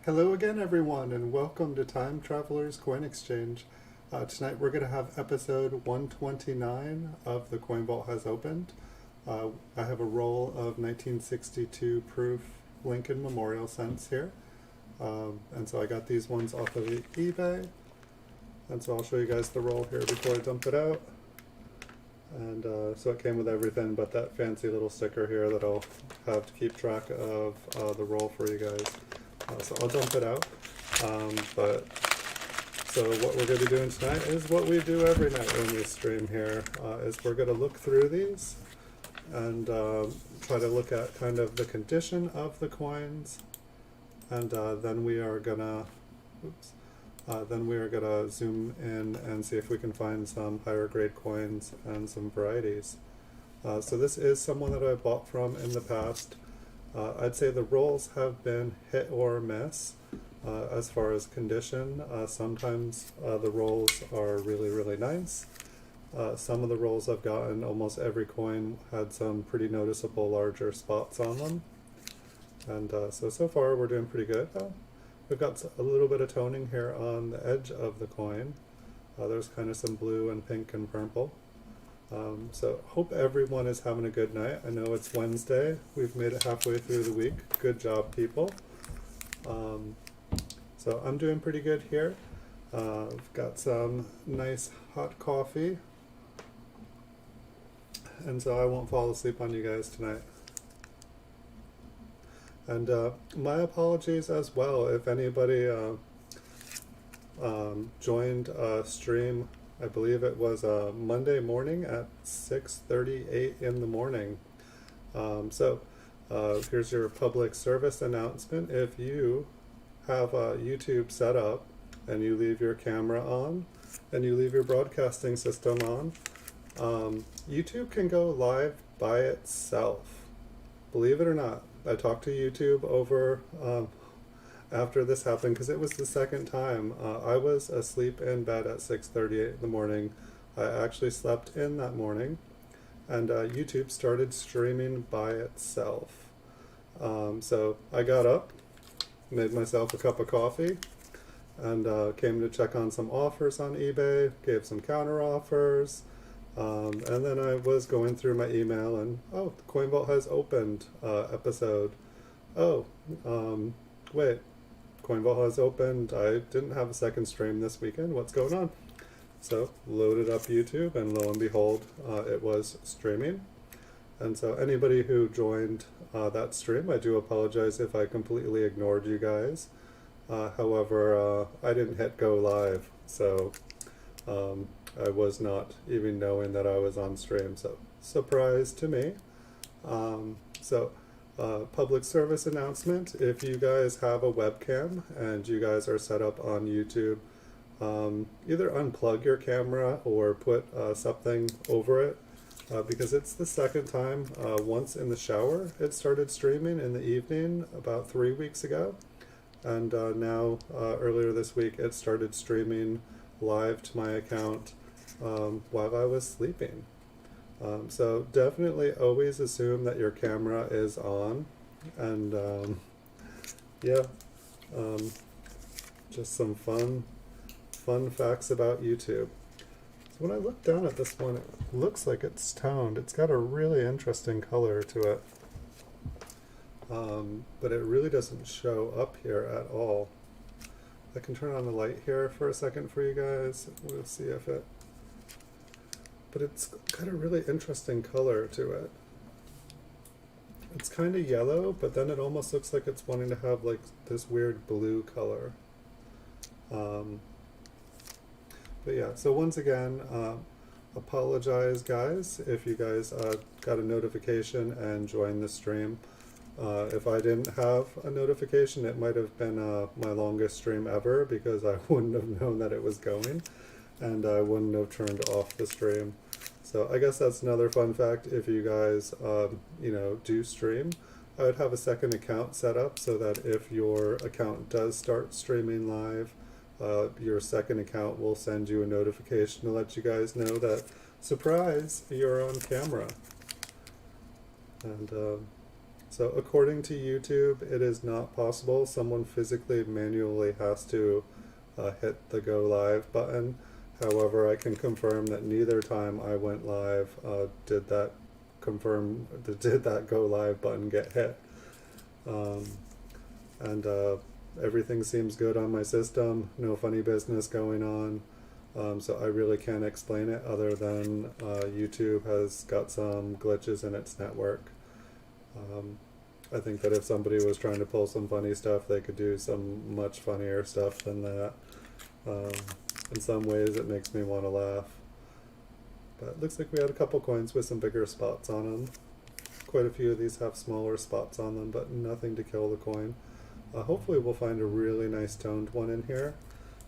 Hello again, everyone, and welcome to Time Traveler's Coin Exchange. Tonight we're going to have episode 129 of The Coin Vault Has Opened. I have a roll of 1962 proof Lincoln Memorial cents here. And so I got these ones off of eBay. And so I'll show you guys the roll here before I dump it out. And so it came with everything but that fancy little sticker here that I'll have to keep track of the roll for you guys. So I'll dump it out. So what we're going to be doing tonight is what we do every night when we stream here, is we're going to look through these and try to look at kind of the condition of the coins, and then we are gonna zoom in and see if we can find some higher grade coins and some varieties. So this is someone that I bought from in the past. I'd say the rolls have been hit or miss as far as condition. Sometimes the rolls are really, really nice. Some of the rolls I've gotten, almost every coin had some pretty noticeable larger spots on them. And so far we're doing pretty good. We've got a little bit of toning here on the edge of the coin. There's kind of some blue and pink and purple. So hope everyone is having a good night. I know it's Wednesday. We've made it halfway through the week. Good job, people. So I'm doing pretty good here. I've got some nice hot coffee. And so I won't fall asleep on you guys tonight. And my apologies as well if anybody joined a stream. I believe it was Monday morning at 6:38 in the morning. So here's your public service announcement. If you have YouTube set up and you leave your camera on and you leave your broadcasting system on, YouTube can go live by itself. Believe it or not, I talked to YouTube over after this happened, because it was the second time. I was asleep in bed at 6:38 in the morning. I actually slept in that morning, and YouTube started streaming by itself. So I got up, made myself a cup of coffee, and came to check on some offers on eBay, gave some counter offers, and then I was going through my email and, oh, the Coin Vault has opened episode. Oh, wait. Coin Vault has opened. I didn't have a second stream this weekend. What's going on? So loaded up YouTube, and lo and behold, it was streaming. And so anybody who joined that stream, I do apologize if I completely ignored you guys. However, I didn't hit go live, so I was not even knowing that I was on stream. So surprise to me. Public service announcement: if you guys have a webcam and you guys are set up on YouTube, either unplug your camera or put something over it, because it's the second time. Once in the shower it started streaming in the evening about 3 weeks ago, and now earlier this week it started streaming live to my account while I was sleeping. So definitely always assume that your camera is on, and just some fun facts about YouTube. So when I look down at this one, it looks like it's toned. It's got a really interesting color to it, but it really doesn't show up here at all. I can turn on the light here for a second for you guys. We'll see if it... But it's got a really interesting color to it. It's kind of yellow, but then it almost looks like it's wanting to have like this weird blue color. But yeah, so once again, apologize guys if you guys got a notification and joined the stream. If I didn't have a notification, it might have been my longest stream ever, because I wouldn't have known that it was going, and I wouldn't have turned off the stream. So I guess that's another fun fact. If you guys, do stream, I would have a second account set up so that if your account does start streaming live, your second account will send you a notification to let you guys know that, surprise, you're on camera. And So according to YouTube, it is not possible. Someone physically manually has to hit the go live button. However, I can confirm that neither time I went live did that go live button get hit. Um, and everything seems good on my system. No funny business going on. So I really can't explain it other than YouTube has got some glitches in its network. I think that if somebody was trying to pull some funny stuff, they could do some much funnier stuff than that. In some ways, it makes me want to laugh. But it looks like we had a couple coins with some bigger spots on them. Quite a few of these have smaller spots on them, but nothing to kill the coin. Hopefully we'll find a really nice toned one in here,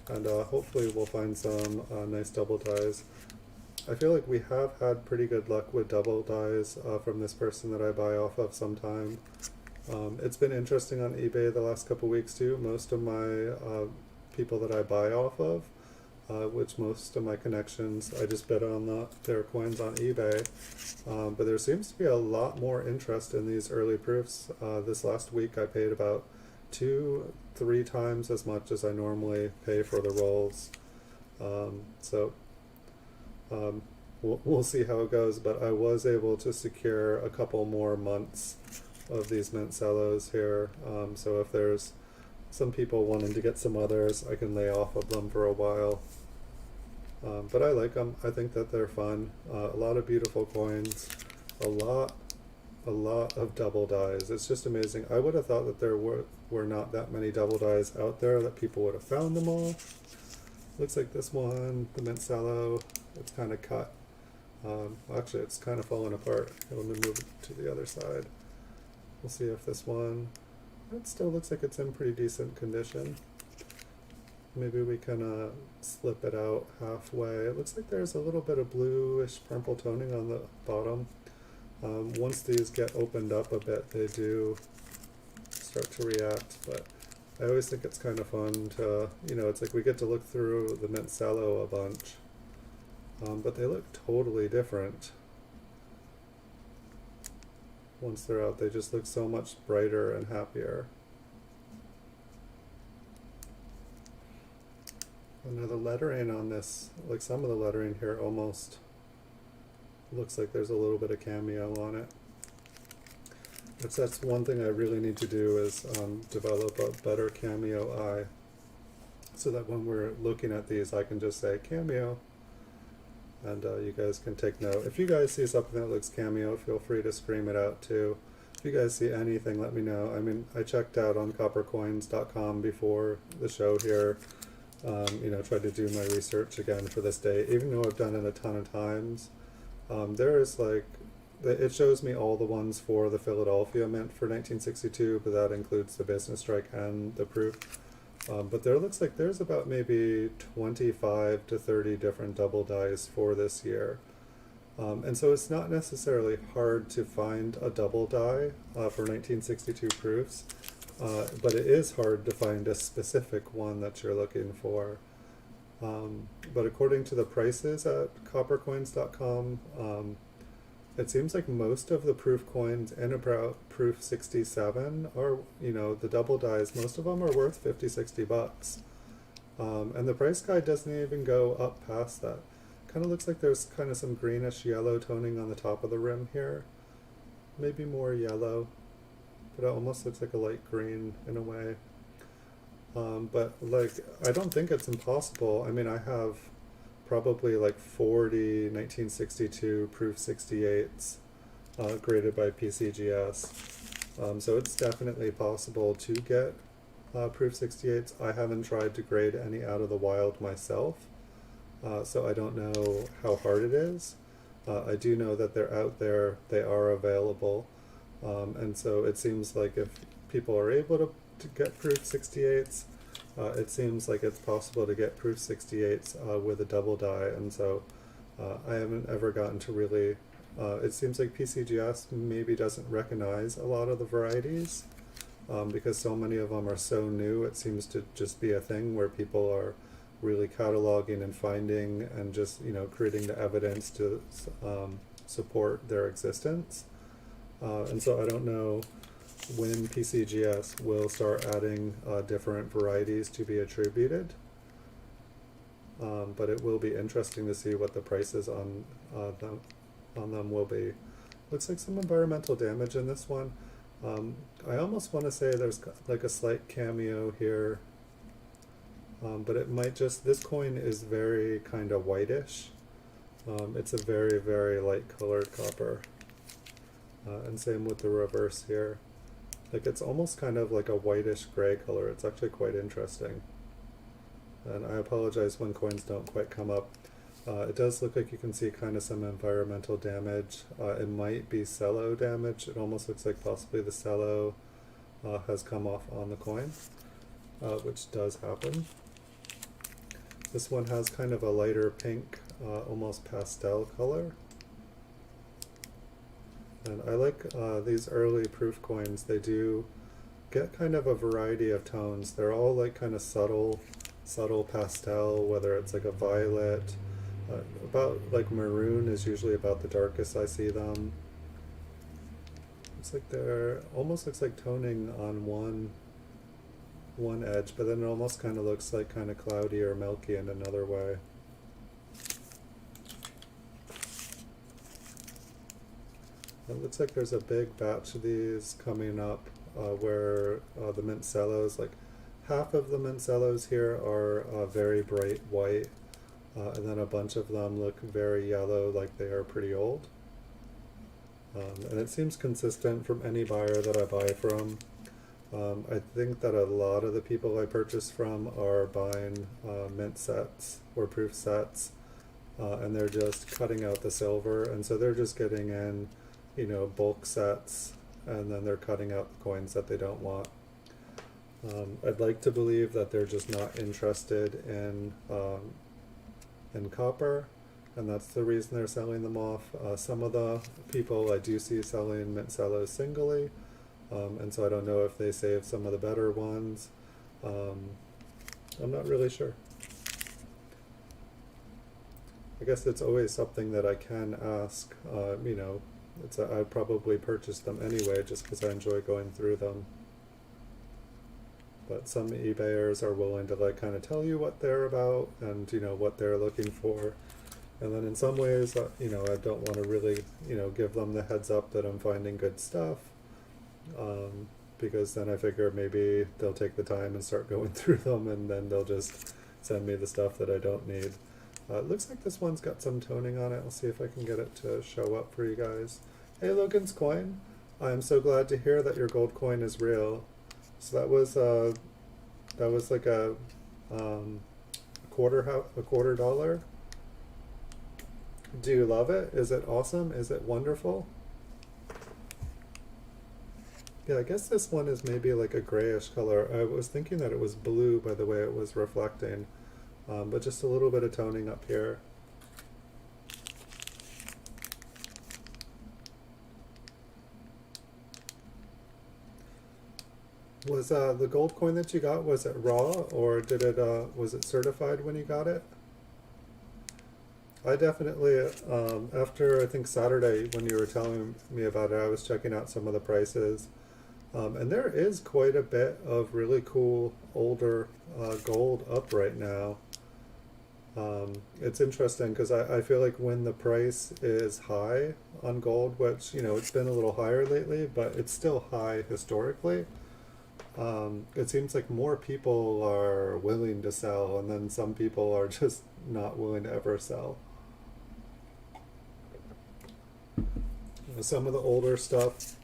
and hopefully we'll find some nice double dies. I feel like we have had pretty good luck with double dies from this person that I buy off of sometime. It's been interesting on eBay the last couple weeks too. Most of my people that I buy off of, which most of my connections, I just bid on their coins on eBay. But there seems to be a lot more interest in these early proofs. This last week I paid about 2-3 times as much as I normally pay for the rolls. We'll see how it goes, but I was able to secure a couple more months of these Mint Cellos here. So if there's some people wanting to get some others, I can lay off of them for a while. But I like them. I think that they're fun. A lot of beautiful coins, a lot of double dies. It's just amazing. I would have thought that there were not that many double dies out there, that people would have found them all. Looks like this one, the Mint Cello, it's kind of cut. Actually, it's kind of falling apart. Let me move it to the other side. We'll see if this one, it still looks like it's in pretty decent condition. Maybe we can slip it out halfway. It looks like there's a little bit of bluish purple toning on the bottom. Once these get opened up a bit, they do start to react, but I always think it's kind of fun to, it's like we get to look through the Mint Cello a bunch, but they look totally different. Once they're out, they just look so much brighter and happier. And the lettering on this, like some of the lettering here almost looks like there's a little bit of cameo on it. That's one thing I really need to do is develop a better cameo eye, so that when we're looking at these I can just say cameo, and you guys can take note. If you guys see something that looks cameo, feel free to scream it out too. If you guys see anything, let me know. I mean, I checked out on coppercoins.com before the show here, tried to do my research again for this day, even though I've done it a ton of times. There is like, it shows me all the ones for the Philadelphia Mint for 1962, but that includes the business strike and the proof. But there looks like there's about maybe 25 to 30 different double dies for this year. And so it's not necessarily hard to find a double die for 1962 proofs, but it is hard to find a specific one that you're looking for. But according to the prices at coppercoins.com, it seems like most of the proof coins in about proof 67 are, the double dies, most of them are worth $50-$60. And the price guide doesn't even go up past that. Kind of looks like there's kind of some greenish yellow toning on the top of the rim here. Maybe more yellow, but it almost looks like a light green in a way. But like, I don't think it's impossible. I mean, I have probably like 40 1962 proof 68s graded by PCGS. So it's definitely possible to get proof 68s. I haven't tried to grade any out of the wild myself, so I don't know how hard it is. I do know that they're out there, they are available, and so it seems like if people are able to get proof 68s, it seems like it's possible to get proof 68s with a double die, and so I haven't ever gotten to really, it seems like PCGS maybe doesn't recognize a lot of the varieties, because so many of them are so new. It seems to just be a thing where people are really cataloging and finding and just, creating the evidence to support their existence. And so I don't know when PCGS will start adding different varieties to be attributed. But it will be interesting to see what the prices on them will be. Looks like some environmental damage in this one. I almost want to say there's like a slight cameo here, but it might just, this coin is very kind of whitish. It's a very, very light colored copper. And same with the reverse here. Like it's almost kind of like a whitish gray color. It's actually quite interesting. And I apologize when coins don't quite come up. It does look like you can see kind of some environmental damage. It might be cello damage. It almost looks like possibly the cello has come off on the coin, which does happen. This one has kind of a lighter pink, almost pastel color. And I like these early proof coins. They do get kind of a variety of tones. They're all like kind of subtle pastel, whether it's like a violet, about like maroon is usually about the darkest I see them. Looks like they're almost looks like toning on one edge, but then it almost kind of looks like kind of cloudy or milky in another way. It looks like there's a big batch of these coming up where the Mint Cellos, like half of the Mint Cellos here are very bright white, and then a bunch of them look very yellow, like they are pretty old. And it seems consistent from any buyer that I buy from. I think that a lot of the people I purchase from are buying mint sets or proof sets, and they're just cutting out the silver, and so they're just getting in, you know, bulk sets, and then they're cutting out the coins that they don't want. I'd like to believe that they're just not interested in copper, and that's the reason they're selling them off. Some of the people I do see selling Mint Cellos singly, and so I don't know if they save some of the better ones. I'm not really sure. I guess it's always something that I can ask. You know, I'd probably purchase them anyway just because I enjoy going through them. But some eBayers are willing to like kind of tell you what they're about and, you know, what they're looking for. And then in some ways, you know, I don't want to really, you know, give them the heads up that I'm finding good stuff, because then I figure maybe they'll take the time and start going through them, and then they'll just send me the stuff that I don't need. It looks like this one's got some toning on it. I'll see if I can get it to show up for you guys. Hey, Logan's coin. I'm so glad to hear that your gold coin is real. So that was like a quarter dollar. Do you love it? Is it awesome? Is it wonderful? Yeah, I guess this one is maybe like a grayish color. I was thinking that it was blue by the way it was reflecting, but just a little bit of toning up here. Was the gold coin that you got, was it raw, or did it was it certified when you got it? I definitely, after I think Saturday when you were telling me about it, I was checking out some of the prices, and there is quite a bit of really cool older gold up right now. It's interesting because I feel like when the price is high on gold, which, you know, it's been a little higher lately, but it's still high historically, it seems like more people are willing to sell, and then some people are just not willing to ever sell. Some of the older stuff,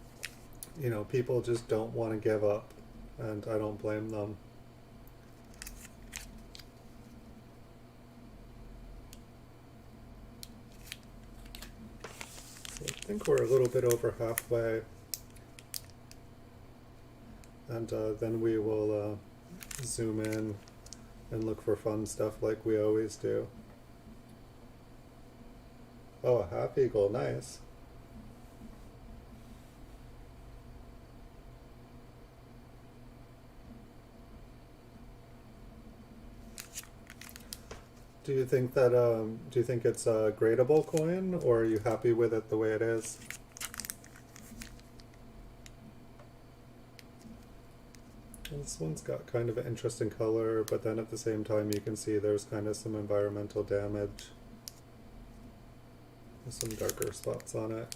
you know, people just don't want to give up, and I don't blame them. So I think we're a little bit over halfway, and then we will zoom in and look for fun stuff like we always do. Oh, a half eagle, nice. Do you think that do you think it's a gradable coin, or are you happy with it the way it is? This one's got kind of an interesting color, but then at the same time you can see there's kind of some environmental damage. There's some darker spots on it.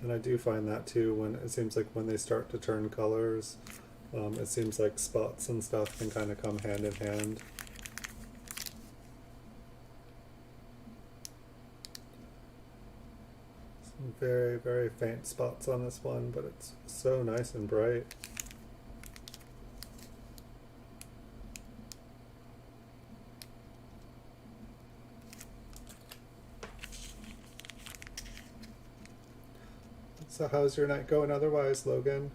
And I do find that too, when it seems like when they start to turn colors, it seems like spots and stuff can kind of come hand in hand. Some very, very faint spots on this one, but it's so nice and bright. So how's your night going otherwise, Logan?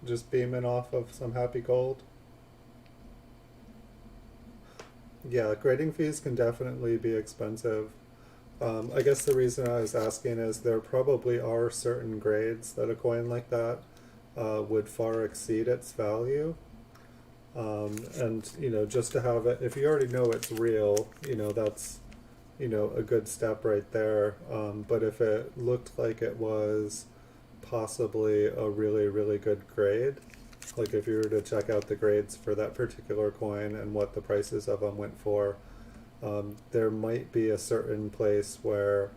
Just beaming off of some happy gold? Yeah, grading fees can definitely be expensive. I guess the reason I was asking is there probably are certain grades that a coin like that would far exceed its value. And, you know, just to have it, if you already know it's real, you know, that's, you know, a good step right there. But if it looked like it was possibly a really, really good grade, like if you were to check out the grades for that particular coin and what the prices of them went for, there might be a certain place where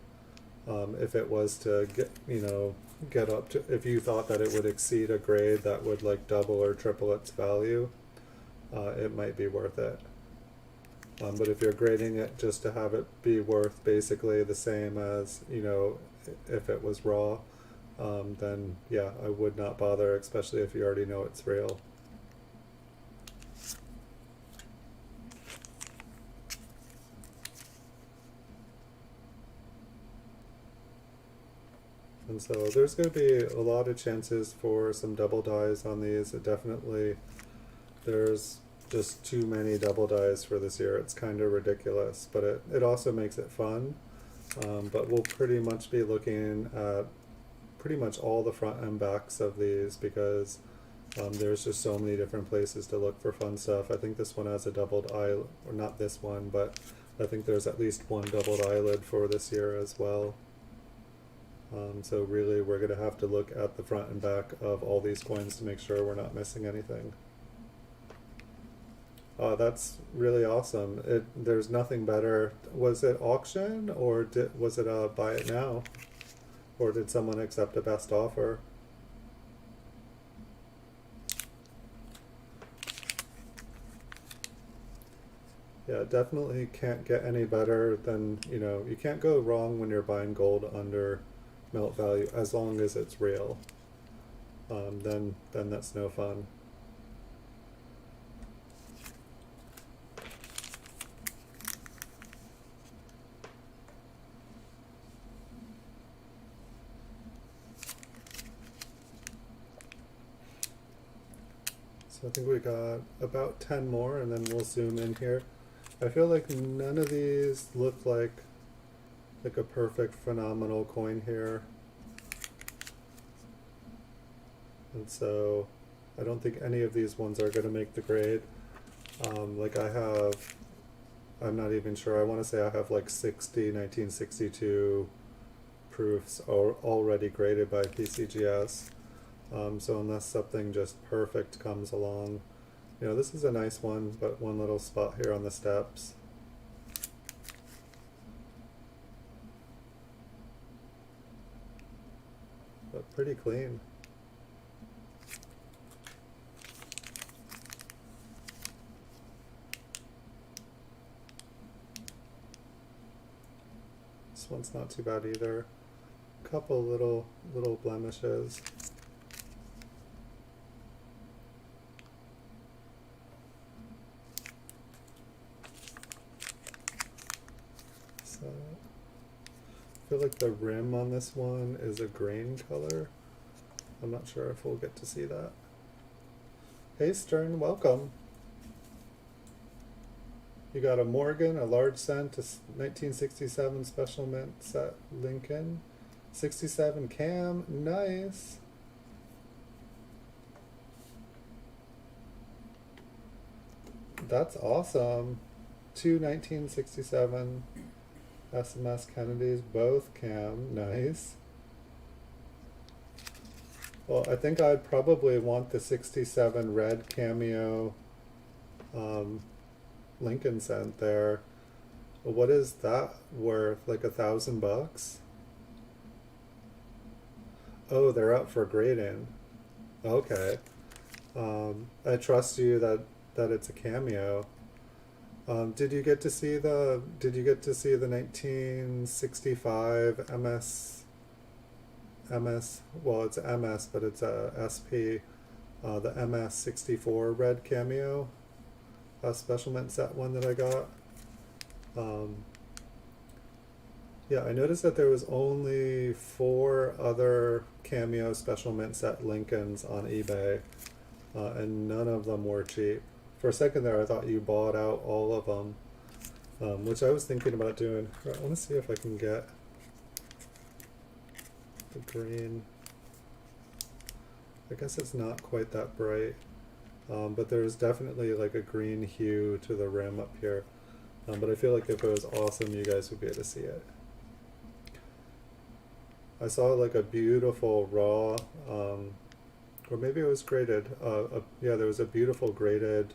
if it was to get, you know, get up to, if you thought that it would exceed a grade that would like double or triple its value, it might be worth it. But if you're grading it just to have it be worth basically the same as, you know, if it was raw, then yeah, I would not bother, especially if you already know it's real. And so there's going to be a lot of chances for some double dies on these. It definitely, there's just too many double dies for this year. It's kind of ridiculous, but it also makes it fun. But we'll pretty much be looking at pretty much all the front and backs of these because there's just so many different places to look for fun stuff. I think this one has a doubled eyelid, or not this one, but I think there's at least one doubled eyelid for this year as well. So really we're going to have to look at the front and back of all these coins to make sure we're not missing anything. That's really awesome. There's nothing better. Was it auction or was it a buy it now? Or did someone accept a best offer? Yeah, definitely can't get any better than, you know, you can't go wrong when you're buying gold under melt value as long as it's real. Then that's no fun. So I think we got about 10 more and then we'll zoom in here. I feel like none of these look like a perfect phenomenal coin here. And so I don't think any of these ones are going to make the grade. Like I'm not even sure, I want to say I have like 60 1962 proofs already graded by PCGS. So unless something just perfect comes along, you know, this is a nice one, but one little spot here on the steps. But pretty clean. This one's not too bad either. Couple little blemishes. I feel like the rim on this one is a grain color. I'm not sure if we'll get to see that. Hey Stern, welcome. You got a Morgan, a large cent, a 1967 special mint set Lincoln, 67 cam, nice. That's awesome. Two 1967 SMS Kennedys, both cam, nice. Well, I think I'd probably want the 67 red cameo Lincoln cent there. What is that worth? Like $1,000? Oh, they're up for grading. Okay. I trust you that it's a cameo. Did you get to see the 1965 MS, well, it's MS, but it's a SP, the MS 64 red cameo, special mint set one that I got? Yeah, I noticed that there was only 4 other cameo special mint set Lincolns on eBay, and none of them were cheap. For a second there, I thought you bought out all of them, which I was thinking about doing. I want to see if I can get the green. I guess it's not quite that bright, but there's definitely like a green hue to the rim up here. But I feel like if it was awesome, you guys would be able to see it. I saw like a beautiful raw, or maybe it was graded. Yeah, there was a beautiful graded,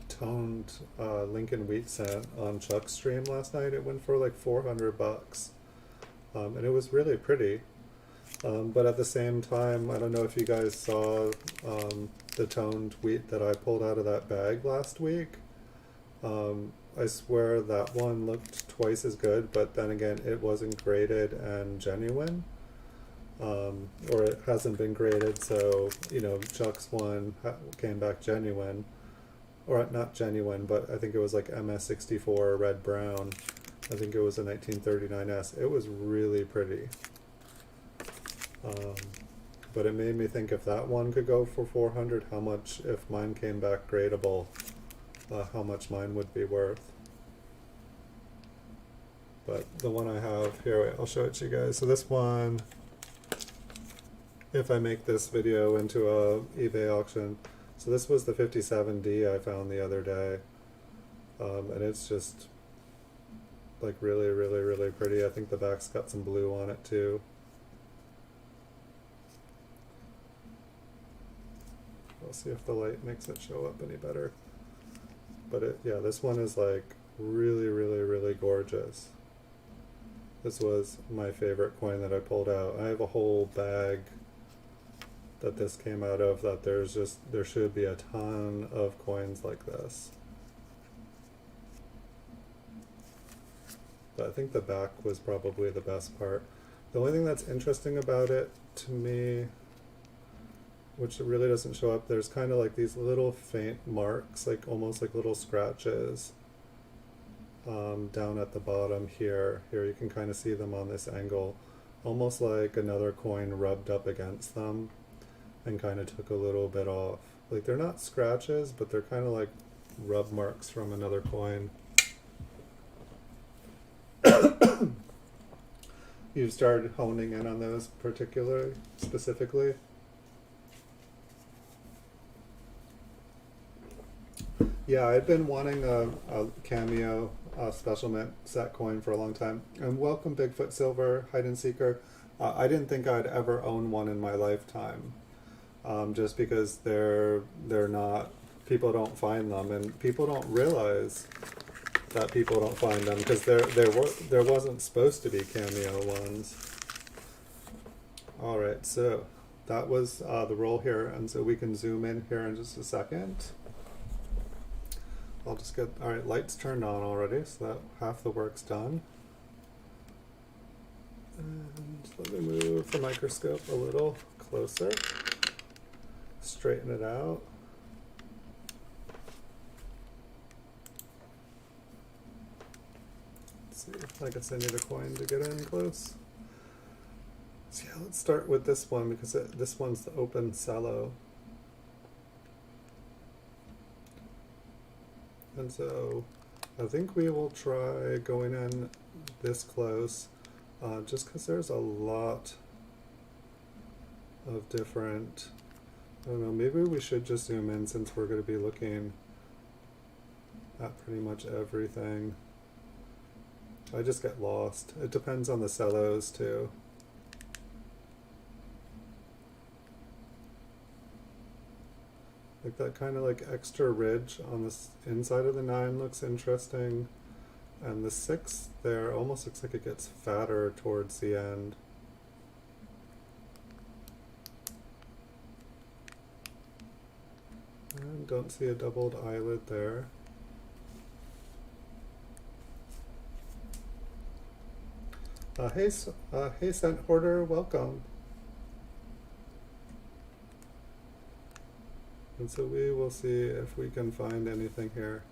toned Lincoln wheat cent on Chuck's stream last night. It went for like $400, and it was really pretty. But at the same time, I don't know if you guys saw the toned wheat that I pulled out of that bag last week. I swear that one looked twice as good, but then again, it wasn't graded and genuine, or it hasn't been graded, so, you know, Chuck's one came back genuine, or not genuine, but I think it was like MS64 red brown. I think it was a 1939S. It was really pretty. But it made me think, if that one could go for 400, how much, if mine came back gradable, how much mine would be worth. But the one I have here, wait, I'll show it to you guys. So this one, if I make this video into a eBay auction, so this was the 57D I found the other day, and it's just like really, really, really pretty. I think the back's got some blue on it too. I'll see if the light makes it show up any better. But it, yeah, this one is like really, really, really gorgeous. This was my favorite coin that I pulled out. I have a whole bag that this came out of, that there should be a ton of coins like this. But I think the back was probably the best part. The only thing that's interesting about it to me, which really doesn't show up, there's kind of like these little faint marks, like almost like little scratches, down at the bottom here. Here you can kind of see them on this angle, almost like another coin rubbed up against them and kind of took a little bit off. Like they're not scratches, but they're kind of like rub marks from another coin. You've started honing in on those particularly, specifically? Yeah, I've been wanting a cameo special mint set coin for a long time. And welcome Bigfoot Silver, Hide and Seeker. I didn't think I'd ever own one in my lifetime, just because they're not, people don't find them, and people don't realize that people don't find them, because there wasn't supposed to be cameo ones. All right, so that was the roll here, and so we can zoom in here in just a second. I'll just get, all right, lights turned on already, so that half the work's done. And let me move the microscope a little closer, straighten it out. Let's see if I can send you the coin to get in close. So yeah, let's start with this one, because this one's the open cello. And so I think we will try going in this close, just because there's a lot of different, I don't know, maybe we should just zoom in, since we're going to be looking at pretty much everything. I just get lost. It depends on the cellos too. Like that kind of like extra ridge on this inside of the 9 looks interesting. And the 6 there almost looks like it gets fatter towards the end. And don't see a doubled eyelid there. Hey Scent Hoarder, welcome. And so we will see if we can find anything here.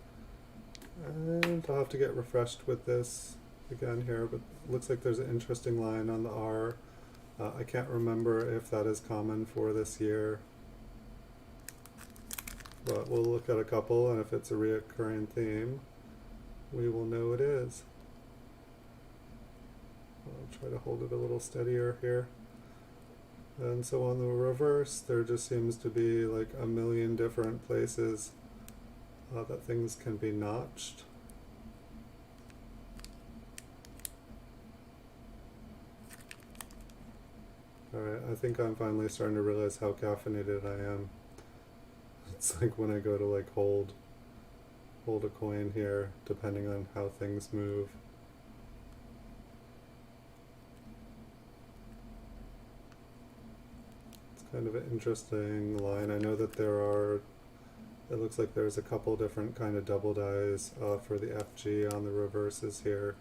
And I'll have to get refreshed with this again here, but it looks like there's an interesting line on the R. I can't remember if that is common for this year, but we'll look at a couple, and if it's a reoccurring theme, we will know it is. I'll try to hold it a little steadier here. And so on the reverse, there just seems to be like a million different places that things can be notched. Alright, I think I'm finally starting to realize how caffeinated I am. It's like when I go to like hold a coin here, depending on how things move. It's kind of an interesting line. I know that there are, it looks like there's a couple different kind of double dies for the FG on the reverses here.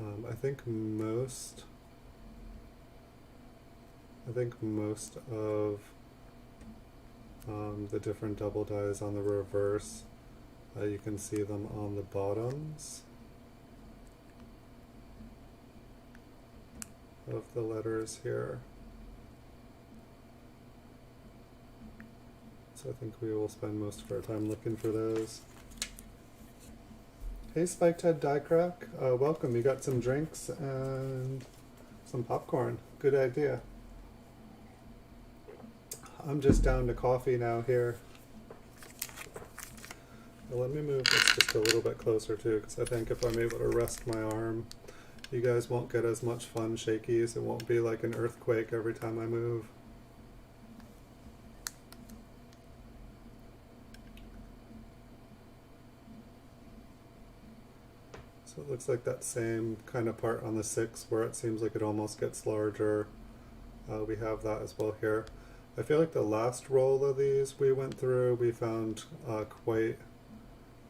I think most of the different double dies on the reverse, you can see them on the bottoms of the letters here. So I think we will spend most of our time looking for those. Hey Spiked Head Die Crack, welcome. You got some drinks and some popcorn. Good idea. I'm just down to coffee now here. Well, let me move this just a little bit closer too, because I think if I'm able to rest my arm, you guys won't get as much fun shakies. It won't be like an earthquake every time I move. So it looks like that same kind of part on the 6 where it seems like it almost gets larger. We have that as well here. I feel like the last roll of these we went through, we found quite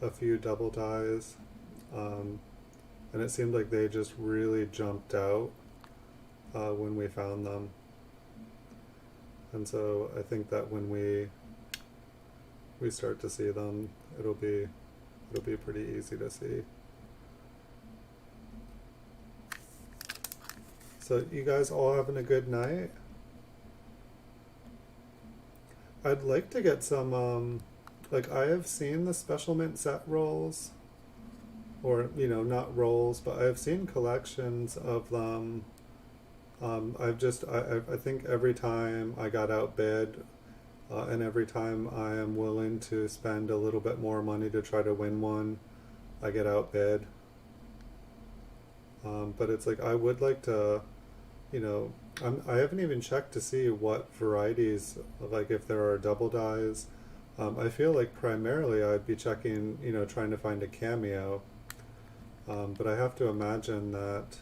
a few double dies, and it seemed like they just really jumped out when we found them. And so I think that when we start to see them, it'll be pretty easy to see. So you guys all having a good night? I'd like to get some, like I have seen the special mint set rolls, or, you know, not rolls, but I've seen collections of them. I think every time I got outbid, and every time I am willing to spend a little bit more money to try to win one, I get outbid. But it's like, I would like to, you know, I haven't even checked to see what varieties, like if there are double dies. I feel like primarily I'd be checking, you know, trying to find a cameo. But I have to imagine that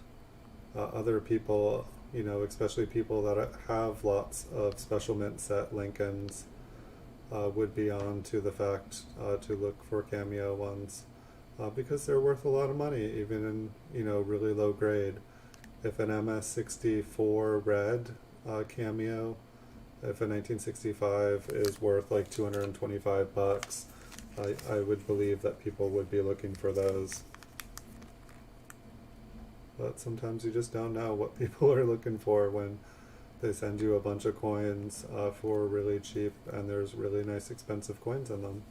other people, you know, especially people that have lots of special mint set Lincolns, would be on to the fact to look for cameo ones, because they're worth a lot of money, even in, you know, really low grade. If an MS64 red cameo, if a 1965 is worth like 225 bucks, I would believe that people would be looking for those. But sometimes you just don't know what people are looking for when they send you a bunch of coins for really cheap, and there's really nice expensive coins in them.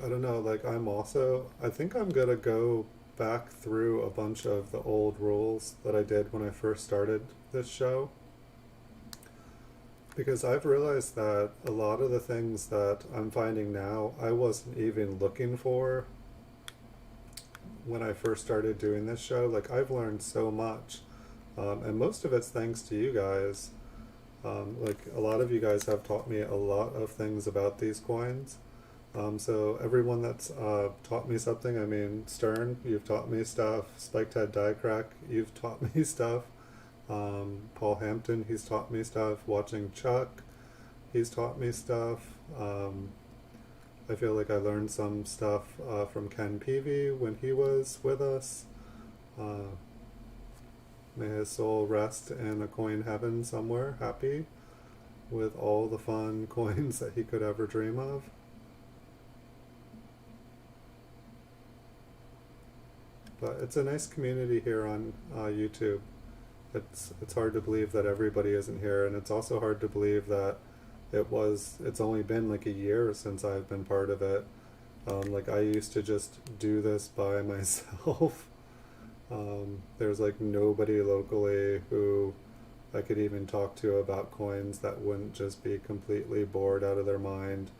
I don't know, like I think I'm gonna go back through a bunch of the old rules that I did when I first started this show, because I've realized that a lot of the things that I'm finding now I wasn't even looking for when I first started doing this show. Like, I've learned so much, and most of it's thanks to you guys. Like, a lot of you guys have taught me a lot of things about these coins. So everyone that's taught me something, I mean, Stern, you've taught me stuff. Spiked Head Die Crack, you've taught me stuff. Paul Hampton, he's taught me stuff. Watching Chuck, he's taught me stuff. I feel like I learned some stuff from Ken Peavy when he was with us. May his soul rest in a coin heaven somewhere, happy with all the fun coins that he could ever dream of. But it's a nice community here on YouTube. It's hard to believe that everybody isn't here, and it's also hard to believe that it's only been like a year since I've been part of it. Like, I used to just do this by myself. There's like nobody locally who I could even talk to about coins that wouldn't just be completely bored out of their mind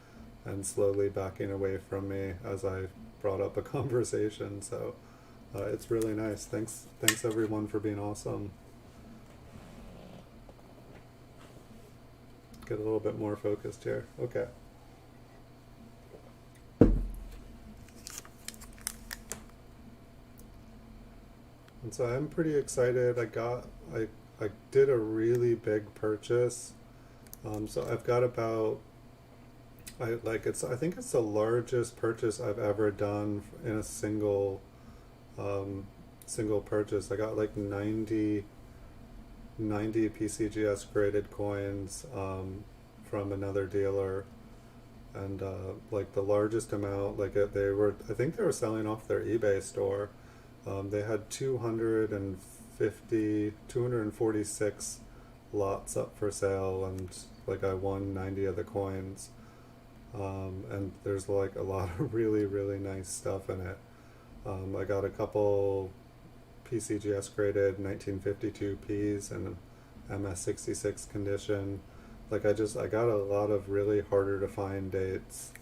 and slowly backing away from me as I brought up a conversation. So it's really nice. Thanks everyone for being awesome. Get a little bit more focused here. Okay. And so I'm pretty excited. I did a really big purchase. So I've got about, I think it's the largest purchase I've ever done in a single purchase. I got like 90 PCGS graded coins from another dealer, and like the largest amount, like I think they were selling off their eBay store. They had 246 lots up for sale, and like I won 90 of the coins. And there's like a lot of really, really nice stuff in it. I got a couple PCGS graded 1952 Ps and MS66 condition. Like, I got a lot of really harder to find dates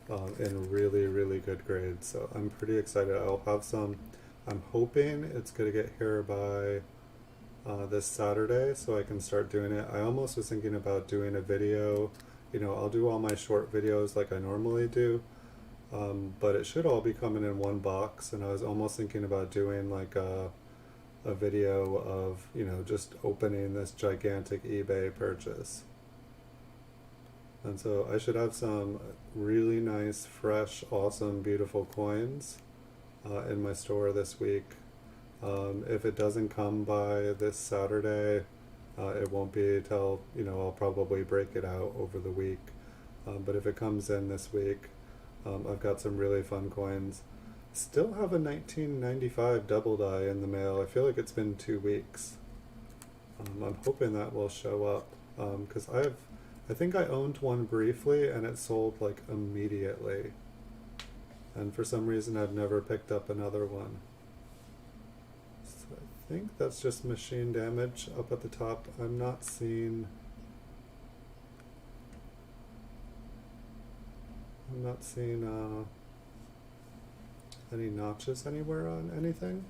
in really, really good grades. So I'm pretty excited. I'll have some. I'm hoping it's going to get here by this Saturday so I can start doing it. I almost was thinking about doing a video. You know, I'll do all my short videos like I normally do, but it should all be coming in one box, and I was almost thinking about doing like a video of, you know, just opening this gigantic eBay purchase. And so I should have some really nice, fresh, awesome, beautiful coins in my store this week. If it doesn't come by this Saturday, it won't be till, you know, I'll probably break it out over the week. But if it comes in this week, I've got some really fun coins. Still have a 1995 double die in the mail. I feel like it's been 2 weeks. I'm hoping that will show up, because I think I owned one briefly and it sold like immediately. And for some reason I've never picked up another one. So I think that's just machine damage up at the top. I'm not seeing any notches anywhere on anything.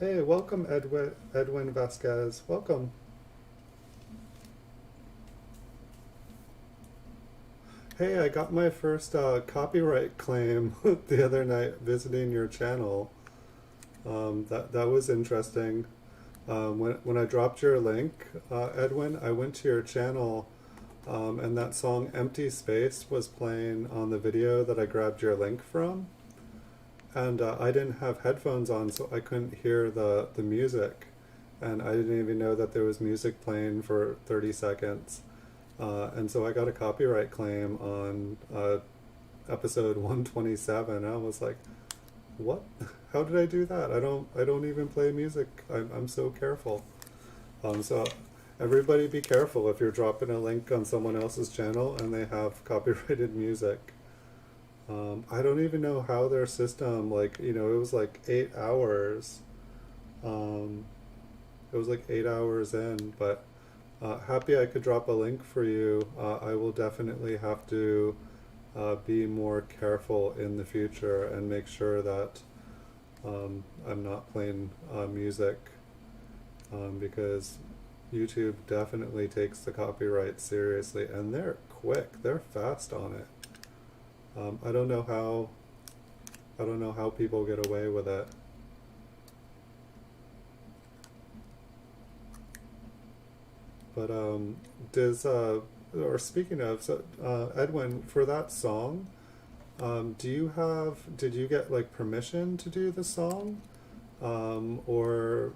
Hey, welcome Edwin Vasquez. Welcome. Hey, I got my first copyright claim the other night visiting your channel. That was interesting. When I dropped your link, Edwin, I went to your channel, and that song Empty Space was playing on the video that I grabbed your link from. And I didn't have headphones on, so I couldn't hear the music. And I didn't even know that there was music playing for 30 seconds. And so I got a copyright claim on episode 127. And I was like, what? How did I do that? I don't even play music. I'm so careful. So everybody be careful if you're dropping a link on someone else's channel and they have copyrighted music. I don't even know how their system, like, you know, it was like 8 hours. It was like 8 hours in, but happy I could drop a link for you. I will definitely have to be more careful in the future and make sure that I'm not playing music because YouTube definitely takes the copyright seriously, and they're quick, they're fast on it. I don't know how people get away with it. But or speaking of, so Edwin, for that song, did you get like permission to do the song? Or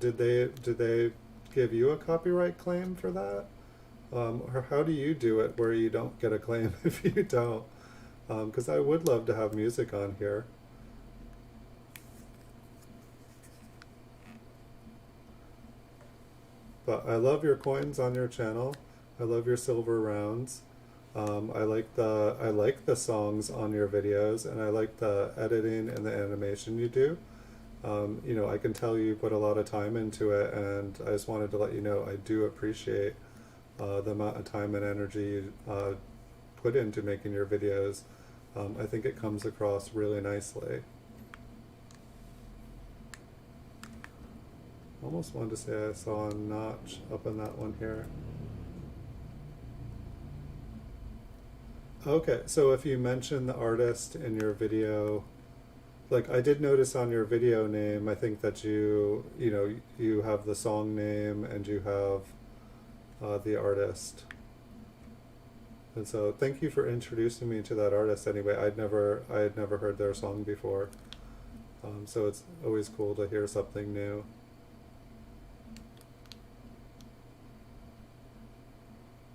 did they give you a copyright claim for that? Or how do you do it where you don't get a claim if you don't? Because I would love to have music on here. But I love your coins on your channel. I love your silver rounds. I like the songs on your videos, and I like the editing and the animation you do. You know, I can tell you put a lot of time into it, and I just wanted to let you know I do appreciate the amount of time and energy you put into making your videos. I think it comes across really nicely. Almost wanted to say I saw a notch up in that one here. Okay, so if you mention the artist in your video, like I did notice on your video name, I think that you have the song name and you have the artist. And so thank you for introducing me to that artist anyway. I had never heard their song before. So it's always cool to hear something new.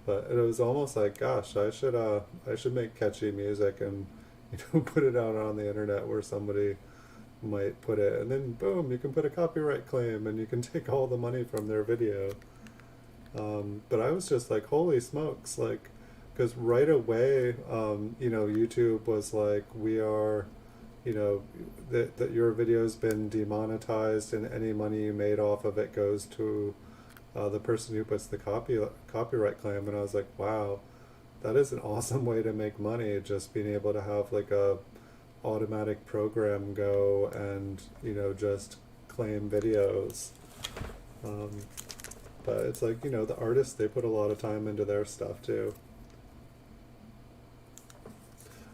But it was almost like, gosh, I should make catchy music and put it out on the internet where somebody might put it, and then boom, you can put a copyright claim and you can take all the money from their video. But I was just like, holy smokes, like, because right away, YouTube was like, we are, that your video's been demonetized and any money you made off of it goes to the person who puts the copyright claim. And I was like, wow, that is an awesome way to make money, just being able to have like a automatic program go and just claim videos. But it's like, the artists, they put a lot of time into their stuff too.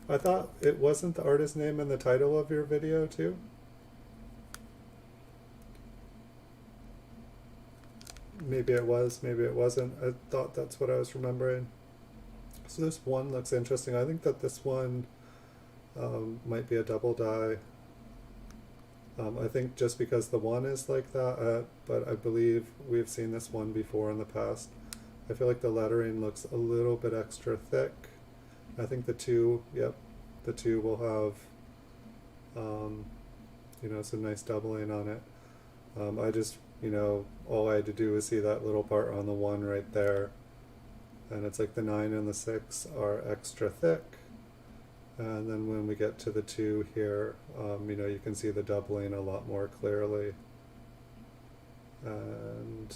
I thought it wasn't the artist name in the title of your video too? Maybe it was, maybe it wasn't. I thought that's what I was remembering. So this one looks interesting. I think that this one might be a double die. I think just because the one is like that, but I believe we've seen this one before in the past. I feel like the lettering looks a little bit extra thick. I think the two will have some nice doubling on it. I just, all I had to do was see that little part on the one right there. And it's like the 9 and the 6 are extra thick. And then when we get to the 2 here, you can see the doubling a lot more clearly. And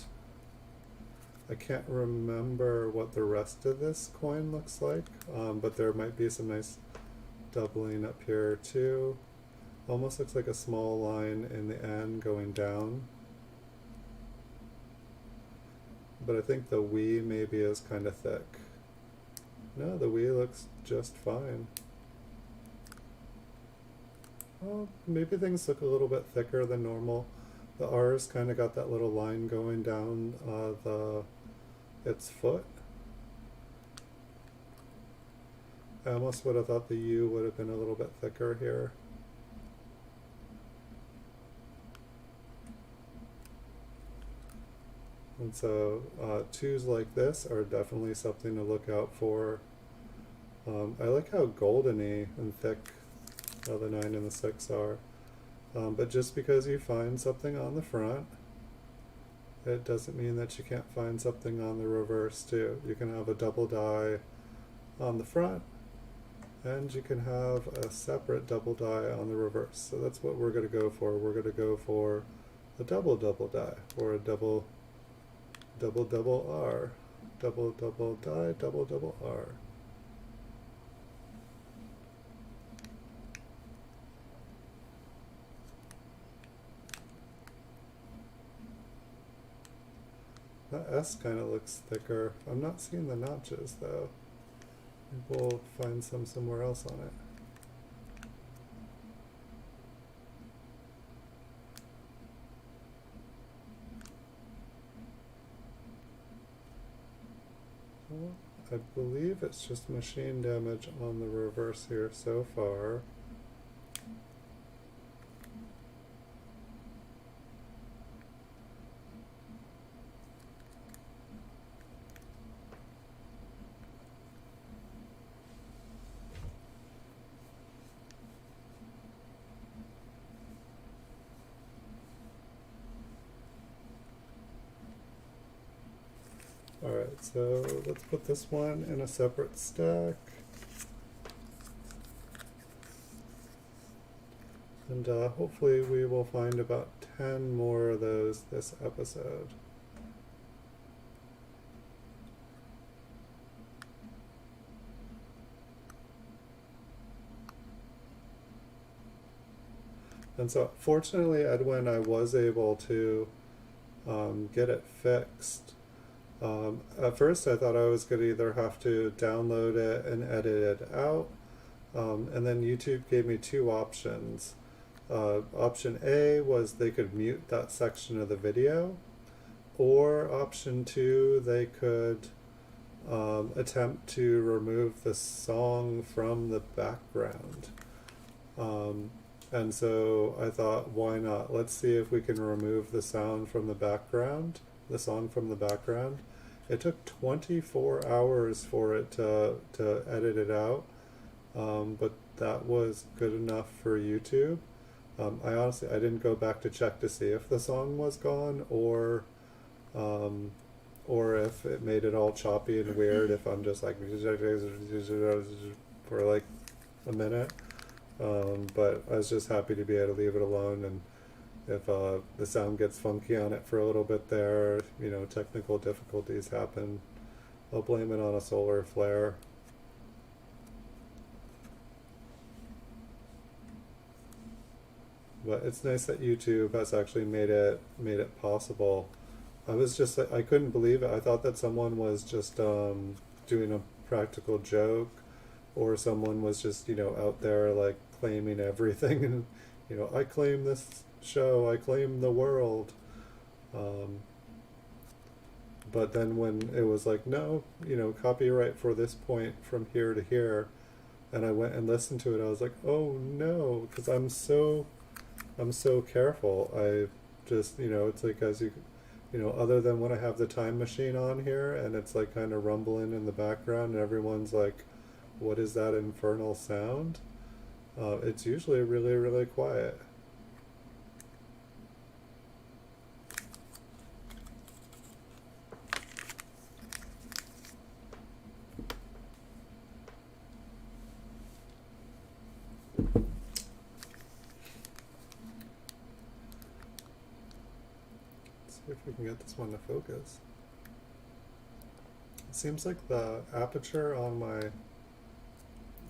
I can't remember what the rest of this coin looks like, but there might be some nice doubling up here too. Almost looks like a small line in the end going down. But I think the we maybe is kind of thick. No, the we looks just fine. Well, maybe things look a little bit thicker than normal. The R's kind of got that little line going down its foot. I almost would have thought the U would have been a little bit thicker here. And so 2s like this are definitely something to look out for. I like how goldeny and thick the 9 and the 6 are. But just because you find something on the front, it doesn't mean that you can't find something on the reverse too. You can have a double die on the front, and you can have a separate double die on the reverse. So that's what we're going to go for. We're going to go for a double die, or a double R. Double die, double R. That S kind of looks thicker. I'm not seeing the notches though. Maybe we'll find some somewhere else on it. Well, I believe it's just machine damage on the reverse here so far. Alright, so let's put this one in a separate stack. And hopefully we will find about 10 more of those this episode. And so fortunately, Edwin, I was able to get it fixed. At first I thought I was going to either have to download it and edit it out, and then YouTube gave me two options. Option A was they could mute that section of the video, or option 2, they could attempt to remove the song from the background. And so I thought, why not? Let's see if we can remove the sound from the background, the song from the background. It took 24 hours for it to edit it out, but that was good enough for YouTube. I honestly, I didn't go back to check to see if the song was gone, or if it made it all choppy and weird, if I'm just like for like a minute. But I was just happy to be able to leave it alone, and if the sound gets funky on it for a little bit there, you know, technical difficulties happen, I'll blame it on a solar flare. But it's nice that YouTube has actually made it possible. I was just, I couldn't believe it. I thought that someone was just doing a practical joke, or someone was just, you know, out there like claiming everything, and, you know, I claim this show, I claim the world. But then when it was like, no, you know, copyright for this point from here to here, and I went and listened to it, I was like, oh no, because I'm so careful. I just, you know, it's like, as you know, other than when I have the time machine on here and it's like kind of rumbling in the background and everyone's like, what is that infernal sound? It's usually really, really quiet. See if we can get this one to focus. It seems like the aperture on my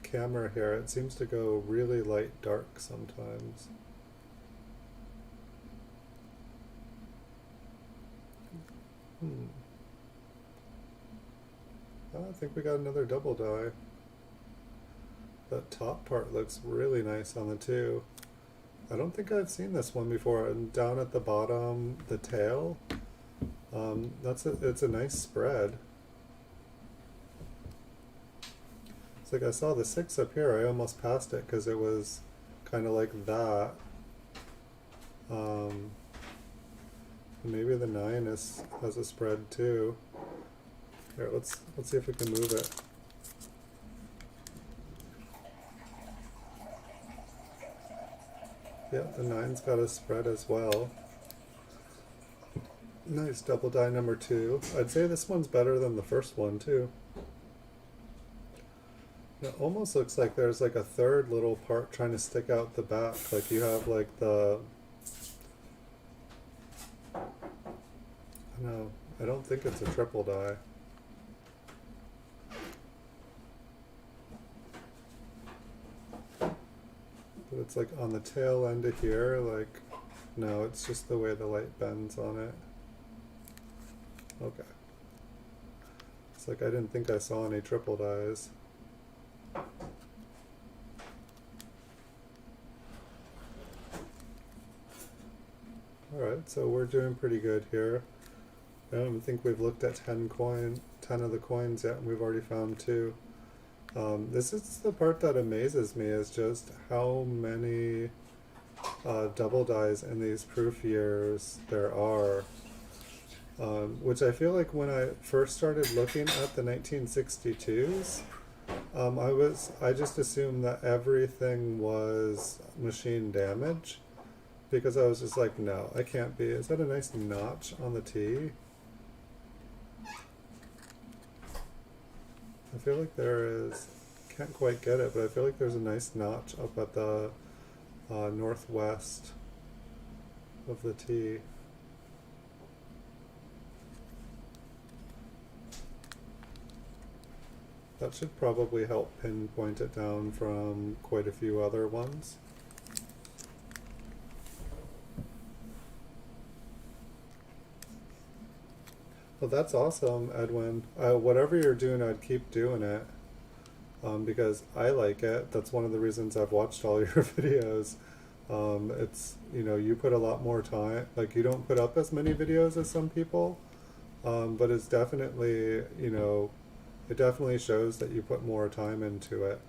camera here, it seems to go really light dark sometimes. I think we got another double die. That top part looks really nice on the two. I don't think I've seen this one before. And down at the bottom, the tail, it's a nice spread. It's like I saw the 6 up here, I almost passed it because it was kind of like that. Maybe the 9 has a spread too. Here, let's see if we can move it. Yeah, the 9's got a spread as well. Nice double die number 2. I'd say this one's better than the first one too. It almost looks like there's like a third little part trying to stick out the back. Like you have like the... No, I don't think it's a triple die. But it's like on the tail end of here, like, no, it's just the way the light bends on it. Okay. It's like I didn't think I saw any triple dies. Alright, so we're doing pretty good here. I don't even think we've looked at 10 of the coins yet, and we've already found 2. This is the part that amazes me, is just how many double dies in these proof years there are. Which I feel like when I first started looking at the 1962s, I just assumed that everything was machine damage, because I was just like, no, I can't be. Is that a nice notch on the T? I feel like there is, can't quite get it, but I feel like there's a nice notch up at the northwest of the T. That should probably help pinpoint it down from quite a few other ones. Well, that's awesome, Edwin. Whatever you're doing, I'd keep doing it, because I like it. That's one of the reasons I've watched all your videos. It's, you put a lot more time, like you don't put up as many videos as some people, but it's definitely, it definitely shows that you put more time into it.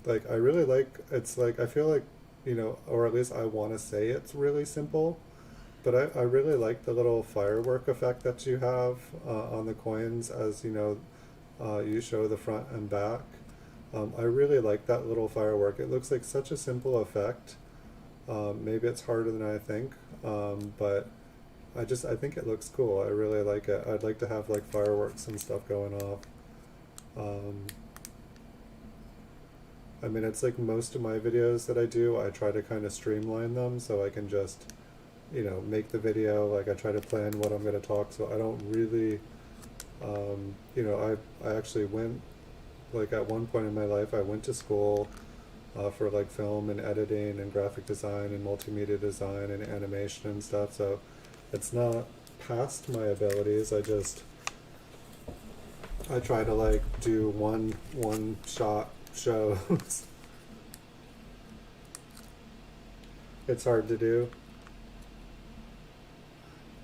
Like I really like, it's like, I feel like, or at least I want to say it's really simple, but I really like the little firework effect that you have on the coins as, you show the front and back. I really like that little firework. It looks like such a simple effect. Maybe it's harder than I think, but I think it looks cool. I really like it. I'd like to have like fireworks and stuff going off. I mean, it's like most of my videos that I do, I try to kind of streamline them so I can just, make the video, like I try to plan what I'm going to talk, so I don't really, I actually went, like at one point in my life, I went to school for like film and editing and graphic design and multimedia design and animation and stuff, so it's not past my abilities. I try to like do one shot shows. It's hard to do.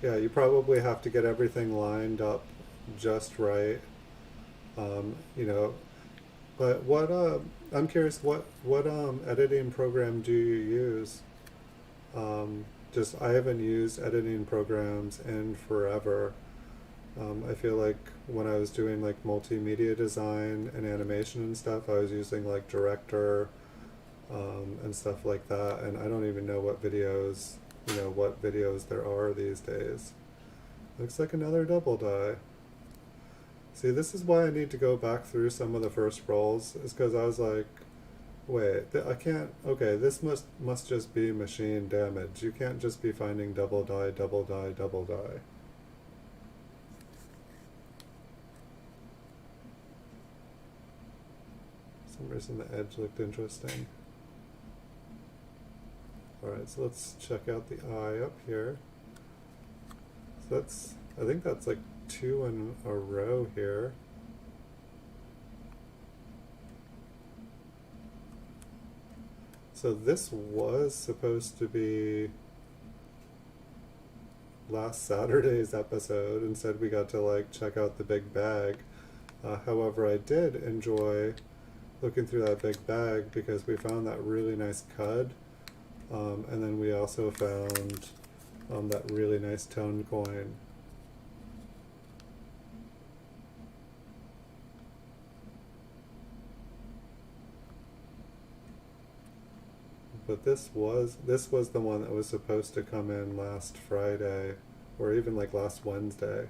Yeah, you probably have to get everything lined up just right. You know, but I'm curious, what editing program do you use? Just I haven't used editing programs in forever. I feel like when I was doing like multimedia design and animation and stuff, I was using like Director and stuff like that, and I don't even know what videos, what videos there are these days. Looks like another double die. See, this is why I need to go back through some of the first rolls, is because I was like, wait, I can't, okay, this must just be machine damage. You can't just be finding double die, double die, double die. For some reason the edge looked interesting. Alright, so let's check out the eye up here. So I think that's like 2 in a row here. So this was supposed to be last Saturday's episode, and said we got to like check out the big bag. However, I did enjoy looking through that big bag because we found that really nice cud, and then we also found that really nice tone coin. But this was the one that was supposed to come in last Friday, or even like last Wednesday.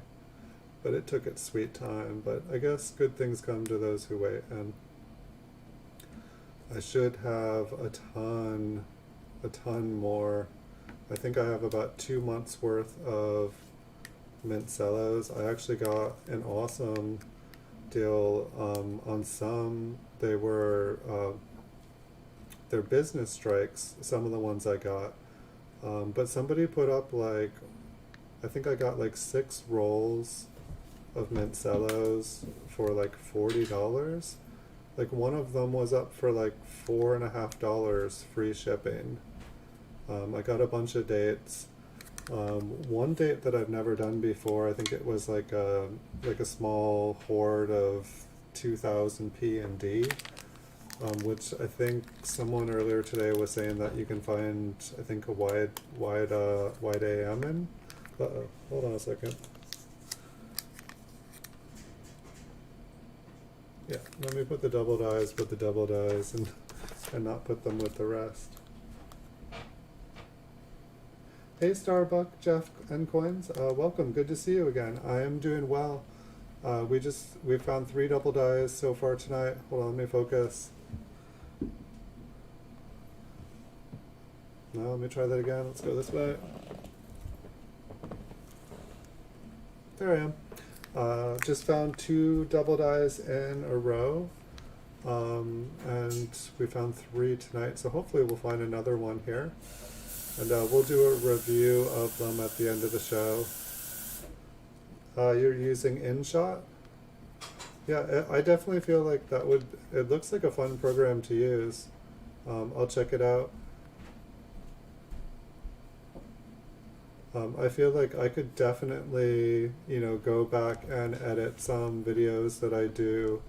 But it took its sweet time. But I guess good things come to those who wait, and I should have a ton more. I think I have about 2 months worth of Mint Cellos. I actually got an awesome deal on some. They were they're business strikes, some of the ones I got, but somebody put up like, I think I got like 6 rolls of Mint Cellos for like $40. Like one of them was up for like $4.50 free shipping. I got a bunch of dates. One date that I've never done before, I think it was like a small hoard of 2000 P and D, which I think someone earlier today was saying that you can find, I think, a wide AM in. Hold on a second. Yeah, let me put the double dies with the double dies and not put them with the rest. Hey Starbuck, Jeff and Coins, welcome, good to see you again. I am doing well. We found 3 double dies so far tonight. Hold on, let me focus. No, let me try that again. Let's go this way. There I am. Just found 2 double dies in a row, and we found 3 tonight, so hopefully we'll find another one here, and we'll do a review of them at the end of the show. You're using InShot? Yeah, I definitely feel like it looks like a fun program to use. I'll check it out. I feel like I could definitely, go back and edit some videos that I do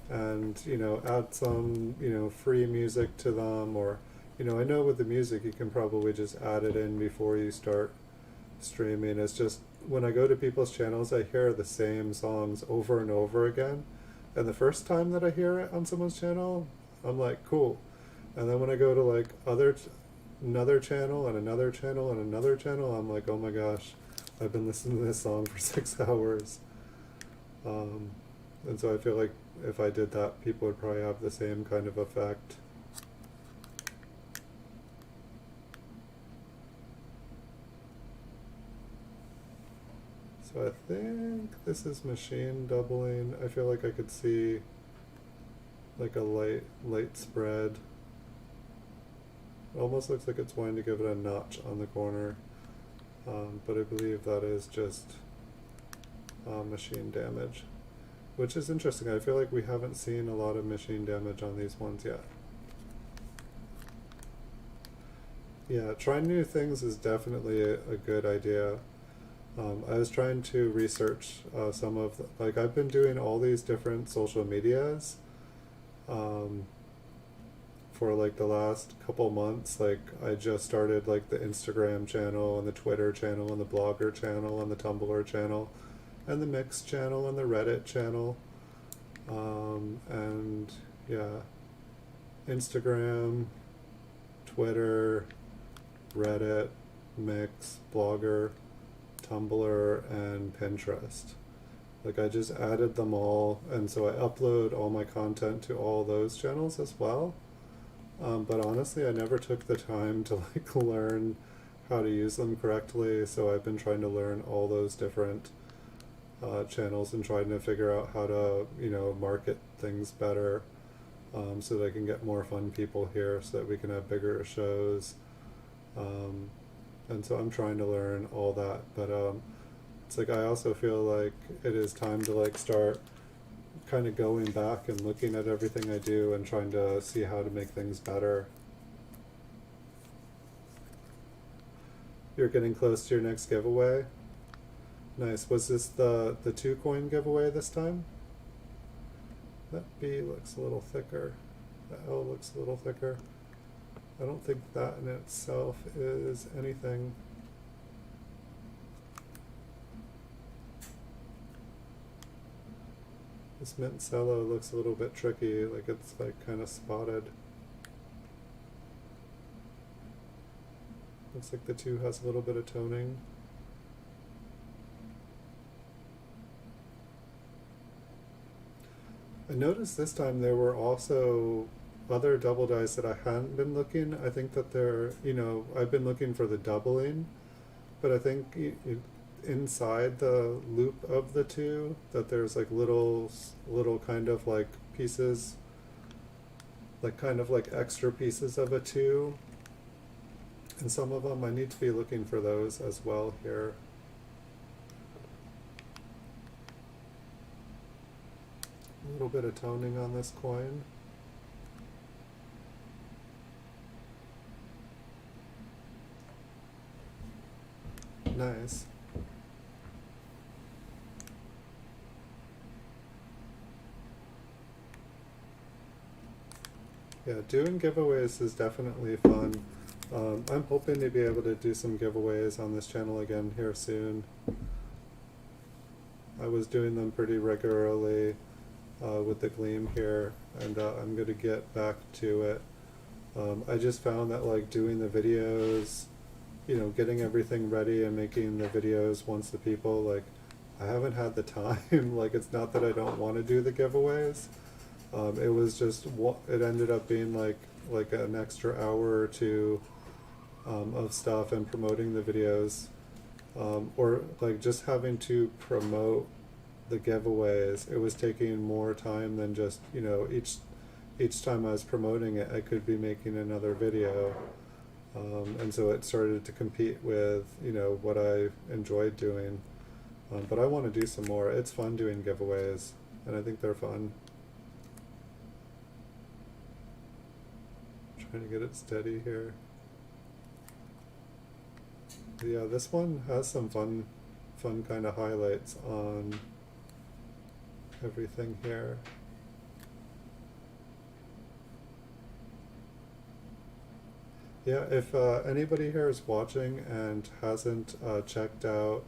and, add some, free music to them, or, I know with the music you can probably just add it in before you start streaming. It's just when I go to people's channels, I hear the same songs over and over again. And the first time that I hear it on someone's channel, I'm like, cool. And then when I go to like another channel and another channel and another channel, I'm like, oh my gosh, I've been listening to this song for 6 hours. And so I feel like if I did that, people would probably have the same kind of effect. So I think this is machine doubling. I feel like I could see like a light spread. It almost looks like it's wanting to give it a notch on the corner, but I believe that is just machine damage, which is interesting. I feel like we haven't seen a lot of machine damage on these ones yet. Yeah, trying new things is definitely a good idea. I was trying to research some of like I've been doing all these different social medias for like the last couple months. Like I just started like the Instagram channel and the Twitter channel and the Blogger channel and the Tumblr channel and the Mix channel and the Reddit channel, and yeah, Instagram, Twitter, Reddit, Mix, Blogger, Tumblr, and Pinterest. Like I just added them all, and so I upload all my content to all those channels as well. But honestly, I never took the time to like learn how to use them correctly, so I've been trying to learn all those different channels and trying to figure out how to, market things better, so that I can get more fun people here, so that we can have bigger shows. And so I'm trying to learn all that, but it's like I also feel like it is time to like start kind of going back and looking at everything I do and trying to see how to make things better. You're getting close to your next giveaway? Nice. Was this the 2 coin giveaway this time? That B looks a little thicker. The L looks a little thicker. I don't think that in itself is anything. This Mint Cello looks a little bit tricky, like it's like kind of spotted. Looks like the 2 has a little bit of toning. I noticed this time there were also other double dies that I hadn't been looking. I think that they're, I've been looking for the doubling, but I think inside the loop of the 2 that there's like little kind of like pieces, like kind of like extra pieces of a 2, and some of them I need to be looking for those as well here. A little bit of toning on this coin. Nice. Yeah, doing giveaways is definitely fun. I'm hoping to be able to do some giveaways on this channel again here soon. I was doing them pretty regularly with the Gleam here, and I'm going to get back to it. I just found that like doing the videos, you know, getting everything ready and making the videos once the people, like, I haven't had the time. Like, it's not that I don't want to do the giveaways. It was just, it ended up being like an extra hour or two of stuff and promoting the videos, or like just having to promote the giveaways. It was taking more time than just, you know, each time I was promoting it, I could be making another video. And so it started to compete with, you know, what I enjoyed doing. But I want to do some more. It's fun doing giveaways, and I think they're fun. Trying to get it steady here. Yeah, this one has some fun kind of highlights on everything here. Yeah, if anybody here is watching and hasn't checked out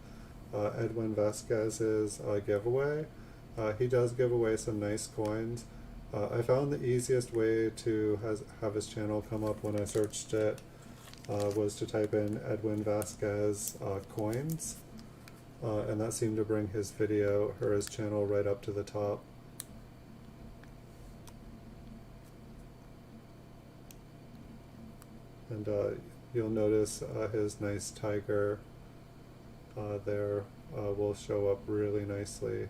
Edwin Vasquez's giveaway, he does give away some nice coins. I found the easiest way to have his channel come up when I searched it was to type in Edwin Vasquez coins, and that seemed to bring his video or his channel right up to the top. And you'll notice his nice tiger there will show up really nicely.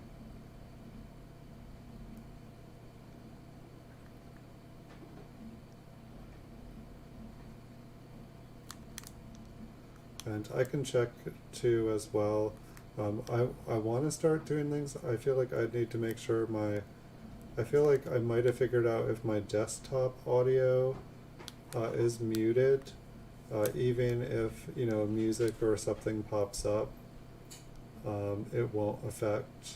And I can check too as well. I want to start doing things. I feel like I need to make sure I feel like I might have figured out if my desktop audio is muted, even if, you know, music or something pops up, it won't affect,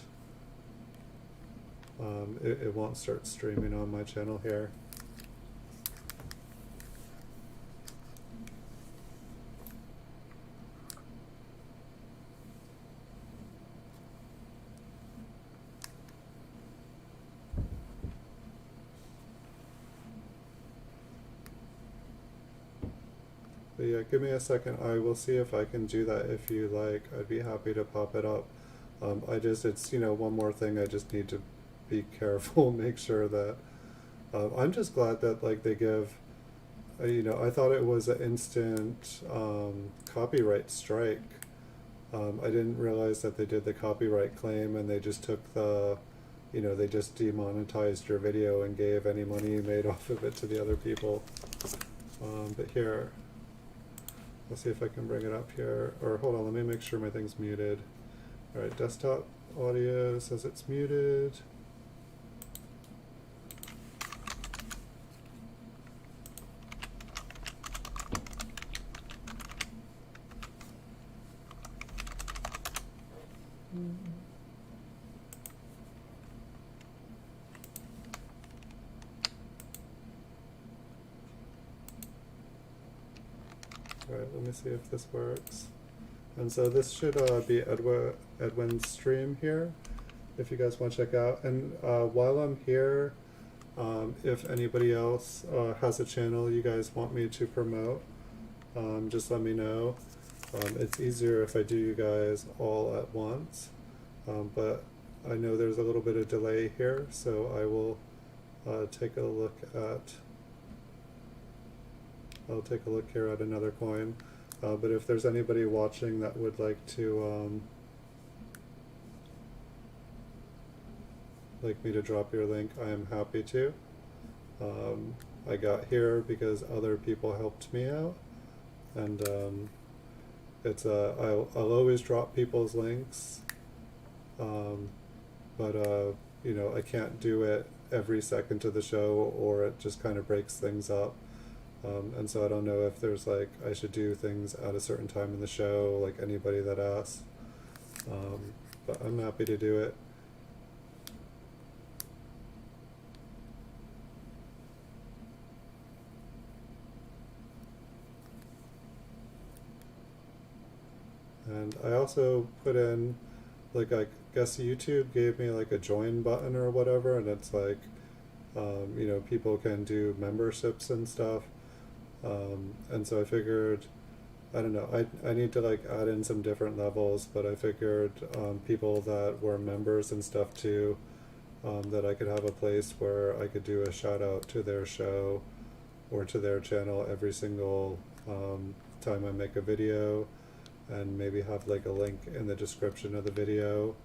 it won't start streaming on my channel here. But yeah, give me a second. I will see if I can do that if you like. I'd be happy to pop it up. It's, you know, one more thing I just need to be careful, make sure that, I'm just glad that, like, they give, you know, I thought it was an instant copyright strike. I didn't realize that they did the copyright claim and they just took the, you know, they just demonetized your video and gave any money you made off of it to the other people. But here, let's see if I can bring it up here. Or hold on, let me make sure my thing's muted. Alright, desktop audio says it's muted. Alright, let me see if this works. And so this should be Edwin's stream here, if you guys want to check out. And while I'm here, if anybody else has a channel you guys want me to promote, just let me know. It's easier if I do you guys all at once, but I know there's a little bit of delay here, so I will take a look at, I'll take a look here at another coin. But if there's anybody watching that would like to, like me to drop your link, I am happy to. I got here because other people helped me out, and it's I'll always drop people's links, but you know, I can't do it every second of the show, or it just kind of breaks things up. And so I don't know if there's like, I should do things at a certain time in the show, like anybody that asks. But I'm happy to do it. And I also put in, like, I guess YouTube gave me like a join button or whatever, and it's like, you know, people can do memberships and stuff. And so I figured, I don't know, I need to like add in some different levels, but I figured people that were members and stuff too, that I could have a place where I could do a shout out to their show or to their channel every single time I make a video, and maybe have like a link in the description of the video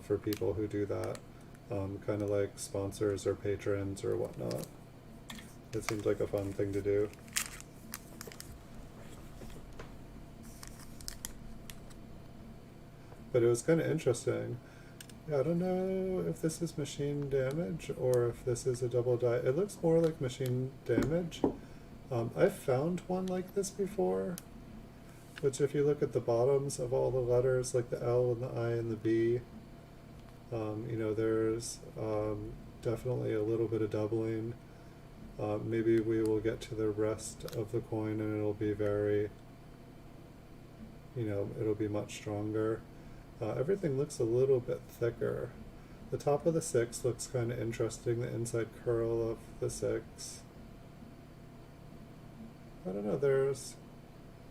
for people who do that, kind of like sponsors or patrons or whatnot. It seems like a fun thing to do. But it was kind of interesting. Yeah, I don't know if this is machine damage or if this is a double die. It looks more like machine damage. I've found one like this before, which if you look at the bottoms of all the letters, like the L and the I and the B, you know, there's definitely a little bit of doubling. Maybe we will get to the rest of the coin and it'll be very, you know, it'll be much stronger. Everything looks a little bit thicker. The top of the 6 looks kind of interesting, the inside curl of the 6. I don't know, there's,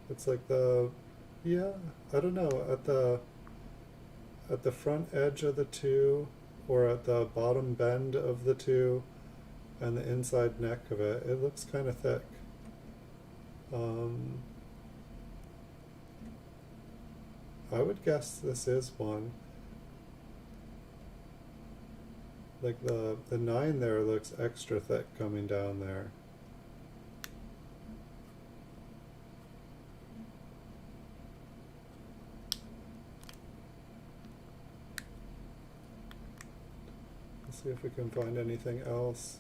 it's like the, yeah, I don't know, at the front edge of the 2, or at the bottom bend of the 2, and the inside neck of it, it looks kind of thick. I would guess this is one. Like the 9 there looks extra thick coming down there. Let's see if we can find anything else.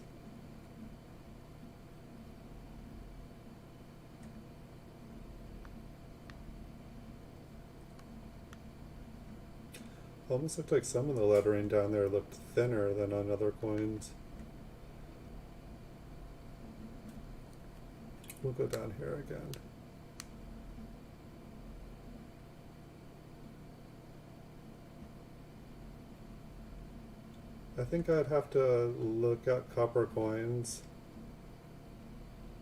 Almost looked like some of the lettering down there looked thinner than on other coins. We'll go down here again. I think I'd have to look at copper coins.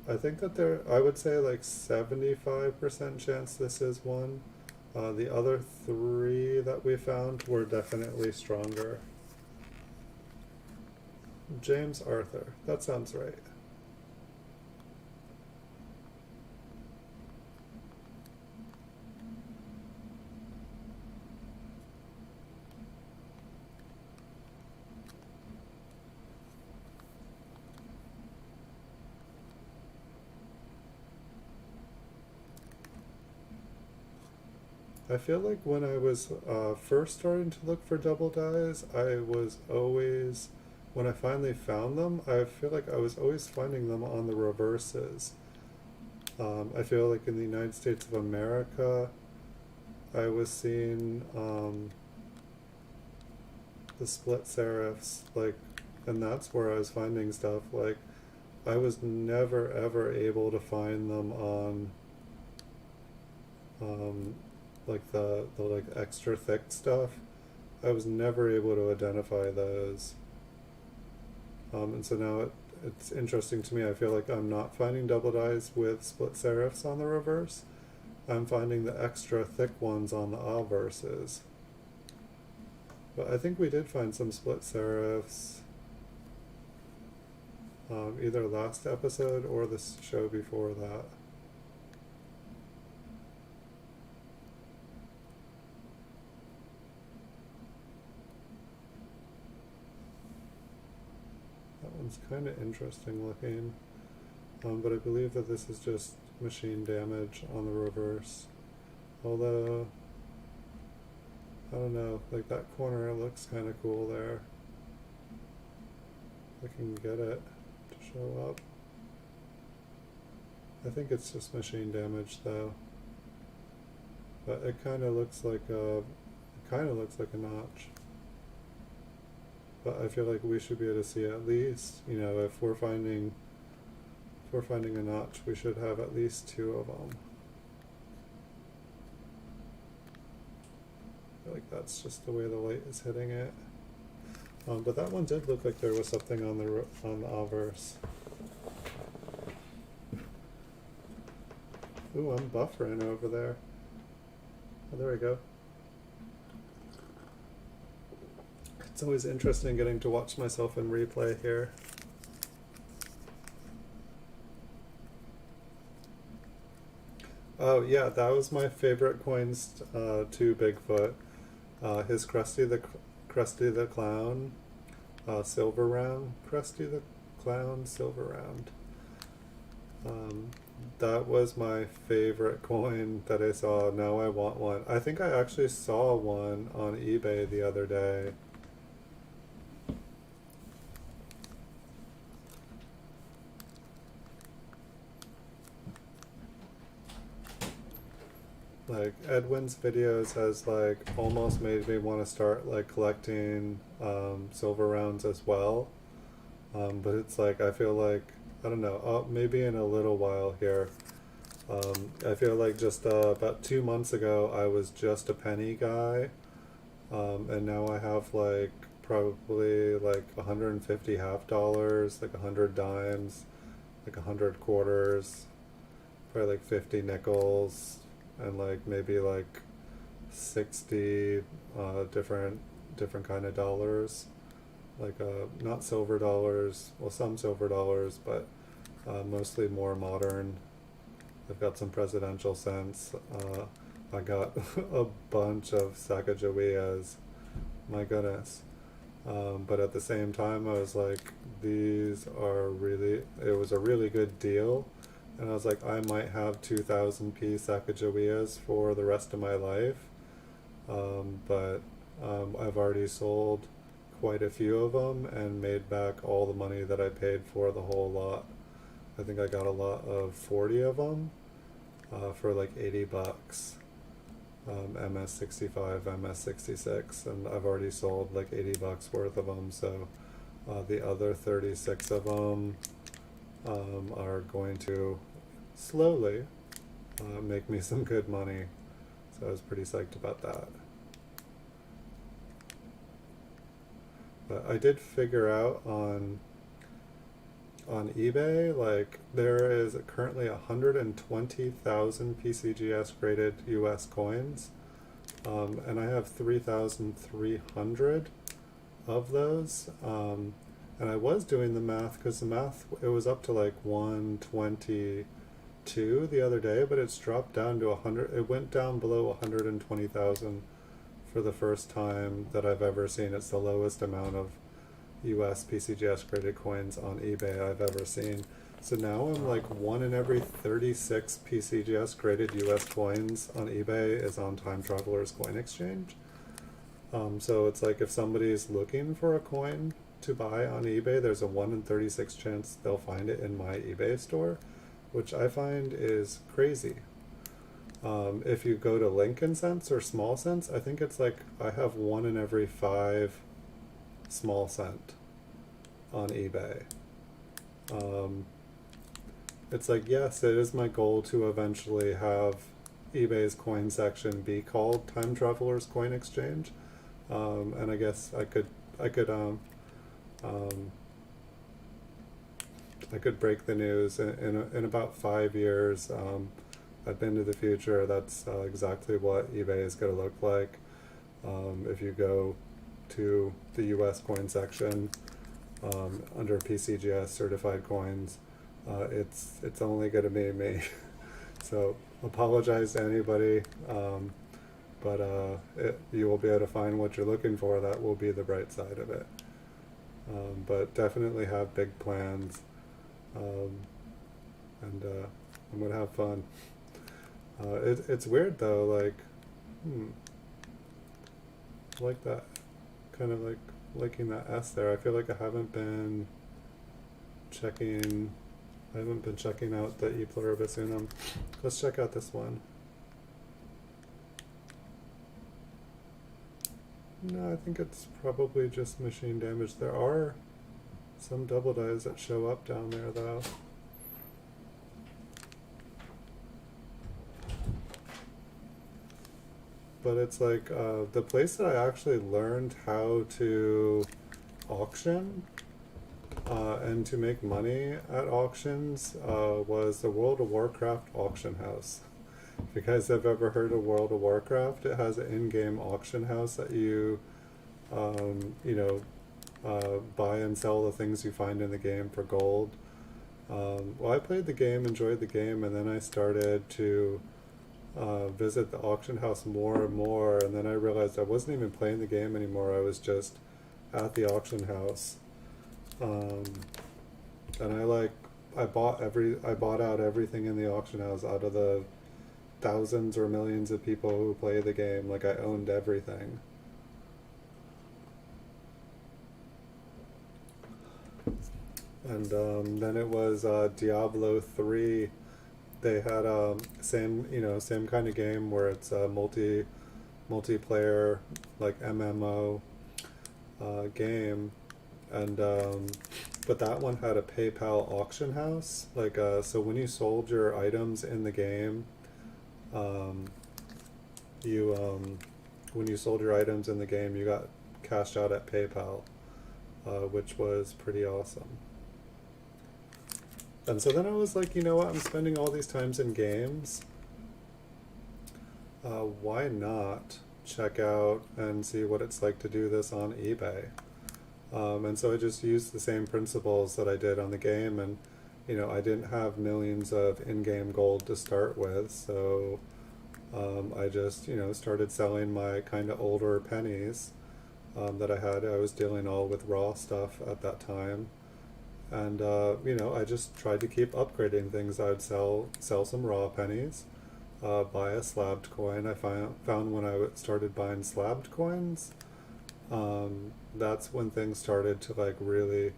I think that I would say like 75% chance this is one. The other 3 that we found were definitely stronger. James Arthur, that sounds right. I feel like when I was first starting to look for double dies, I was always, when I finally found them, I feel like I was always finding them on the reverses. I feel like in the United States of America, I was seeing the split serifs, like, and that's where I was finding stuff. Like, I was never ever able to find them on like the like extra thick stuff. I was never able to identify those. And so now it's interesting to me. I feel like I'm not finding double dies with split serifs on the reverse. I'm finding the extra thick ones on the obverses. But I think we did find some split serifs either last episode or the show before that. That one's kind of interesting looking, but I believe that this is just machine damage on the reverse. Although, I don't know, like that corner looks kind of cool there. I can get it to show up. I think it's just machine damage though. But it kind of looks like a notch. But I feel like we should be able to see at least, you know, if we're finding a notch, we should have at least two of them. I feel like that's just the way the light is hitting it. But that one did look like there was something on the obverse. Ooh, I'm buffering over there. Oh, there we go. It's always interesting getting to watch myself in replay here. Oh yeah, that was my favorite coins to Bigfoot. His Krusty the Clown silver round. Krusty the Clown silver round. That was my favorite coin that I saw. Now I want one. I think I actually saw one on eBay the other day. Like Edwin's videos has like almost made me want to start like collecting silver rounds as well. But it's like I feel like I don't know, maybe in a little while here. I feel like just about 2 months ago I was just a penny guy, and now I have like probably like 150 half dollars, like 100 dimes, like 100 quarters, probably like 50 nickels, and like maybe like 60 different kind of dollars, like not silver dollars, well some silver dollars, but mostly more modern. I've got some presidential cents. I got a bunch of Sacagaweas, my goodness. But at the same time I was like, these are really, it was a really good deal, and I was like, I might have 2000p Sacagaweas for the rest of my life. But I've already sold quite a few of them and made back all the money that I paid for the whole lot. I think I got a lot of 40 of them for like 80 bucks. MS65, MS66, and I've already sold like 80 bucks worth of them, so the other 36 of them are going to slowly make me some good money. So I was pretty psyched about that. But I did figure out on eBay, like there is currently 120,000 PCGS graded US coins, and I have 3,300 of those. And I was doing the math, because the math, it was up to like 122 the other day, but it's dropped down to 100. It went down below 120,000 for the first time that I've ever seen. It's the lowest amount of US PCGS graded coins on eBay I've ever seen. So now I'm like 1 in every 36 PCGS graded US coins on eBay is on Time Traveler's Coin Exchange. So it's like if somebody's looking for a coin to buy on eBay, there's a 1 in 36 chance they'll find it in my eBay store, which I find is crazy. If you go to Lincoln cents or small cents, I think it's like I have 1 in every 5 small cent on eBay. It's like, yes, it is my goal to eventually have eBay's coin section be called Time Traveler's Coin Exchange, and I guess I could break the news in about 5 years. I've been to the future. That's exactly what eBay is going to look like. If you go to the US coin section under PCGS Certified Coins, it's only going to be me. So apologize to anybody, but you will be able to find what you're looking for. That will be the bright side of it. But definitely have big plans, and I'm going to have fun. It's weird though, like, I like that, kind of like liking that S there. I feel like I haven't been checking. I haven't been checking out the E pluribus unum. Let's check out this one. No, I think it's probably just machine damage. There are some double dies that show up down there though. But it's like the place that I actually learned how to auction and to make money at auctions was the World of Warcraft auction house. If you guys have ever heard of World of Warcraft, it has an in-game auction house that you, buy and sell the things you find in the game for gold. Well, I played the game, enjoyed the game, and then I started to visit the auction house more and more, and then I realized I wasn't even playing the game anymore. I was just at the auction house. And I bought out everything in the auction house out of the thousands or millions of people who play the game. Like I owned everything. And then it was Diablo 3. They had same kind of game where it's a multiplayer like MMO game, and but that one had a PayPal auction house. Like so when you sold your items in the game, when you sold your items in the game, you got cashed out at PayPal, which was pretty awesome. And so then I was like, you know what, I'm spending all these times in games. Why not check out and see what it's like to do this on eBay? And so I just used the same principles that I did on the game, and I didn't have millions of in-game gold to start with, so I just started selling my kind of older pennies that I had. I was dealing all with raw stuff at that time. And I just tried to keep upgrading things. I would sell some raw pennies, buy a slabbed coin. I found when I started buying slabbed coins, that's when things started to like really.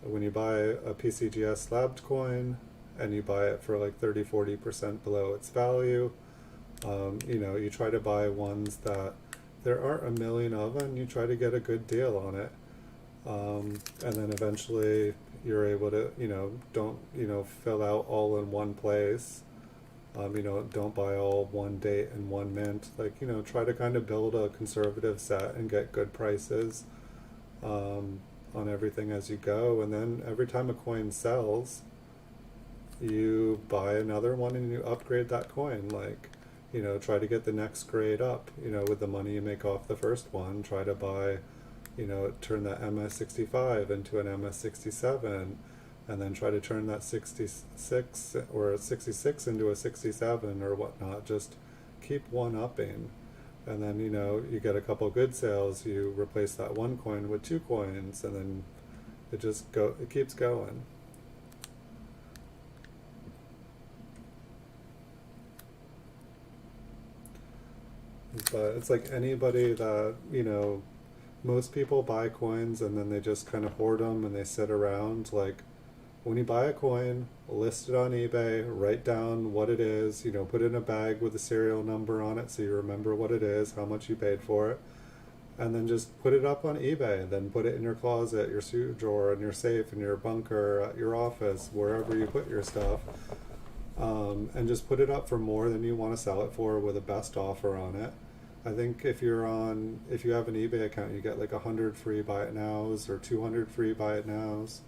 When you buy a PCGS slabbed coin and you buy it for like 30-40% below its value, you try to buy ones that there aren't a million of, and you try to get a good deal on it. And then eventually you're able to, don't, fill out all in one place. Don't buy all one date and one mint. Like, try to kind of build a conservative set and get good prices on everything as you go. And then every time a coin sells, you buy another one and you upgrade that coin. Like, try to get the next grade up, with the money you make off the first one. Try to buy, turn that MS65 into an MS67, and then try to turn that 66 or 66 into a 67 or whatnot. Just keep one-upping. And then, you get a couple good sales, you replace that one coin with two coins, and then it keeps going. But it's like anybody that, most people buy coins and then they just kind of hoard them and they sit around. Like, when you buy a coin, list it on eBay, write down what it is, put it in a bag with a serial number on it so you remember what it is, how much you paid for it, and then just put it up on eBay, and then put it in your closet, your suit drawer, in your safe, in your bunker, at your office, wherever you put your stuff, and just put it up for more than you want to sell it for with a best offer on it. I think if you have an eBay account, you get like 100 free buy it nows or 200 free buy it nows.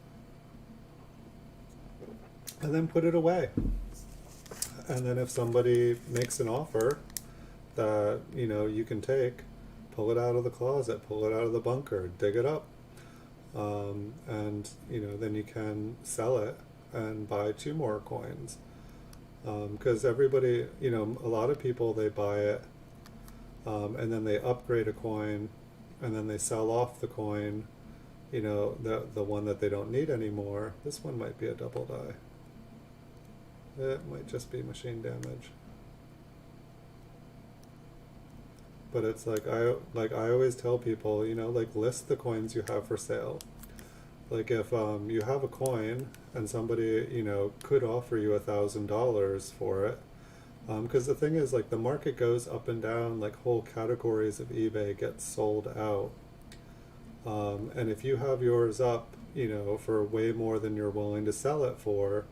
And then put it away. And then if somebody makes an offer that, you can take, pull it out of the closet, pull it out of the bunker, dig it up. And, then you can sell it and buy two more coins. Because everybody, a lot of people, they buy it, and then they upgrade a coin, and then they sell off the coin, the one that they don't need anymore. This one might be a double die. It might just be machine damage. But it's like I always tell people, list the coins you have for sale. Like if you have a coin and somebody, could offer you $1,000 for it, because the thing is, like, the market goes up and down, like whole categories of eBay get sold out. And if you have yours up, for way more than you're willing to sell it for,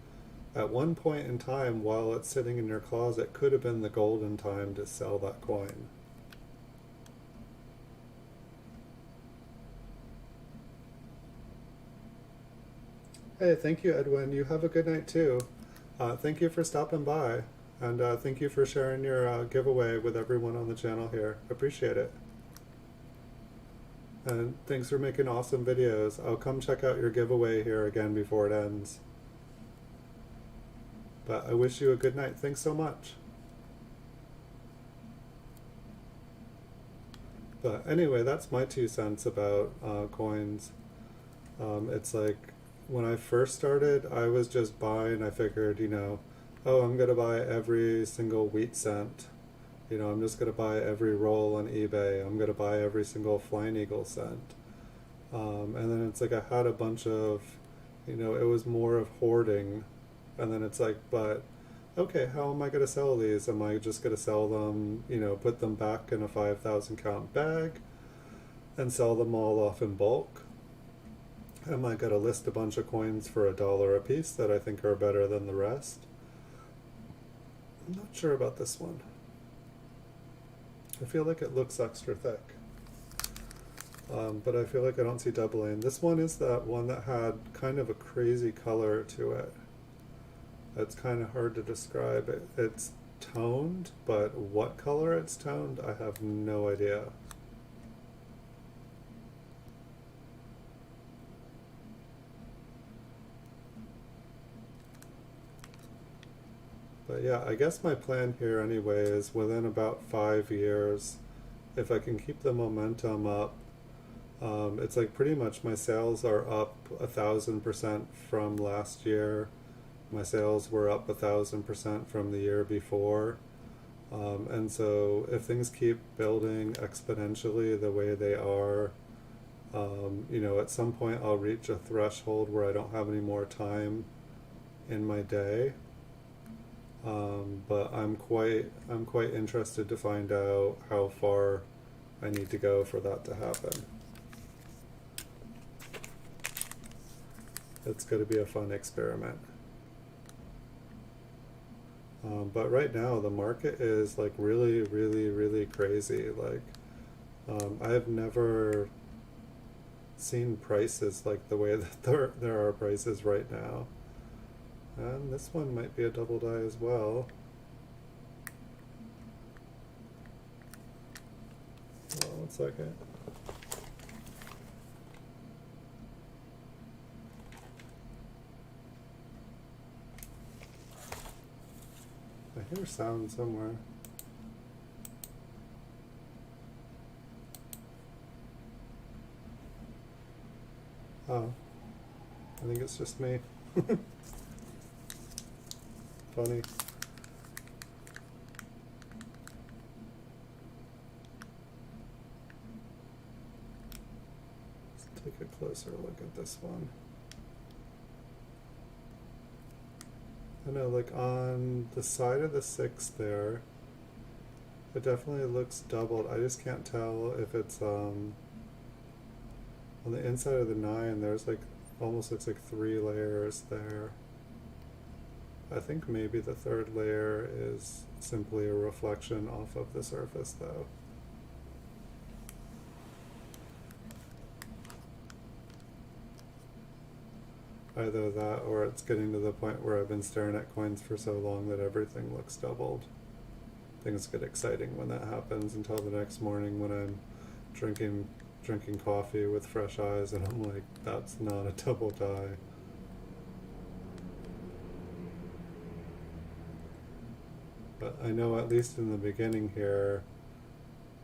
at one point in time while it's sitting in your closet could have been the golden time to sell that coin. Hey, thank you, Edwin. You have a good night too. Thank you for stopping by, and thank you for sharing your giveaway with everyone on the channel here. Appreciate it. And thanks for making awesome videos. I'll come check out your giveaway here again before it ends. But I wish you a good night. Thanks so much. But anyway, that's my 2 cents about coins. It's like, when I first started, I was just buying. I figured, oh, I'm going to buy every single wheat cent. I'm just going to buy every roll on eBay. I'm going to buy every single Flying Eagle cent. And then it's like I had a bunch of, it was more of hoarding. And then it's like, but okay, how am I going to sell these? Am I just going to sell them, put them back in a 5,000 count bag and sell them all off in bulk? Am I going to list a bunch of coins for $1 a piece that I think are better than the rest? I'm not sure about this one. I feel like it looks extra thick. But I feel like I don't see doubling. This one is that one that had kind of a crazy color to it. It's kind of hard to describe. It's toned, but what color it's toned, I have no idea. But yeah, I guess my plan here anyway is within about 5 years, if I can keep the momentum up, it's like pretty much my sales are up 1,000% from last year. My sales were up 1,000% from the year before. And so if things keep building exponentially the way they are, at some point I'll reach a threshold where I don't have any more time in my day. But I'm quite interested to find out how far I need to go for that to happen. It's going to be a fun experiment. But right now the market is like really, really, really crazy. Like, I have never seen prices like the way that there are prices right now. And this one might be a double die as well. Hold on 1 second. I hear sound somewhere. Oh, I think it's just me. Funny. Let's take a closer look at this one. I know, like on the side of the 6 there, it definitely looks doubled. I just can't tell if it's on the inside of the 9. There's like almost looks like 3 layers there. I think maybe the 3rd layer is simply a reflection off of the surface though. Either that or it's getting to the point where I've been staring at coins for so long that everything looks doubled. Things get exciting when that happens until the next morning when I'm drinking coffee with fresh eyes and I'm like, that's not a double die. But I know at least in the beginning here,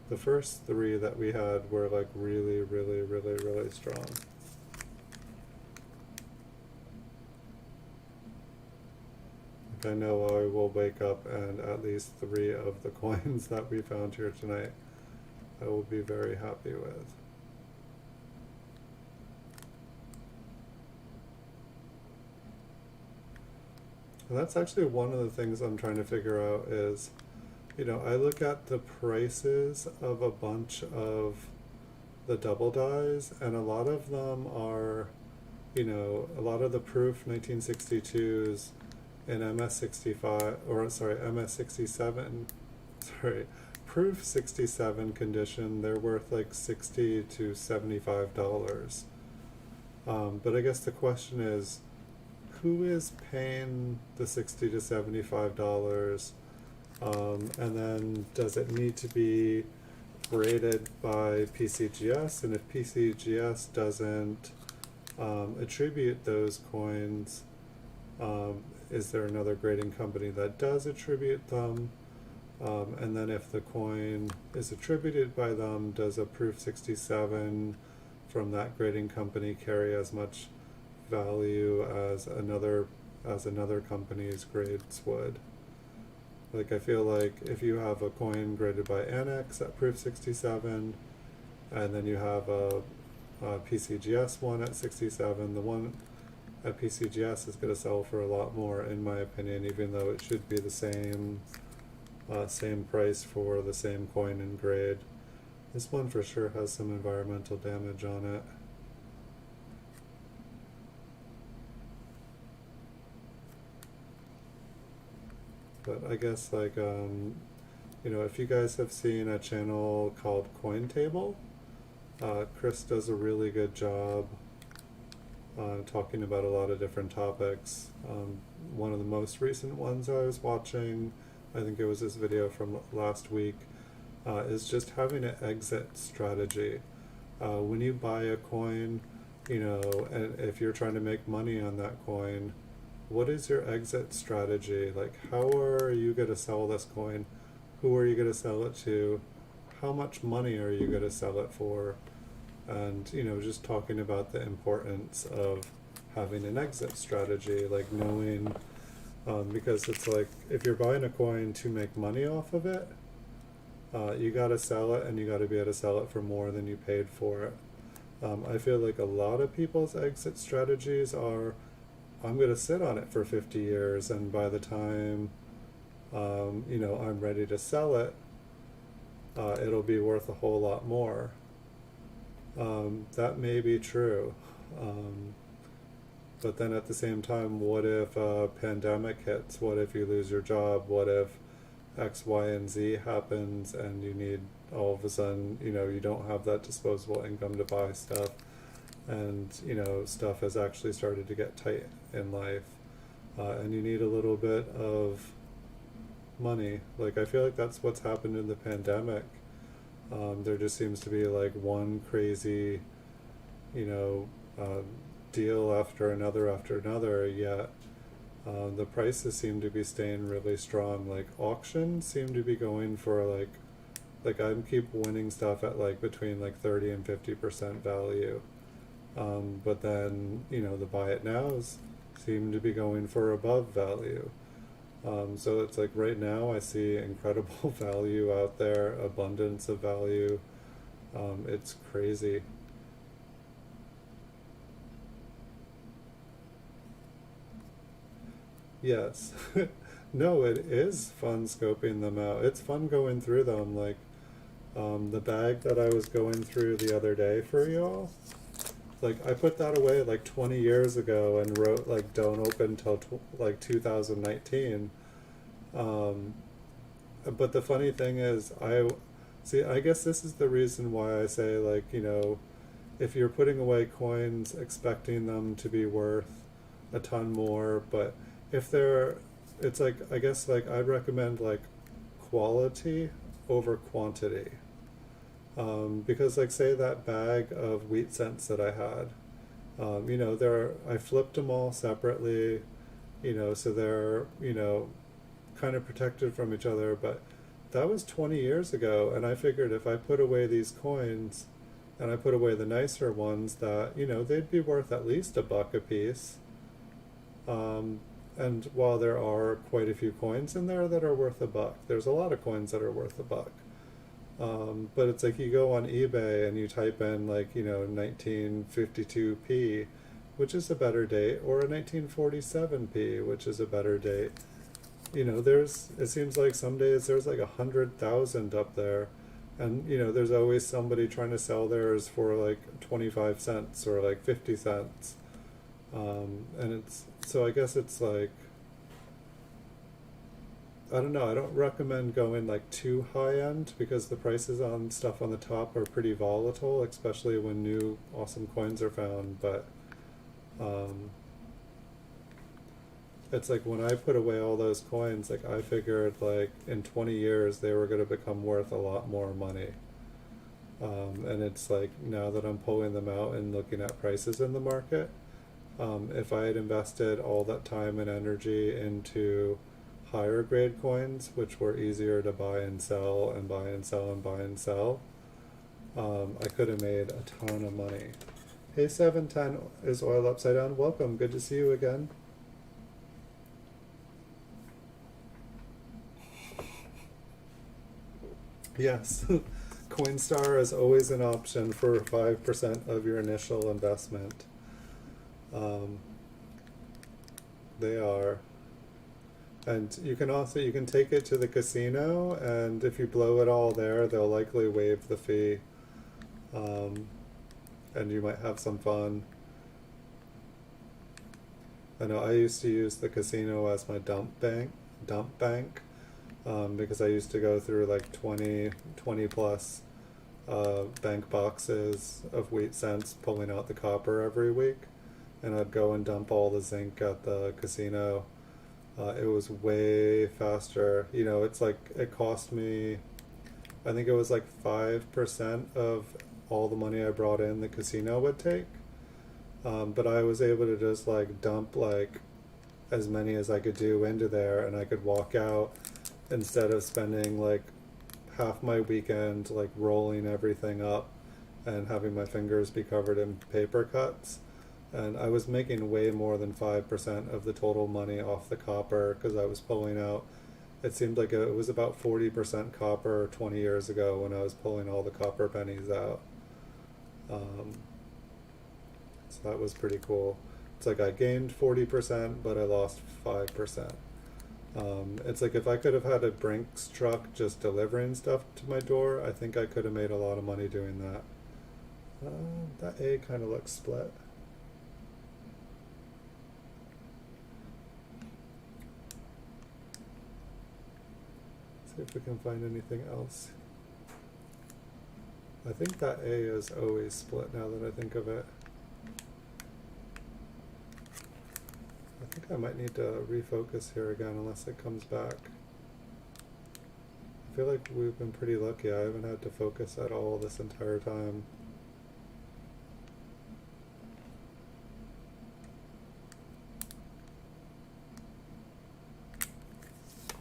the first 3 that we had were like really, really, really, really strong. Like I know I will wake up and at least 3 of the coins that we found here tonight I will be very happy with. And that's actually one of the things I'm trying to figure out is, I look at the prices of a bunch of the double dies, and a lot of them are, a lot of the proof 1962s in MS65, or sorry, MS67, sorry, proof 67 condition, they're worth like $60 to $75. But I guess the question is, who is paying the $60 to $75? And then does it need to be graded by PCGS? And if PCGS doesn't attribute those coins, is there another grading company that does attribute them? And then if the coin is attributed by them, does a proof 67 from that grading company carry as much value as another company's grades would? Like, I feel like if you have a coin graded by Annex at proof 67, and then you have a PCGS one at 67, the one at PCGS is going to sell for a lot more, in my opinion, even though it should be the same price for the same coin and grade. This one for sure has some environmental damage on it. But I guess, like, if you guys have seen a channel called Coin Table, Chris does a really good job talking about a lot of different topics. One of the most recent ones I was watching, I think it was this video from last week, is just having an exit strategy. When you buy a coin, and if you're trying to make money on that coin, what is your exit strategy? Like, how are you going to sell this coin? Who are you going to sell it to? How much money are you going to sell it for? And, just talking about the importance of having an exit strategy, like knowing, because it's like, if you're buying a coin to make money off of it, you got to sell it, and you got to be able to sell it for more than you paid for it. I feel like a lot of people's exit strategies are, I'm going to sit on it for 50 years, and by the time, I'm ready to sell it, it'll be worth a whole lot more. That may be true. But then at the same time, what if a pandemic hits? What if you lose your job? What if X, Y, and Z happens, and you need, all of a sudden, you don't have that disposable income to buy stuff, and, stuff has actually started to get tight in life, and you need a little bit of money. Like, I feel like that's what's happened in the pandemic. There just seems to be like one crazy, deal after another, yet the prices seem to be staying really strong. Like, auctions seem to be going for like I keep winning stuff at like between like 30 and 50% value. But then, the buy it nows seem to be going for above value. So it's like right now I see incredible value out there, abundance of value. It's crazy. Yes. No, it is fun scoping them out. It's fun going through them. Like, the bag that I was going through the other day for y'all, like, I put that away like 20 years ago and wrote like don't open till like 2019. But the funny thing is, I guess this is the reason why I say, like, if you're putting away coins expecting them to be worth a ton more, but if it's like, I guess, like, I'd recommend like quality over quantity. Because, like, say that bag of wheat cents that I had, I flipped them all separately, so they're, kind of protected from each other, but that was 20 years ago, and I figured if I put away these coins, and I put away the nicer ones, that, they'd be worth at least $1 a piece. And while there are quite a few coins in there that are worth $1, there's a lot of coins that are worth $1. But it's like you go on eBay and you type in like, 1952p, which is a better date, or a 1947p, which is a better date. It seems like some days there's like 100,000 up there, and there's always somebody trying to sell theirs for like 25 cents or like 50 cents. And so I guess it's like, I don't know, I don't recommend going like too high end because the prices on stuff on the top are pretty volatile, especially when new awesome coins are found. But it's like when I put away all those coins, like I figured like in 20 years they were going to become worth a lot more money. And it's like now that I'm pulling them out and looking at prices in the market, if I had invested all that time and energy into higher grade coins, which were easier to buy and sell and buy and sell and buy and sell, I could have made a ton of money. Hey 710 is Oil Upside Down. Welcome, good to see you again. Yes, Coinstar is always an option for 5% of your initial investment. They are. And you can take it to the casino, and if you blow it all there, they'll likely waive the fee. And you might have some fun. I know I used to use the casino as my dump bank, because I used to go through like 20 plus bank boxes of wheat cents, pulling out the copper every week, and I'd go and dump all the zinc at the casino. It was way faster. It's like it cost me, I think it was like 5% of all the money I brought in the casino would take. But I was able to just like dump like as many as I could do into there, and I could walk out instead of spending like half my weekend like rolling everything up and having my fingers be covered in paper cuts. And I was making way more than 5% of the total money off the copper because I was pulling out, it seemed like it was about 40% copper 20 years ago when I was pulling all the copper pennies out. So that was pretty cool. It's like I gained 40%, but I lost 5%. It's like if I could have had a Brinks truck just delivering stuff to my door, I think I could have made a lot of money doing that. That A kind of looks split. See if we can find anything else. I think that A is always split now that I think of it. I think I might need to refocus here again unless it comes back. I feel like we've been pretty lucky. I haven't had to focus at all this entire time.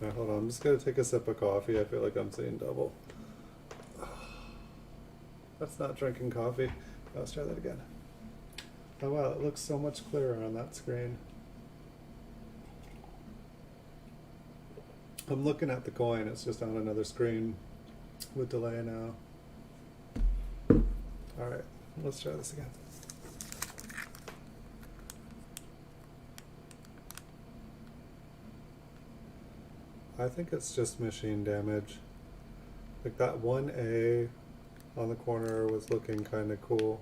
Alright, hold on. I'm just going to take a sip of coffee. I feel like I'm seeing double. That's not drinking coffee. Let's try that again. Oh wow, it looks so much clearer on that screen. I'm looking at the coin, it's just on another screen with delay now. Alright, let's try this again. I think it's just machine damage. Like that 1A on the corner was looking kind of cool.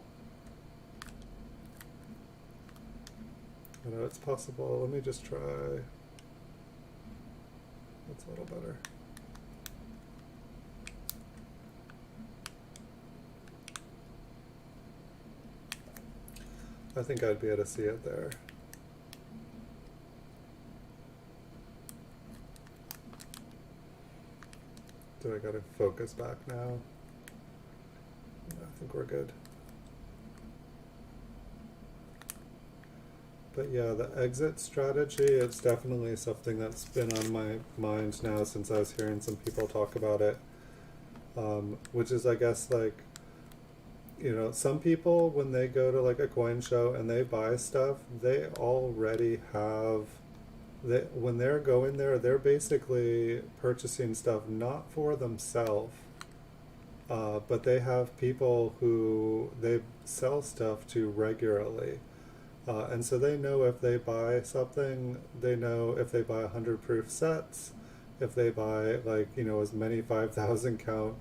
I know it's possible. Let me just try. That's a little better. I think I'd be able to see it there. Do I gotta focus back now? I think we're good. But yeah, the exit strategy, it's definitely something that's been on my mind now since I was hearing some people talk about it. Which is, I guess, like, some people, when they go to like a coin show and they buy stuff, they already have, when they're going there, they're basically purchasing stuff not for themselves, but they have people who they sell stuff to regularly. And so they know if they buy something, they know if they buy 100 proof sets, if they buy like, you know, as many 5,000 count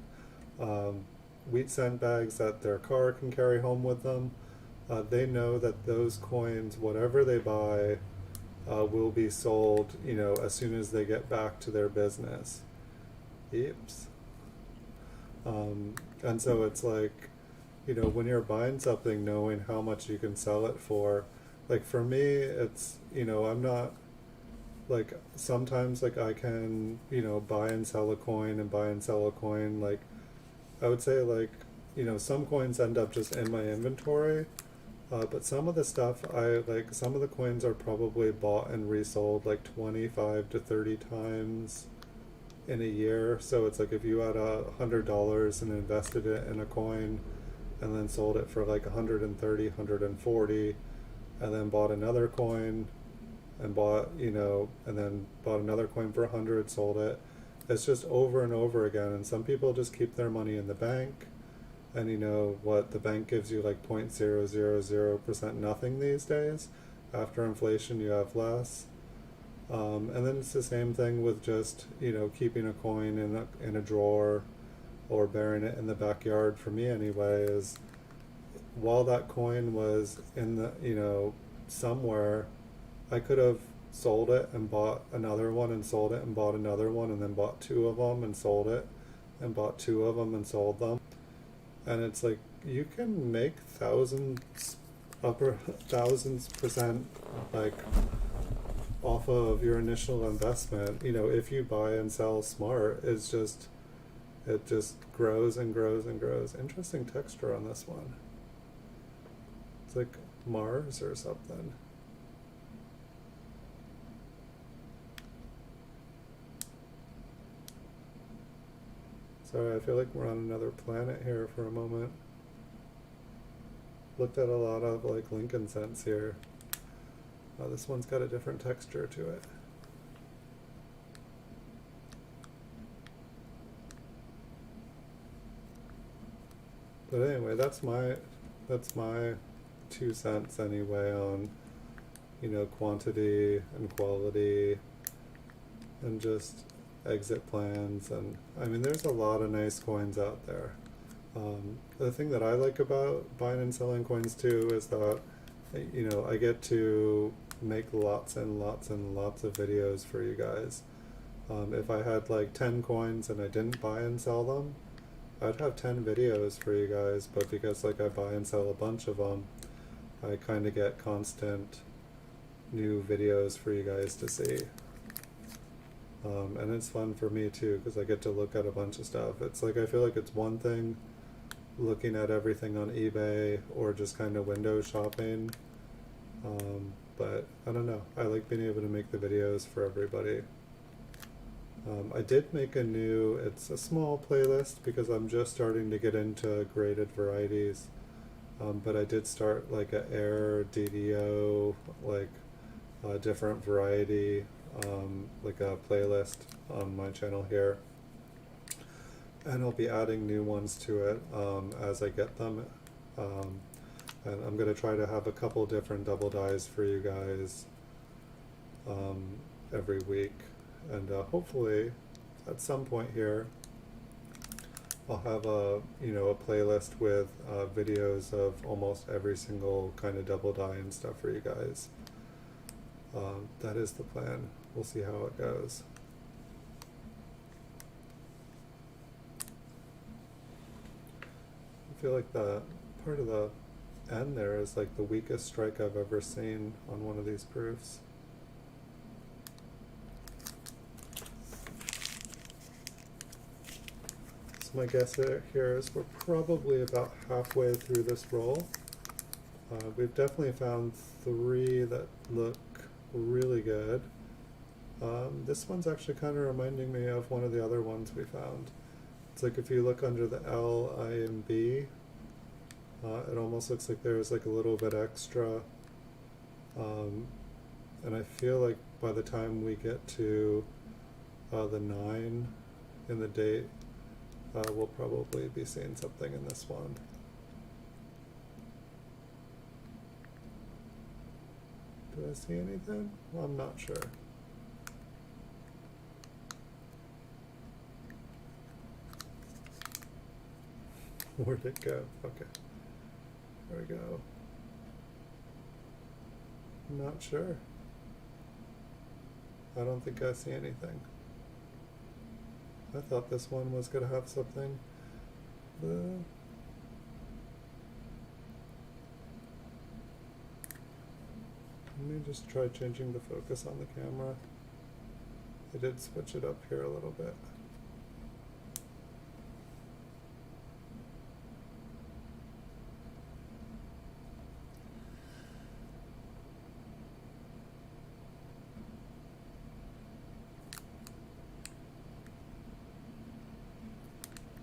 um, wheat cent bags that their car can carry home with them, they know that those coins, whatever they buy, will be sold, you know, as soon as they get back to their business. Eeps. And so it's like, you know, when you're buying something, knowing how much you can sell it for, like for me, it's, you know, I'm not like, sometimes like I can, you know, buy and sell a coin and buy and sell a coin. Like I would say like, you know, some coins end up just in my inventory. But some of the stuff some of the coins are probably bought and resold like 25 to 30 times in a year. So it's like if you had $100 and invested it in a coin and then sold it for like 130, 140, and then bought another coin and bought, you know, and then bought another coin for 100, sold it. It's just over and over again. And some people just keep their money in the bank. And you know what, the bank gives you like 0.000% nothing these days. After inflation, you have less. And then it's the same thing with just, you know, keeping a coin in a drawer or burying it in the backyard. For me anyway, is while that coin was in the, you know, somewhere, I could have sold it and bought another one and sold it and bought another one and then bought two of them and sold it and bought two of them and sold them. And it's like you can make upper thousands percent like off of your initial investment, you know, if you buy and sell smart. It just grows and grows and grows. Interesting texture on this one. It's like Mars or something. Sorry, I feel like we're on another planet here for a moment. Looked at a lot of like Lincoln cents here. This one's got a different texture to it. But anyway, that's my 2 cents anyway on, you know, quantity and quality and just exit plans. And I mean, there's a lot of nice coins out there. The thing that I like about buying and selling coins too is that, you know, I get to make lots and lots and lots of videos for you guys. If I had like 10 coins and I didn't buy and sell them, I'd have 10 videos for you guys. But because like I buy and sell a bunch of them, I kind of get constant new videos for you guys to see. And it's fun for me too, because I get to look at a bunch of stuff. It's like I feel like it's one thing looking at everything on eBay or just kind of window shopping. But I don't know. I like being able to make the videos for everybody. I did make it's a small playlist because I'm just starting to get into graded varieties. But I did start like a air DDO, like a different variety, like a playlist on my channel here. And I'll be adding new ones to it as I get them. And I'm going to try to have a couple different double dies for you guys every week. And hopefully at some point here I'll have a playlist with videos of almost every single kind of double die and stuff for you guys. That is the plan. We'll see how it goes. I feel like the part of the end there is like the weakest strike I've ever seen on one of these proofs. So my guess here is we're probably about halfway through this roll. We've definitely found 3 that look really good. This one's actually kind of reminding me of one of the other ones we found. It's like if you look under the L, I, and B, it almost looks like there's like a little bit extra. And I feel like by the time we get to the 9 in the date, we'll probably be seeing something in this one. Do I see anything? Well, I'm not sure. Where'd it go? Okay. There we go. Not sure. I don't think I see anything. I thought this one was going to have something. Let me just try changing the focus on the camera. I did switch it up here a little bit.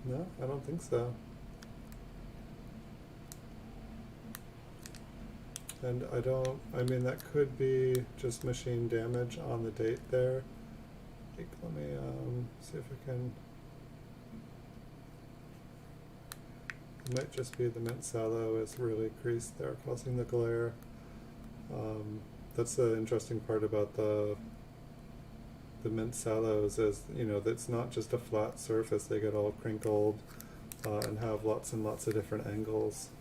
No, I don't think so. And I mean, that could be just machine damage on the date there. Like, let me see if I can. It might just be the Mint Cello is really creased there, causing the glare. That's the interesting part about the Mint Cellos is, you know, that's not just a flat surface. They get all crinkled and have lots and lots of different angles.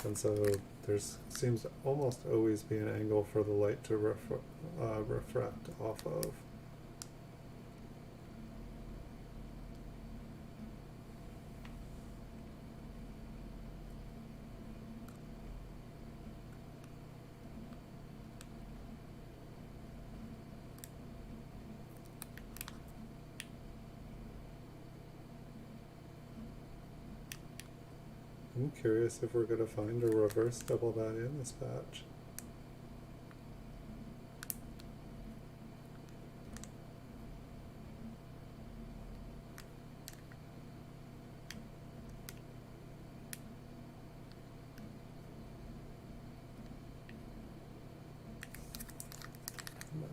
And so there's seems to almost always be an angle for the light to refract off of. I'm curious if we're going to find a reverse double die in this batch.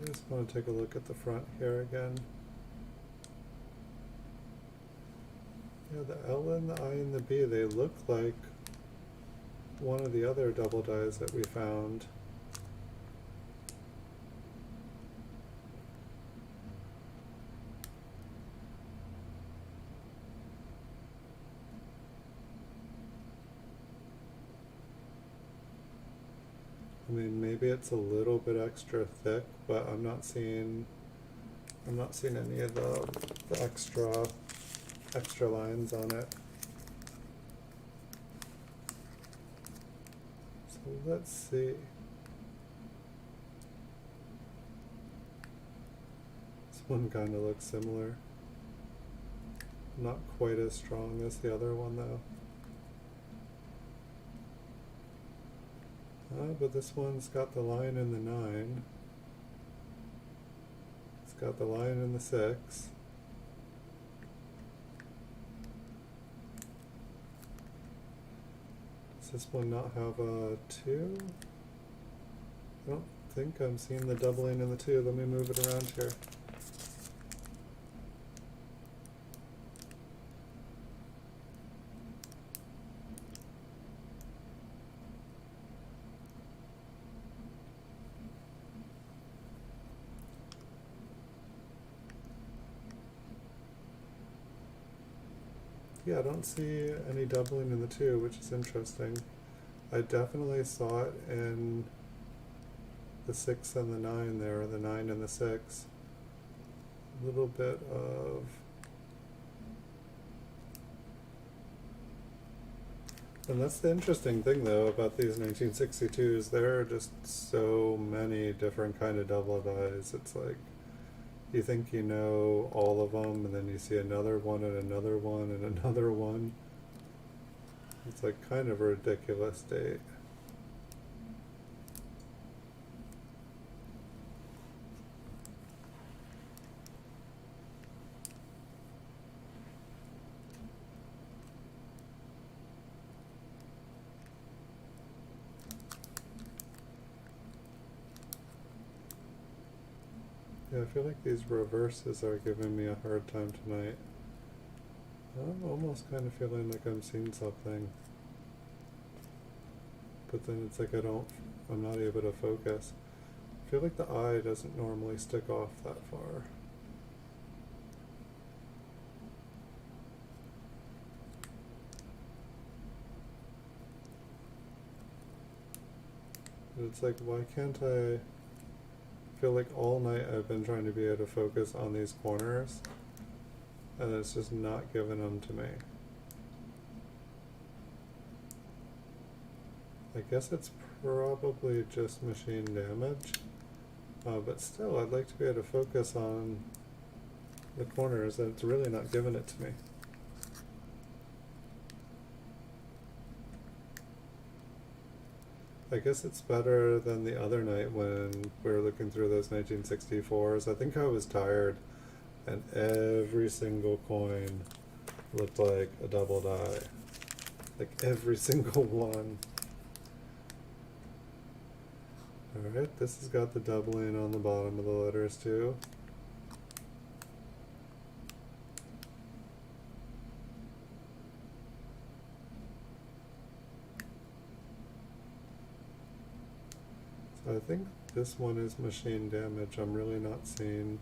I just want to take a look at the front here again. Yeah, the L and the I and the B, they look like one of the other double dies that we found. I mean, maybe it's a little bit extra thick, but I'm not seeing any of the extra lines on it. So let's see. This one kind of looks similar. Not quite as strong as the other one though. But this one's got the line in the 9. It's got the line in the 6. Does this one not have a 2? I don't think I'm seeing the doubling in the 2. Let me move it around here. Yeah, I don't see any doubling in the 2, which is interesting. I definitely saw it in the 6 and the 9 there, or the 9 and the 6. A little bit of... And that's the interesting thing, though, about these 1962s. There are just so many different kind of double dies. It's like, you think you know all of them, and then you see another one and another one and another one. It's like kind of a ridiculous date. Yeah, I feel like these reverses are giving me a hard time tonight. I'm almost kind of feeling like I'm seeing something. But then it's like I'm not able to focus. I feel like the eye doesn't normally stick off that far. But it's like, why can't I feel like all night I've been trying to be able to focus on these corners, and it's just not giving them to me. I guess it's probably just machine damage, but still I'd like to be able to focus on the corners, and it's really not giving it to me. I guess it's better than the other night when we were looking through those 1964s. I think I was tired, and every single coin looked like a double die. Like every single one. Alright, this has got the doubling on the bottom of the letters too. So I think this one is machine damage. I'm really not seeing.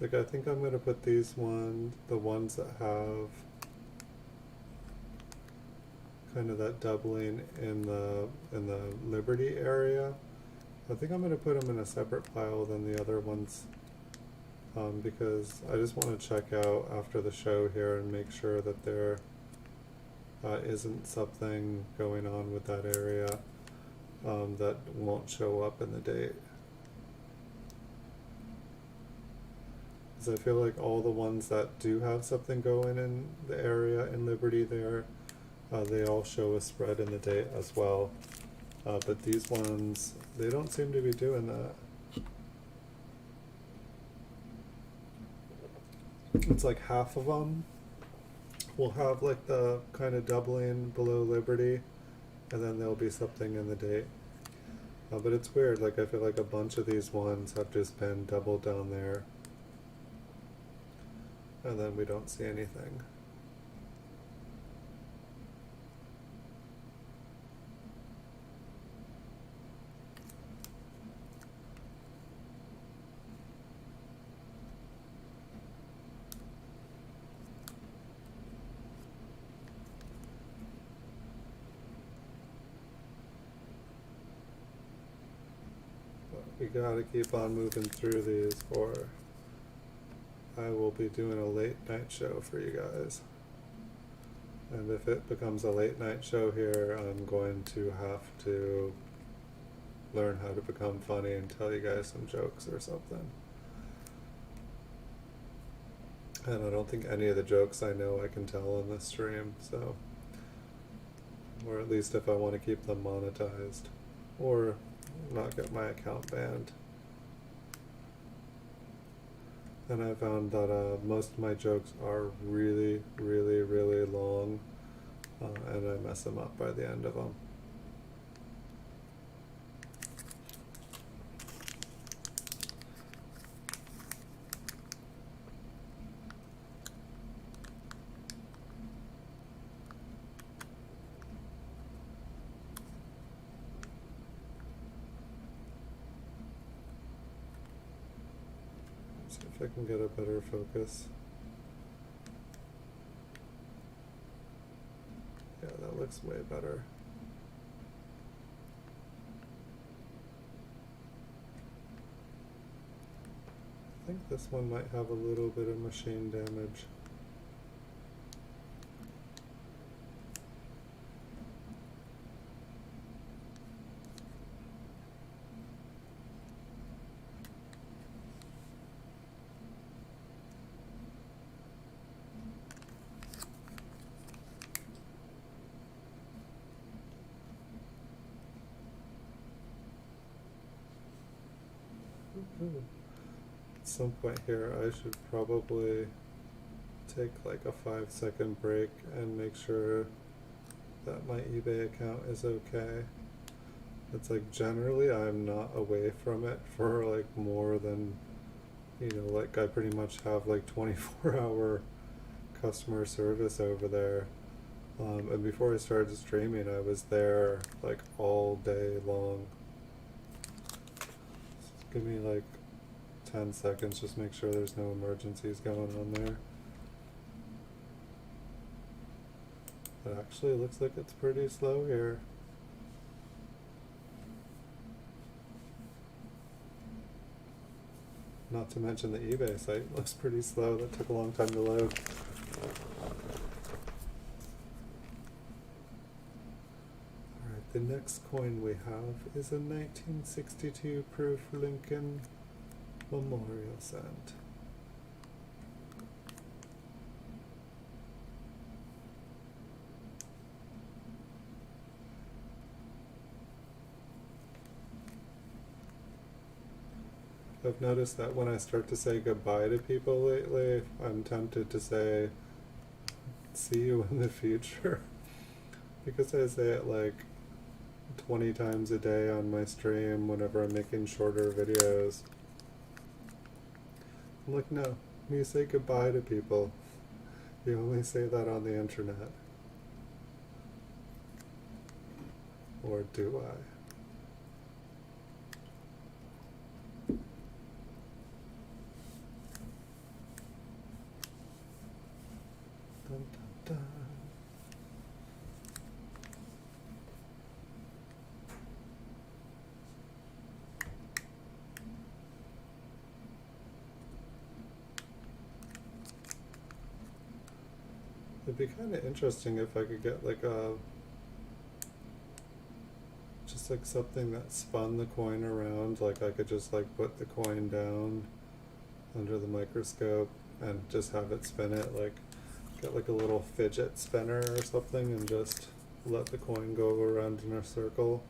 Like, I think I'm going to put these the ones that have kind of that doubling in the Liberty area. I think I'm going to put them in a separate pile than the other ones, because I just want to check out after the show here and make sure that there isn't something going on with that area that won't show up in the date. Because I feel like all the ones that do have something going in the area in Liberty there, they all show a spread in the date as well. But these ones, they don't seem to be doing that. It's like half of them will have like the kind of doubling below Liberty, and then there'll be something in the date. But it's weird, like I feel like a bunch of these ones have just been doubled down there, and then we don't see anything. But we gotta keep on moving through these, or I will be doing a late night show for you guys. And if it becomes a late night show here, I'm going to have to learn how to become funny and tell you guys some jokes or something. And I don't think any of the jokes I know I can tell on this stream, so, or at least if I want to keep them monetized or not get my account banned. And I found that most of my jokes are really, really, really long, and I mess them up by the end of them. See if I can get a better focus. Yeah, that looks way better. I think this one might have a little bit of machine damage. At some point here, I should probably take like a 5-second break and make sure that my eBay account is okay. It's like generally I'm not away from it for like more than, like I pretty much have like 24-hour customer service over there. And before I started streaming, I was there like all day long. Just give me like 10 seconds, just make sure there's no emergencies going on there. It actually looks like it's pretty slow here. Not to mention the eBay site looks pretty slow. That took a long time to load. Alright, the next coin we have is a 1962 proof Lincoln Memorial Cent. I've noticed that when I start to say goodbye to people lately, I'm tempted to say, see you in the future. Because I say it like 20 times a day on my stream whenever I'm making shorter videos. I'm like, no, you say goodbye to people. You only say that on the internet. Or do I? Dun, dun, dun. It'd be kind of interesting if I could get like just like something that spun the coin around, like I could just like put the coin down under the microscope and just have it spin it, like get like a little fidget spinner or something and just let the coin go around in a circle.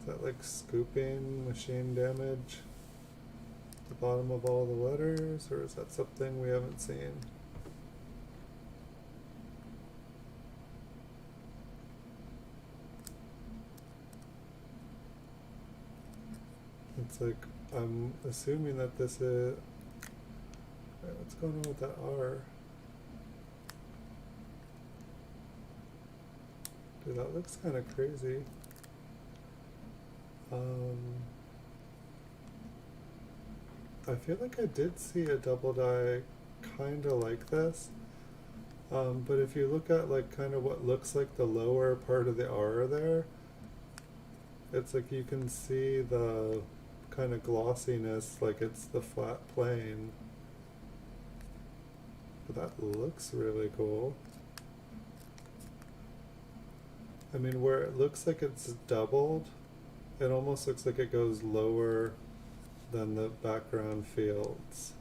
Is that like scooping machine damage at the bottom of all the letters, or is that something we haven't seen? It's like, I'm assuming that this is... Wait, what's going on with that R? Dude, that looks kind of crazy. I feel like I did see a double die kind of like this. But if you look at like kind of what looks like the lower part of the R there, it's like you can see the kind of glossiness, like it's the flat plane. But that looks really cool. I mean, where it looks like it's doubled, it almost looks like it goes lower than the background fields.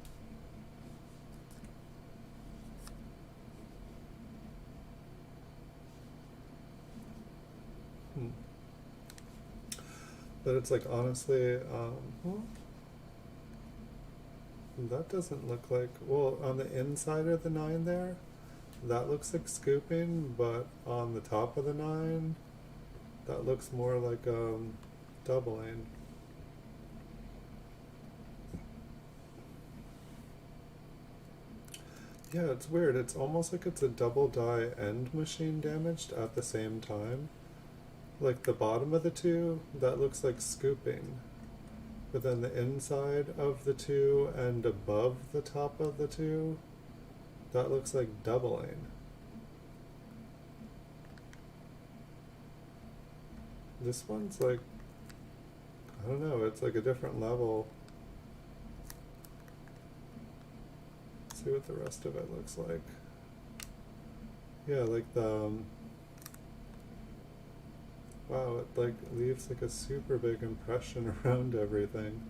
But it's like, honestly, that doesn't look like, well, on the inside of the 9 there, that looks like scooping, but on the top of the 9, that looks more like doubling. Yeah, it's weird. It's almost like it's a double die and machine damaged at the same time. Like the bottom of the 2, that looks like scooping. But then the inside of the 2 and above the top of the 2, that looks like doubling. This one's like, I don't know, it's like a different level. Let's see what the rest of it looks like. Yeah, like the, wow, it like leaves like a super big impression around everything.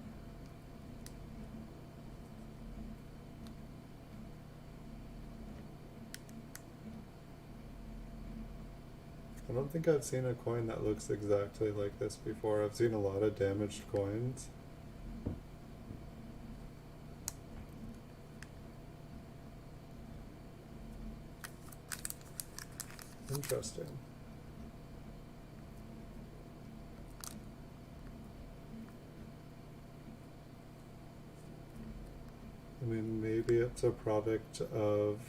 I don't think I've seen a coin that looks exactly like this before. I've seen a lot of damaged coins. Interesting. I mean, maybe it's a product of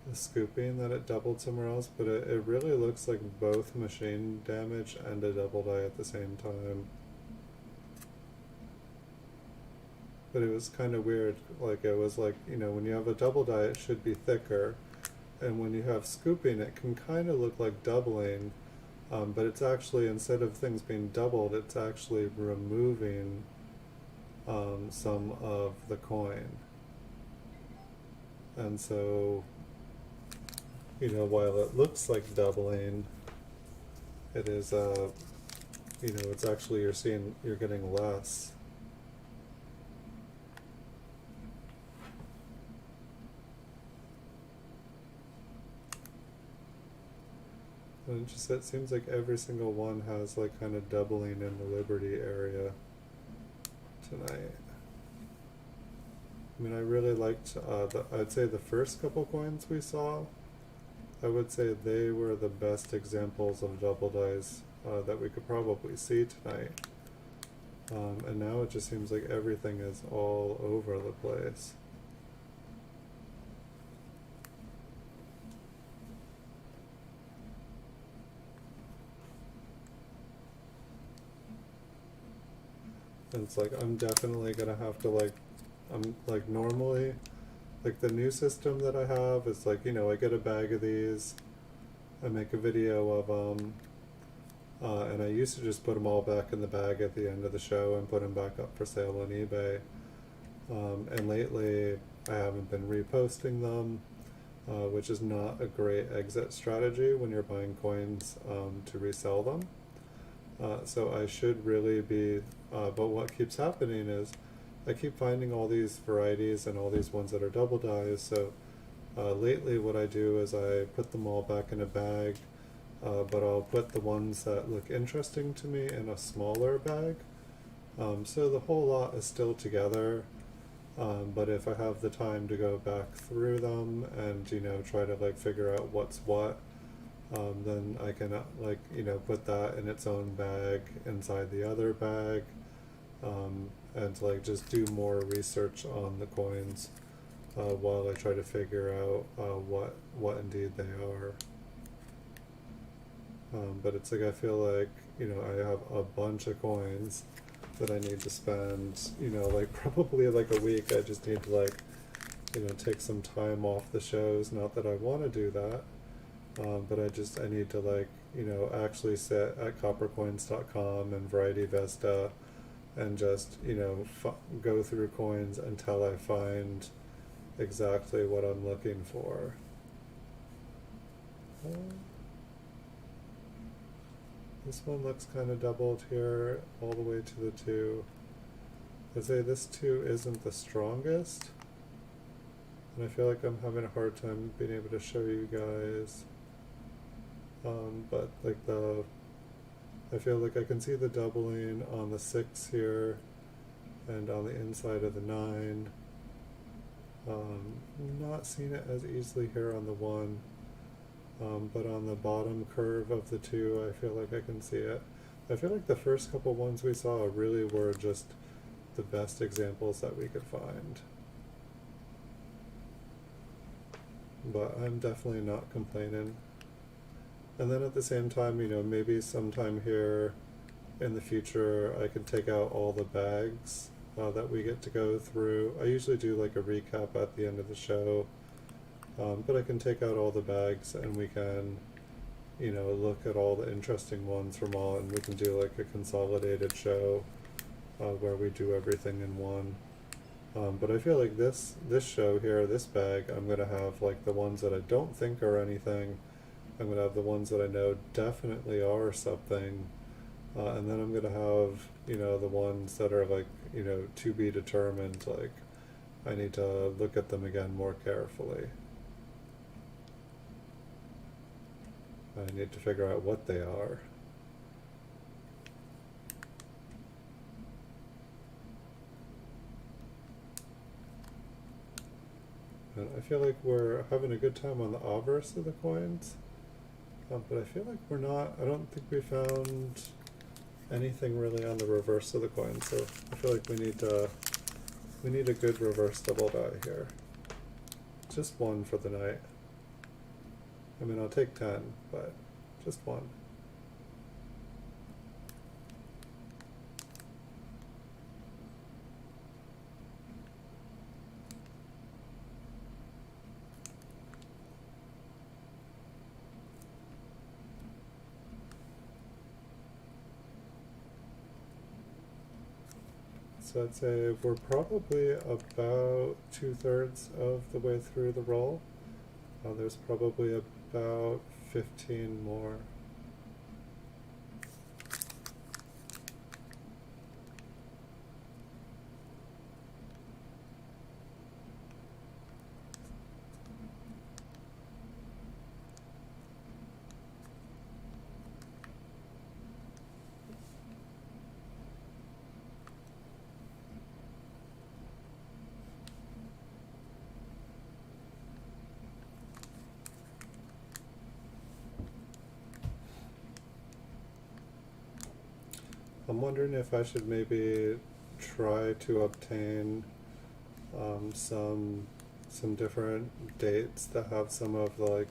the scooping that it doubled somewhere else, but it really looks like both machine damage and a double die at the same time. But it was kind of weird, like it was like, you know, when you have a double die it should be thicker, and when you have scooping it can kind of look like doubling, but it's actually, instead of things being doubled, it's actually removing some of the coin. And so, you know, while it looks like doubling, it is, you know, it's actually, you're getting less. And it seems like every single one has like kind of doubling in the Liberty area tonight. I mean, I really liked, I'd say the first couple coins we saw, I would say they were the best examples of double dies that we could probably see tonight. And now it just seems like everything is all over the place. And it's like, I'm definitely gonna have to I'm like normally, like the new system that I have is like, you know, I get a bag of these, I make a video of them, and I used to just put them all back in the bag at the end of the show and put them back up for sale on eBay. And lately I haven't been reposting them, which is not a great exit strategy when you're buying coins to resell them. So I should really be, but what keeps happening is I keep finding all these varieties and all these ones that are double dies. So lately what I do is I put them all back in a bag, but I'll put the ones that look interesting to me in a smaller bag. So the whole lot is still together, but if I have the time to go back through them and, you know, try to like figure out what's what, then I can like, you know, put that in its own bag inside the other bag, and like just do more research on the coins while I try to figure out what indeed they are. But it's like, I feel like, you know, I have a bunch of coins that I need to spend, you know, like probably like a week. I just need to like, you know, take some time off the shows. Not that I want to do that, but I need to like, you know, actually sit at coppercoins.com and Variety Vesta and just, you know, go through coins until I find exactly what I'm looking for. This one looks kind of doubled here all the way to the 2. I'd say this 2 isn't the strongest, and I feel like I'm having a hard time being able to show you guys. But like I feel like I can see the doubling on the 6 here and on the inside of the 9. Not seeing it as easily here on the 1, but on the bottom curve of the 2 I feel like I can see it. I feel like the first couple ones we saw really were just the best examples that we could find. But I'm definitely not complaining. And then at the same time, you know, maybe sometime here in the future I can take out all the bags that we get to go through. I usually do like a recap at the end of the show, but I can take out all the bags and we can, you know, look at all the interesting ones from all, and we can do like a consolidated show where we do everything in one. But I feel like this show here, this bag, I'm going to have like the ones that I don't think are anything. I'm going to have the ones that I know definitely are something. And then I'm going to have, you know, the ones that are like, you know, to be determined. Like, I need to look at them again more carefully. I need to figure out what they are. And I feel like we're having a good time on the obverse of the coins, but I feel like we're not, I don't think we found anything really on the reverse of the coin, so I feel like we need a good reverse double die here. Just one for the night. I mean, I'll take 10, but just one. So I'd say we're probably about 2/3 of the way through the roll. There's probably about 15 more. I'm wondering if I should maybe try to obtain some different dates that have some of the, like,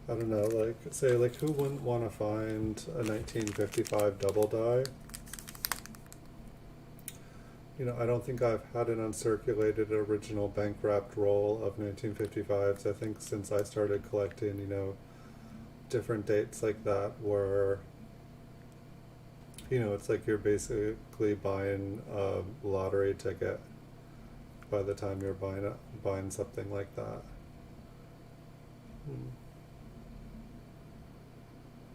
I don't know, like, say, like, who wouldn't want to find a 1955 double die? You know, I don't think I've had an uncirculated original bank wrapped roll of 1955s. I think since I started collecting, you know, different dates like that were, you know, it's like you're basically buying a lottery ticket by the time you're buying something like that.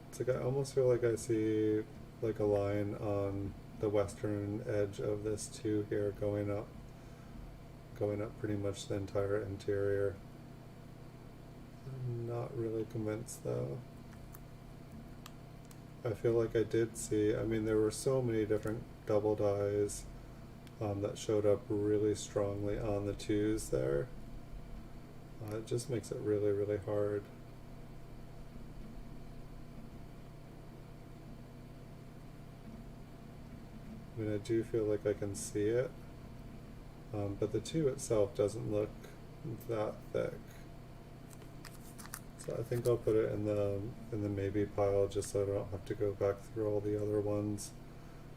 It's like I almost feel like I see like a line on the western edge of this too here going up pretty much the entire interior. I'm not really convinced though. I feel like I did see, I mean, there were so many different double dies that showed up really strongly on the twos there. It just makes it really, really hard. I mean, I do feel like I can see it, but the two itself doesn't look that thick. So I think I'll put it in the maybe pile just so I don't have to go back through all the other ones.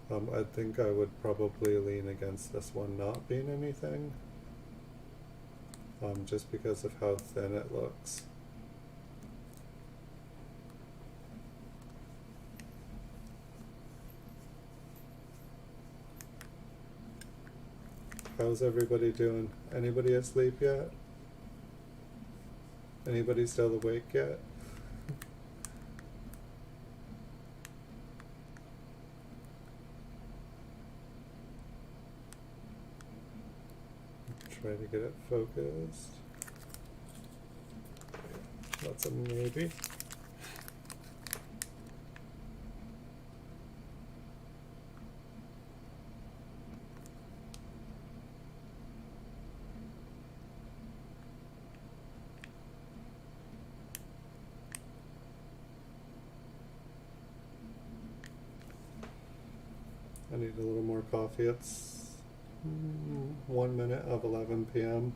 I think I would probably lean against this one not being anything, just because of how thin it looks. How's everybody doing? Anybody asleep yet? Anybody still awake yet? Try to get it focused. That's a maybe. I need a little more coffee. It's 1 minute of 11 p.m.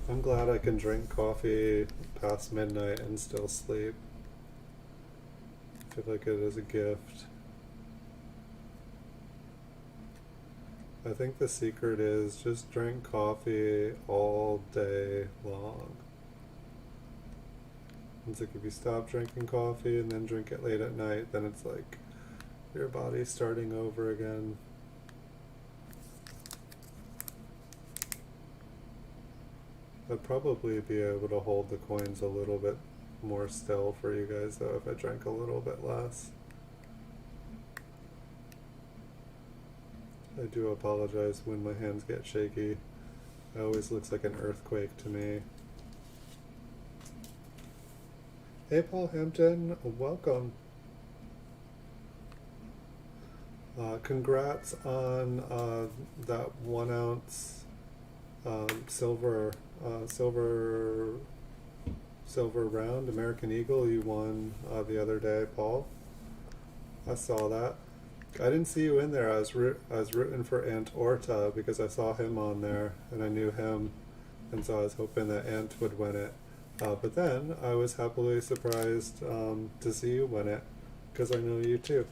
I'm glad I can drink coffee past midnight and still sleep. I feel like it is a gift. I think the secret is just drink coffee all day long. It's like if you stop drinking coffee and then drink it late at night, then it's like your body's starting over again. I'd probably be able to hold the coins a little bit more still for you guys though if I drank a little bit less. I do apologize when my hands get shaky. It always looks like an earthquake to me. Hey, Paul Hampton, welcome. Congrats on that 1 ounce silver round American Eagle you won the other day, Paul. I saw that. I didn't see you in there. I was rooting for Ant Orta because I saw him on there and I knew him, and so I was hoping that Ant would win it. But then I was happily surprised to see you win it because I know you too.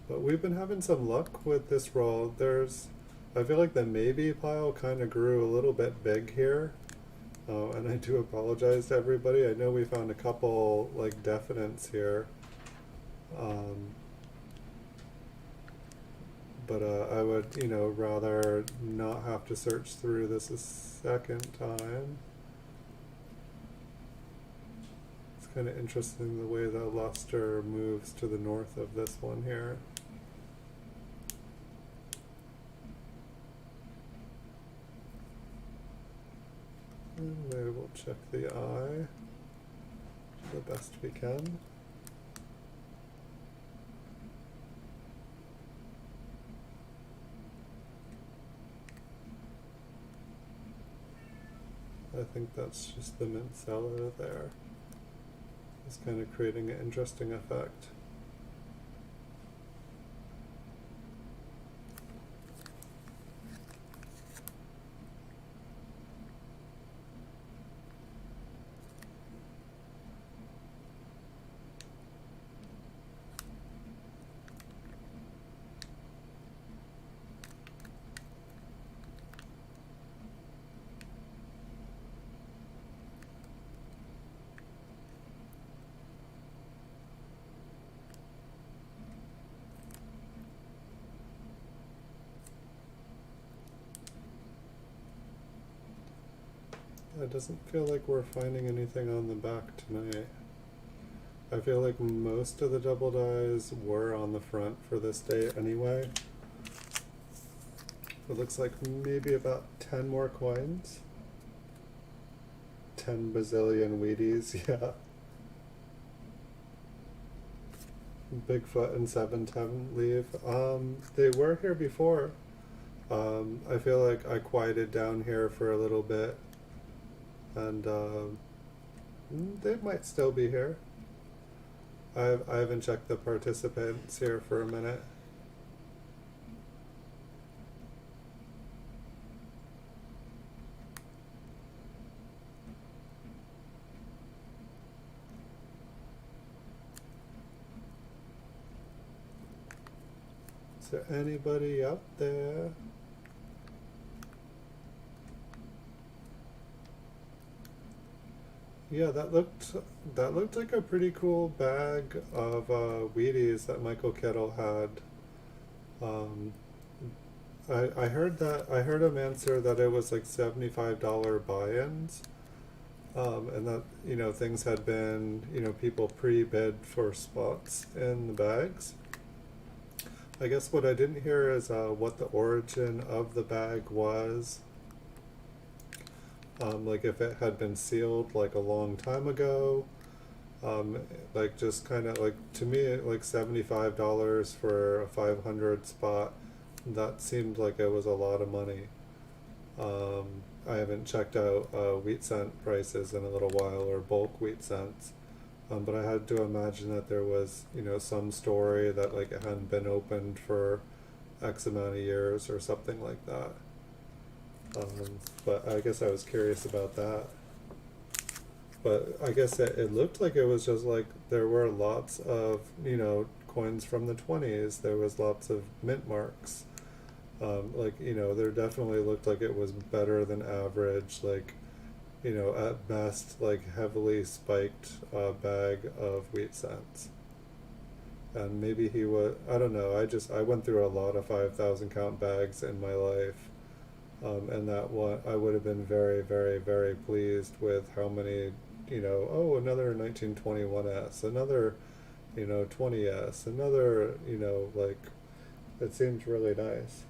But we've been having some luck with this roll. I feel like the maybe pile kind of grew a little bit big here. And I do apologize to everybody. I know we found a couple like definites here. But I would, rather not have to search through this a second time. It's kind of interesting the way the luster moves to the north of this one here. Anyway, we'll check the eye the best we can. I think that's just the Mint Cello there. It's kind of creating an interesting effect. It doesn't feel like we're finding anything on the back tonight. I feel like most of the double dies were on the front for this day anyway. It looks like maybe about 10 more coins. 10 bazillion Wheaties, yeah. Bigfoot and 710 leave. They were here before. I feel like I quieted down here for a little bit. And they might still be here. I haven't checked the participants here for a minute. Is there anybody up there? Yeah, that looked like a pretty cool bag of Wheaties that Michael Kettle had. I heard him answer that it was like $75 buy-ins, and that things had been people pre-bid for spots in the bags. I guess what I didn't hear is what the origin of the bag was. Like if it had been sealed like a long time ago, like just kind of like, to me, like $75 for a 500 spot, that seemed like it was a lot of money. I haven't checked out wheat cent prices in a little while, or bulk wheat cents, but I had to imagine that there was some story that like it hadn't been opened for X amount of years or something like that. But I guess I was curious about that. But I guess it looked like it was just like there were lots of, coins from the 20s. There was lots of mint marks. Like, there definitely looked like it was better than average, like, at best, like heavily spiked bag of wheat cents. And maybe he was, I don't know, I went through a lot of 5,000 count bags in my life. And that one, I would have been very, very, very pleased with how many, another 1921S, another, 20S, another, like, it seems really nice.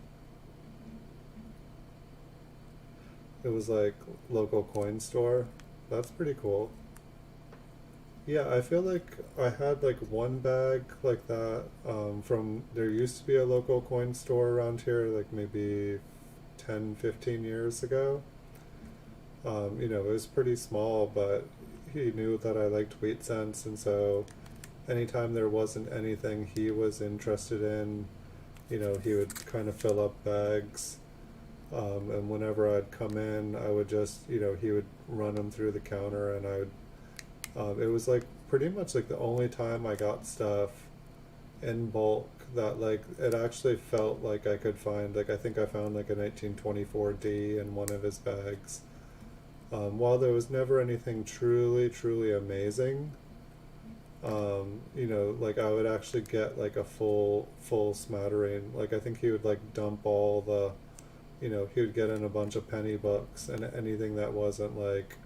It was like local coin store. That's pretty cool. Yeah, I feel like I had like one bag like that from there used to be a local coin store around here like maybe 10, 15 years ago. It was pretty small, but he knew that I liked wheat cents, and so anytime there wasn't anything he was interested in, he would kind of fill up bags. And whenever I'd come in, I would just, he would run them through the counter, and it was like pretty much like the only time I got stuff in bulk that like it actually felt like I could find, like I think I found like a 1924 D in one of his bags. While there was never anything truly, truly amazing, like I would actually get like a full smattering. Like I think he would like dump all the, he would get in a bunch of penny bucks, and anything that wasn't like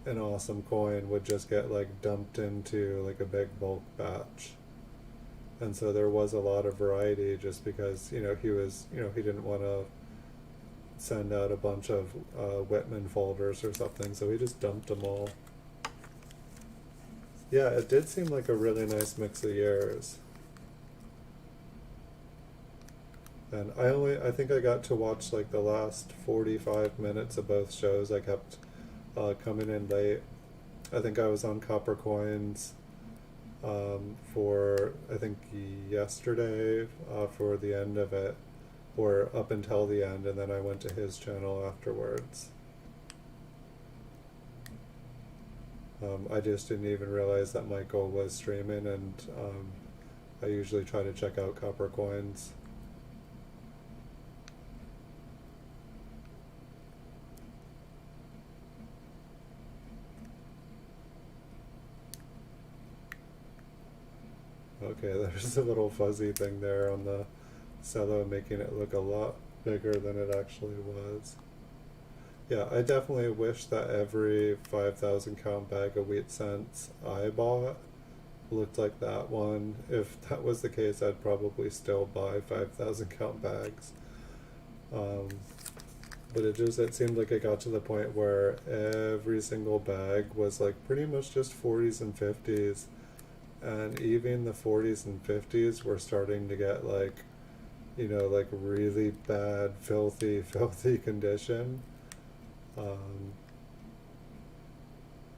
an awesome coin would just get like dumped into like a big bulk batch. And so there was a lot of variety just because, he was, he didn't want to send out a bunch of Whitman folders or something, so he just dumped them all. Yeah, it did seem like a really nice mix of years. And I think I got to watch like the last 45 minutes of both shows. I kept coming in late. I think I was on Copper Coins for, I think, yesterday for the end of it, or up until the end, and then I went to his channel afterwards. I just didn't even realize that Michael was streaming, and I usually try to check out Copper Coins. Okay, there's a little fuzzy thing there on the cello, making it look a lot bigger than it actually was. Yeah, I definitely wish that every 5,000 count bag of wheat cents I bought looked like that one. If that was the case, I'd probably still buy 5,000 count bags. But it seemed like it got to the point where every single bag was like pretty much just 40s and 50s. And even the 40s and 50s were starting to get like, like really bad, filthy, filthy condition.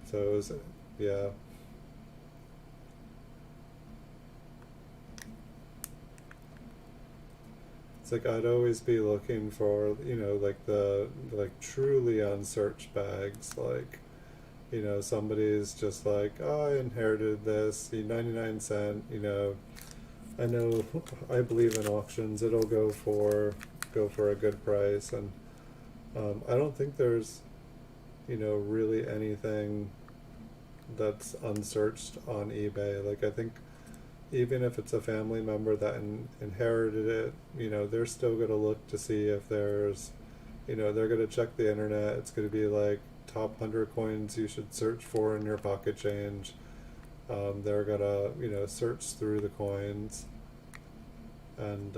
So it was, yeah. It's like I'd always be looking for, like the, like truly unsearched bags, like, somebody's just like, oh, I inherited this, 99 cent, I know, I believe in auctions, it'll go for a good price, and I don't think there's, really anything that's unsearched on eBay. Like I think even if it's a family member that inherited it, they're still going to look to see if there's, they're going to check the internet. It's going to be like top 100 coins you should search for in your pocket change. They're going to, search through the coins. And,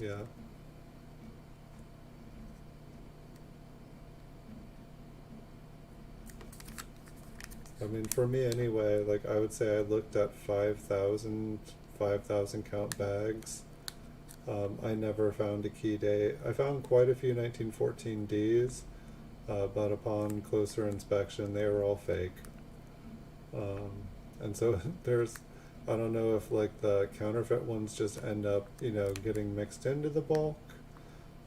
yeah. I mean, for me anyway, like I would say I looked at 5,000 count bags. I never found a key date. I found quite a few 1914 Ds, but upon closer inspection, they were all fake. And so I don't know if like the counterfeit ones just end up, getting mixed into the bulk,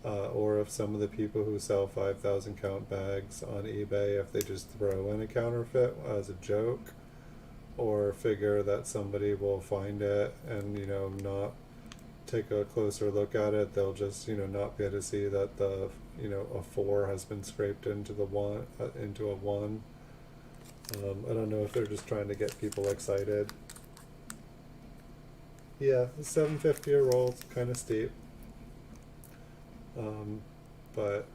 or if some of the people who sell 5,000 count bags on eBay, if they just throw in a counterfeit as a joke, or figure that somebody will find it and, not take a closer look at it, they'll just, not be able to see that the, a 4 has been scraped into the one, into a 1. I don't know if they're just trying to get people excited. Yeah, $7.50 a roll, kind of steep. But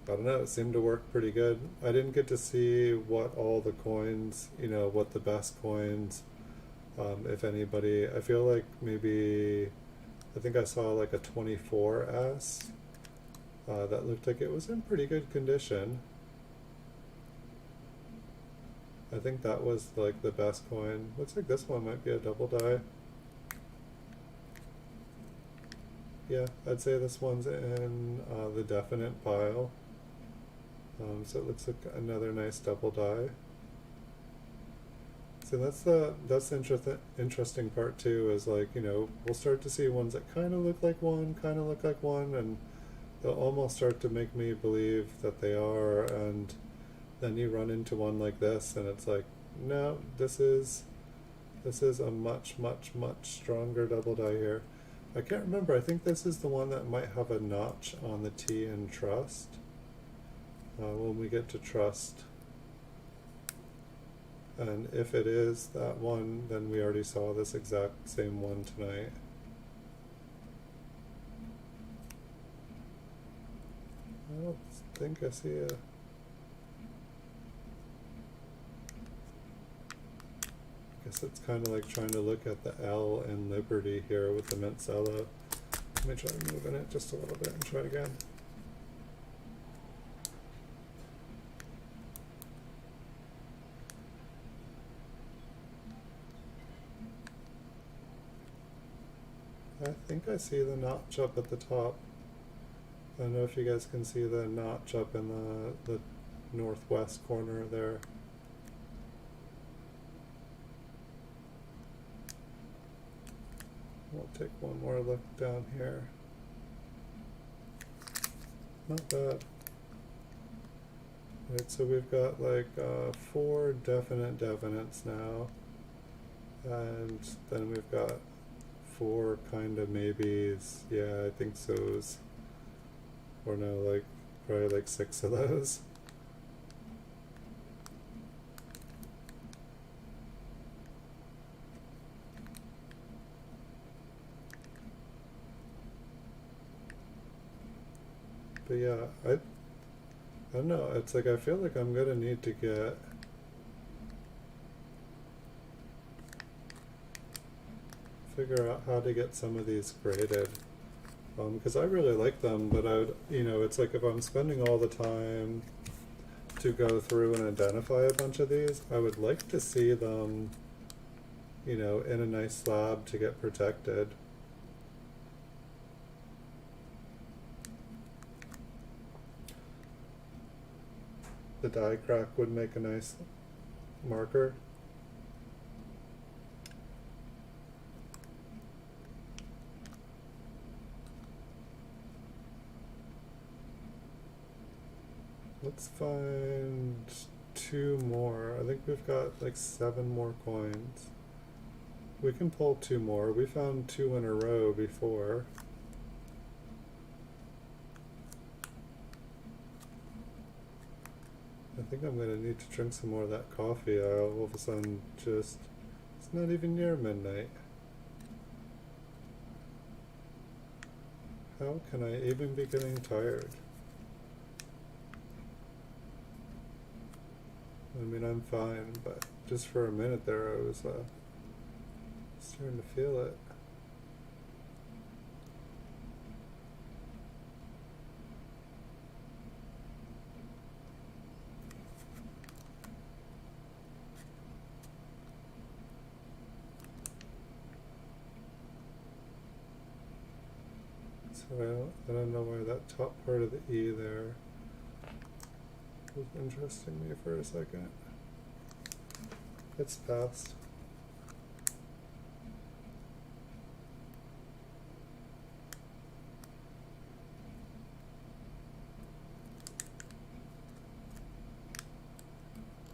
I don't know, it seemed to work pretty good. I didn't get to see what all the coins, what the best coins, if anybody, I feel like maybe, I think I saw like a 24S, that looked like it was in pretty good condition. I think that was like the best coin. Looks like this one might be a double die. Yeah, I'd say this one's in the definite pile. So it looks like another nice double die. So that's the interesting part too, is like, you know, we'll start to see ones that kind of look like one, and they'll almost start to make me believe that they are, and then you run into one like this and it's like, no, this is a much stronger double die here. I can't remember, I think this is the one that might have a notch on the T in trust. When we get to trust. And if it is that one, then we already saw this exact same one tonight. I don't think I see a... I guess it's kind of like trying to look at the L in Liberty here with the Mint Cello. Let me try moving it just a little bit and try it again. I think I see the notch up at the top. I don't know if you guys can see the notch up in the northwest corner there. We'll take one more look down here. Not bad. Right, so we've got like 4 definite definites now, and then we've got 4 kind of maybes. Yeah, I think so's. Or no, like probably like 6 of those. But yeah, I don't know, it's like I feel like I'm gonna need to figure out how to get some of these graded. Because I really like them, but I would, you know, it's like if I'm spending all the time to go through and identify a bunch of these, I would like to see them, you know, in a nice slab to get protected. The die crack would make a nice marker. Let's find 2 more. I think we've got like 7 more coins. We can pull 2 more. We found 2 in a row before. I think I'm going to need to drink some more of that coffee. I all of a sudden just... It's not even near midnight. How can I even be getting tired? I mean, I'm fine, but just for a minute there I was starting to feel it. So I don't know why that top part of the E there was interesting me for a second. It's passed.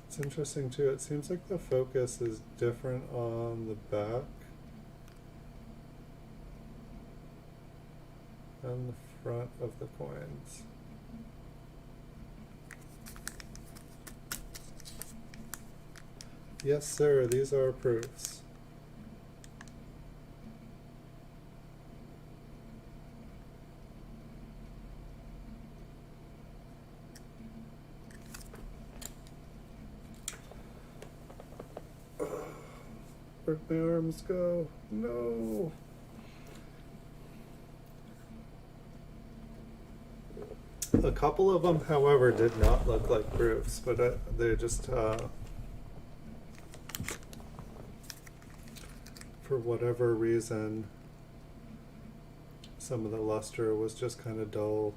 It's interesting too, it seems like the focus is different on the back and the front of the coins. Yes, sir, these are proofs. Where'd my arms go? No! A couple of them, however, did not look like proofs, but they just, for whatever reason, some of the luster was just kind of dull.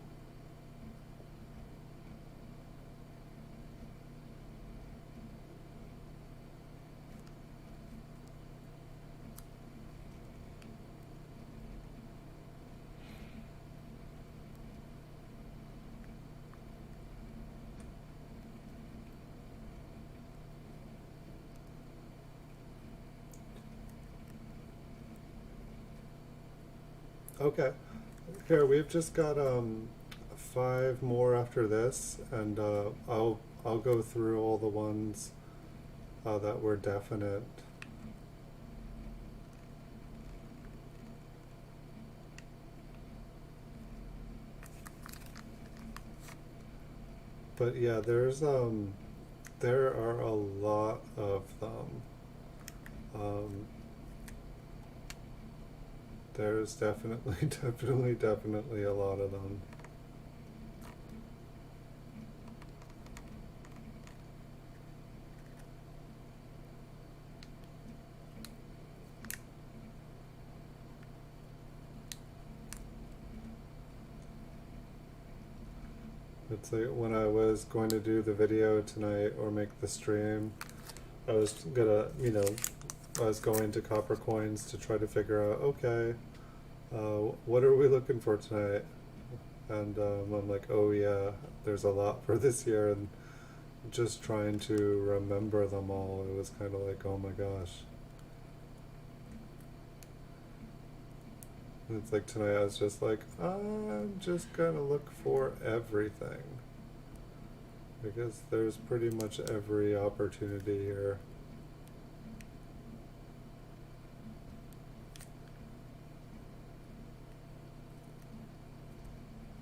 Okay, here we've just got 5 more after this, and I'll go through all the ones that were definite. But yeah, there are a lot of them. There's definitely, definitely a lot of them. It's like when I was going to do the video tonight or make the stream, I was gonna, I was going to Copper Coins to try to figure out, okay, what are we looking for tonight? And I'm like, oh yeah, there's a lot for this year, and just trying to remember them all, it was kind of like, oh my gosh. And it's like tonight I was just like, I'm just gonna look for everything, because there's pretty much every opportunity here.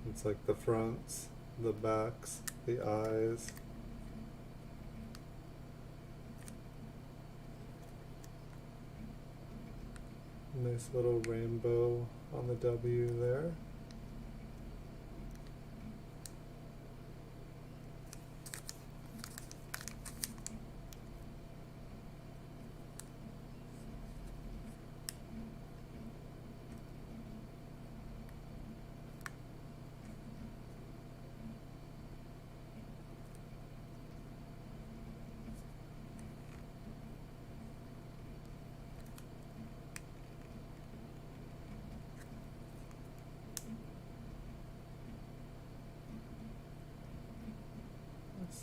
It's like the fronts, the backs, the eyes. Nice little rainbow on the W there.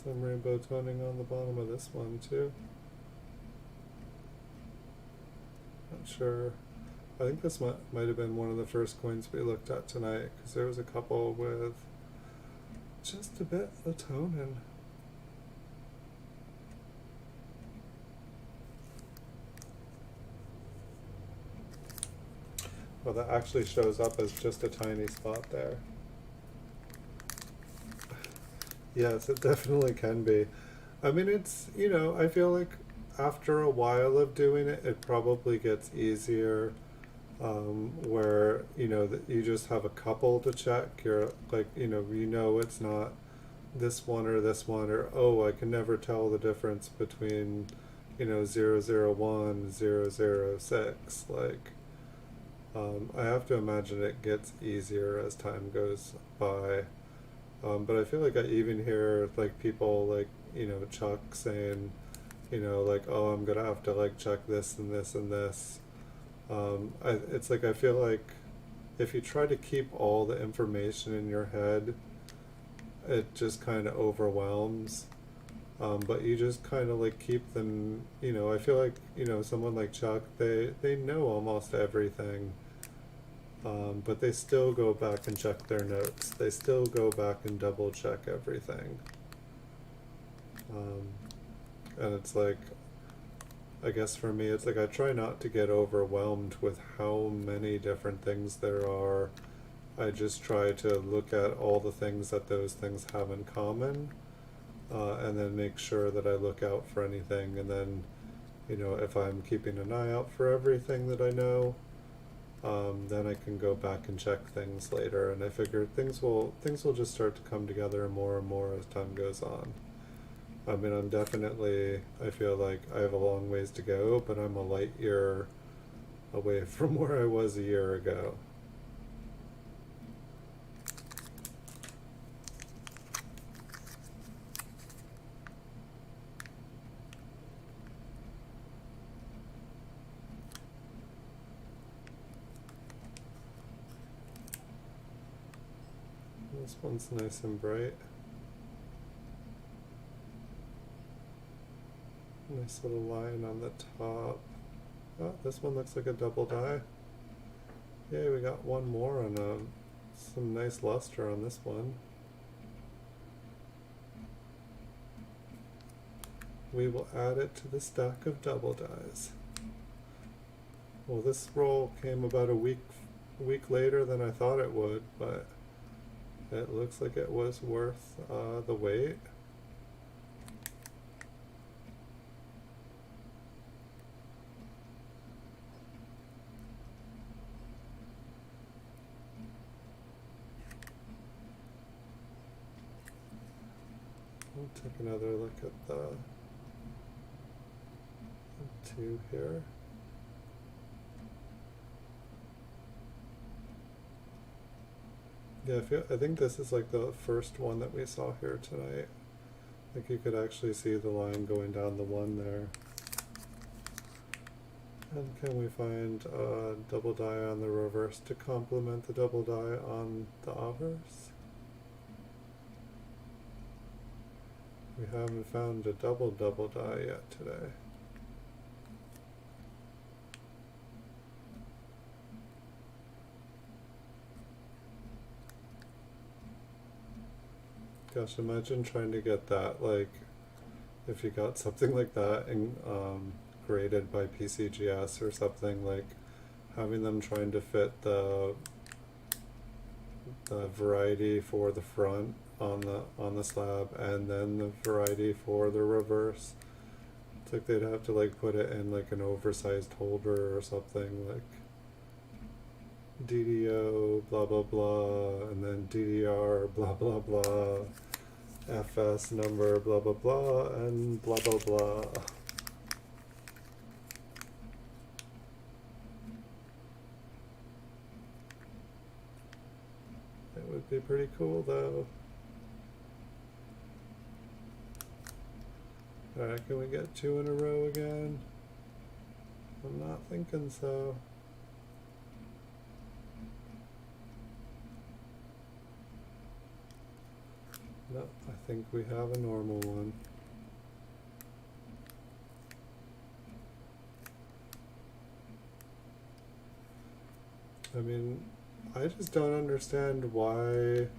Some rainbow toning on the bottom of this one too. Not sure. I think this might have been one of the first coins we looked at tonight, because there was a couple with just a bit of toning. Well, that actually shows up as just a tiny spot there. Yes, it definitely can be. I mean, it's, I feel like after a while of doing it, it probably gets easier, where, that you just have a couple to check. You're like, it's not this one or this one, or, oh, I can never tell the difference between, 001, 006. Like, I have to imagine it gets easier as time goes by. But I feel like I even hear like people like, Chuck saying, like, oh, I'm gonna have to like check this and this and this. It's like I feel like if you try to keep all the information in your head, it just kind of overwhelms. But you just kind of like keep them, I feel like, someone like Chuck, they know almost everything. But they still go back and check their notes. They still go back and double check everything. And it's like, I guess for me, it's like I try not to get overwhelmed with how many different things there are. I just try to look at all the things that those things have in common, and then make sure that I look out for anything. And then, if I'm keeping an eye out for everything that I know, then I can go back and check things later. And I figured things will just start to come together more and more as time goes on. I mean, I feel like I have a long ways to go, but I'm a light year away from where I was a year ago. This one's nice and bright. Nice little line on the top. Oh, this one looks like a double die. Yay, we got one more and some nice luster on this one. We will add it to the stack of double dies. Well, this roll came about a week later than I thought it would, but it looks like it was worth the wait. We'll take another look at the two here. Yeah, I think this is like the first one that we saw here tonight. Like you could actually see the line going down the one there. And can we find a double die on the reverse to complement the double die on the obverse? We haven't found a double die yet today. Gosh, imagine trying to get that, like, if you got something like that and graded by PCGS or something, like having them trying to fit the variety for the front on the slab and then the variety for the reverse. It's like they'd have to like put it in like an oversized holder or something, like DDO blah blah blah and then DDR blah blah blah, FS number blah blah blah and blah blah blah. It would be pretty cool though. Alright, can we get two in a row again? I'm not thinking so. No, I think we have a normal one. I mean, I just don't understand why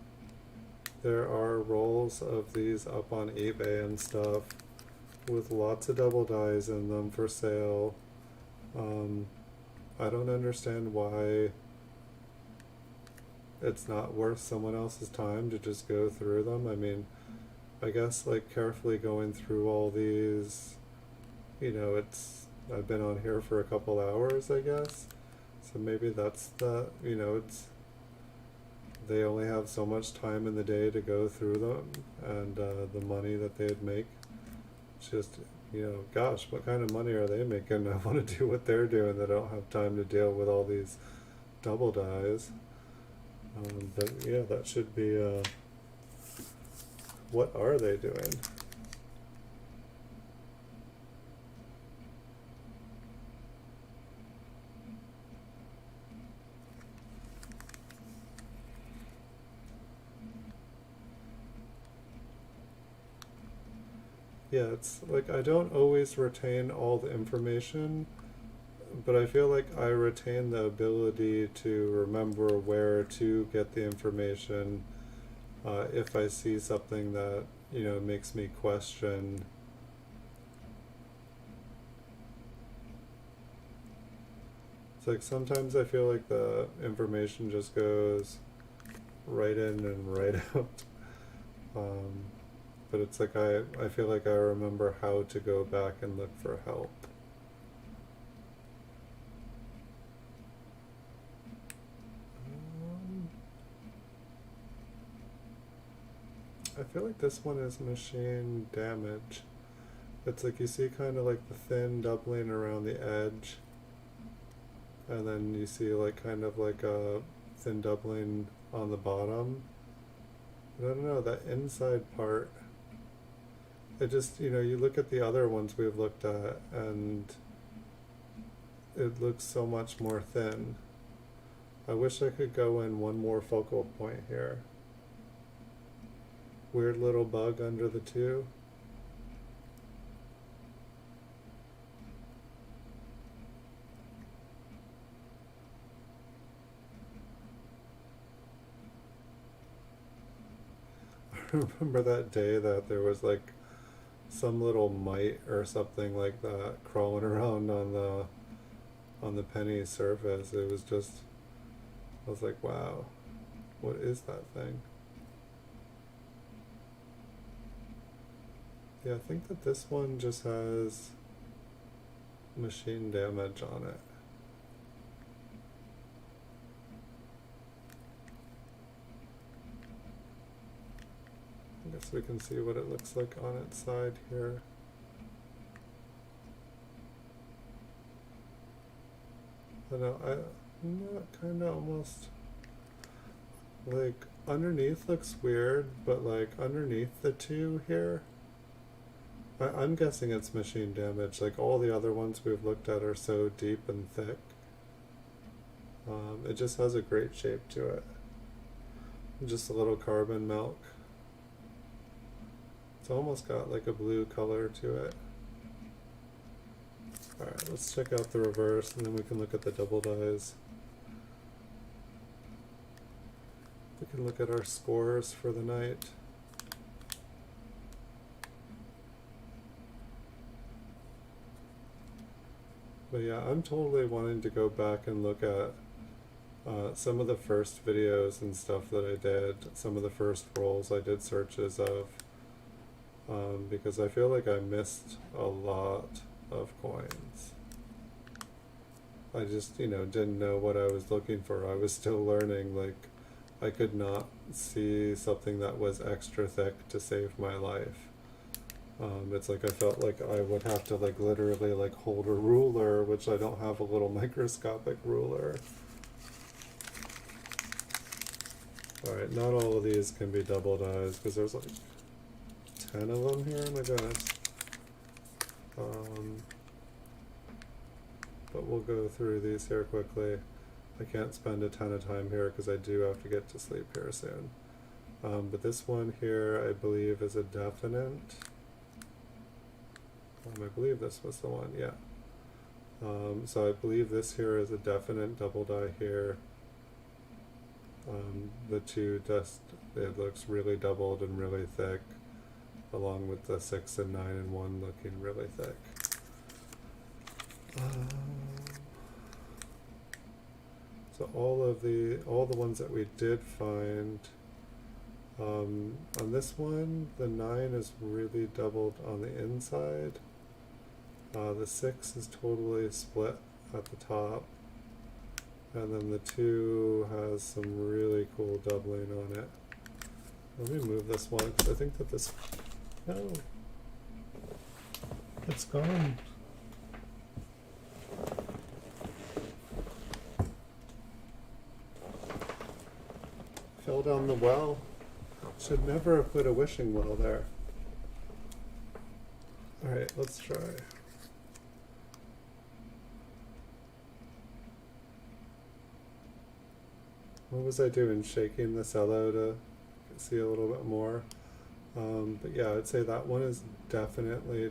there are rolls of these up on eBay and stuff with lots of double dies in them for sale. I don't understand why it's not worth someone else's time to just go through them. I mean, I guess like carefully going through all these, you know, I've been on here for a couple hours, I guess. So maybe that's you know, they only have so much time in the day to go through them, and the money that they'd make, just, you know, gosh, what kind of money are they making? I want to do what they're doing. They don't have time to deal with all these double dies. But yeah, that should be, what are they doing? Yeah, it's like I don't always retain all the information, but I feel like I retain the ability to remember where to get the information if I see something that, you know, makes me question. It's like sometimes I feel like the information just goes right in and right out. But it's like I feel like I remember how to go back and look for help. I feel like this one is machine damage. It's like you see kind of like the thin doubling around the edge, and then you see like kind of like a thin doubling on the bottom. I don't know, that inside part, it just, you know, you look at the other ones we've looked at and it looks so much more thin. I wish I could go in one more focal point here. Weird little bug under the two. I remember that day that there was like some little mite or something like that crawling around on the penny surface. It was just, I was like, wow, what is that thing? Yeah, I think that this one just has machine damage on it. I guess we can see what it looks like on its side here. I know, kind of almost, like, underneath looks weird, but like underneath the two here, I'm guessing it's machine damage. Like all the other ones we've looked at are so deep and thick. It just has a great shape to it. Just a little carbon milk. It's almost got like a blue color to it. Alright, let's check out the reverse and then we can look at the double dies. We can look at our scores for the night. But yeah, I'm totally wanting to go back and look at some of the first videos and stuff that I did, some of the first rolls I did searches of, because I feel like I missed a lot of coins. I just, you know, didn't know what I was looking for. I was still learning. Like, I could not see something that was extra thick to save my life. It's like I felt like I would have to like literally like hold a ruler, which I don't have a little microscopic ruler. Alright, not all of these can be double dies because there's like 10 of them here. Oh my goodness. But we'll go through these here quickly. I can't spend a ton of time here because I do have to get to sleep here soon. But this one here I believe is a definite. I believe this was the one, yeah. So I believe this here is a definite double die here. The two just, it looks really doubled and really thick, along with the 6 and 9 and 1 looking really thick. So all the ones that we did find, on this one, the 9 is really doubled on the inside. The 6 is totally split at the top. And then the 2 has some really cool doubling on it. Let me move this one, because I think that this... No! It's gone. Fell down the well. Should never have put a wishing well there. Alright, let's try. What was I doing? Shaking the cello to see a little bit more. But yeah, I'd say that one is definitely a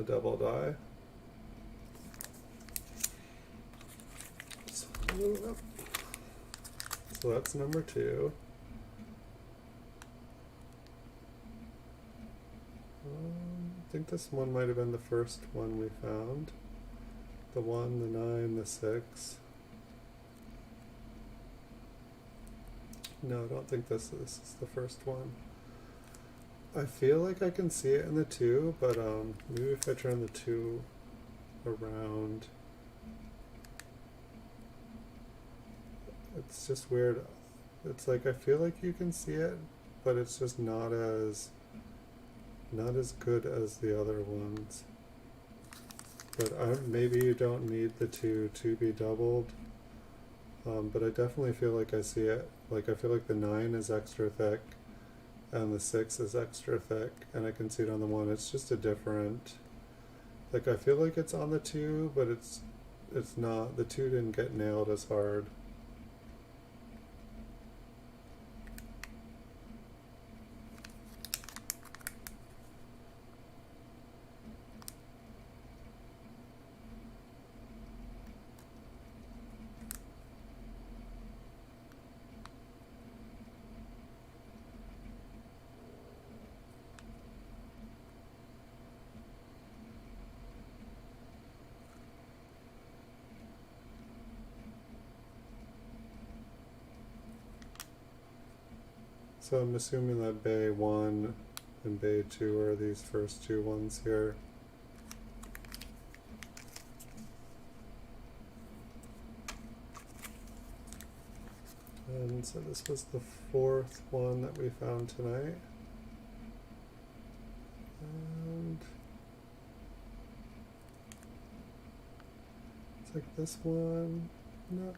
double die. So that's number 2. I think this one might have been the first one we found. The 1, the 9, the 6. No, I don't think this is the first one. I feel like I can see it in the 2, but maybe if I turn the 2 around. It's just weird. it's like I feel like you can see it, but it's just not as good as the other ones. But maybe you don't need the two to be doubled. But I definitely feel like I see it. Like I feel like the 9 is extra thick and the 6 is extra thick, and I can see it on the 1. It's just a different, like I feel like it's on the 2, but it's not. The 2 didn't get nailed as hard. So I'm assuming that Bay 1 and Bay 2 are these first two ones here. And so this was the 4th one that we found tonight. And it's like this one. No,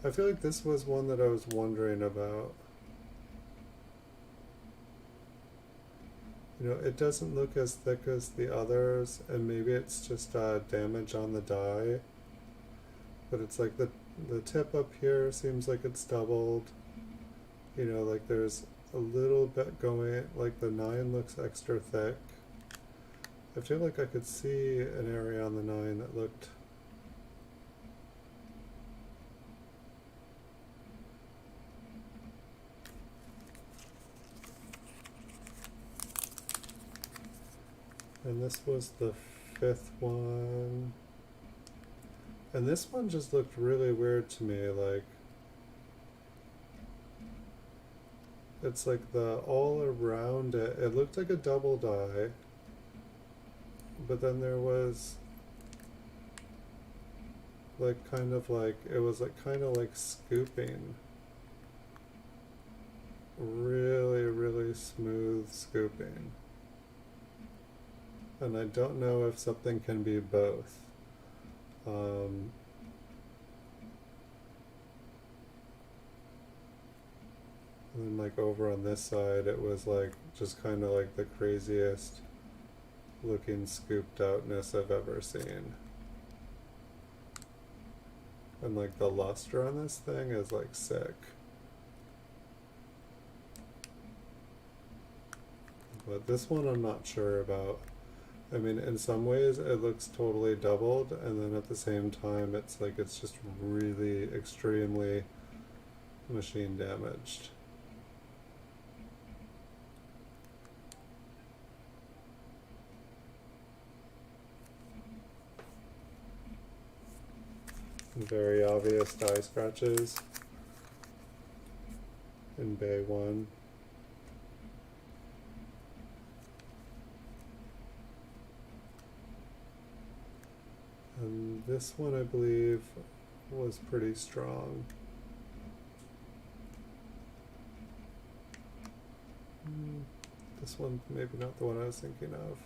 I feel like this was one that I was wondering about. You know, it doesn't look as thick as the others, and maybe it's just damage on the die. But it's like the tip up here seems like it's doubled. You know, like there's a little bit going, like the 9 looks extra thick. I feel like I could see an area on the 9 that looked and this was the 5th one. And this one just looked really weird to me, like it's like the all around it, it looked like a double die, but then there was like kind of like, it was like kind of like scooping, really, really smooth scooping. And I don't know if something can be both. And then like over on this side, it was like just kind of like the craziest looking scooped outness I've ever seen. And like the luster on this thing is like sick. But this one I'm not sure about. I mean, in some ways it looks totally doubled, and then at the same time it's like it's just really extremely machine damaged. Very obvious die scratches in Bay 1. And this one, I believe, was pretty strong. This one, maybe not the one I was thinking of.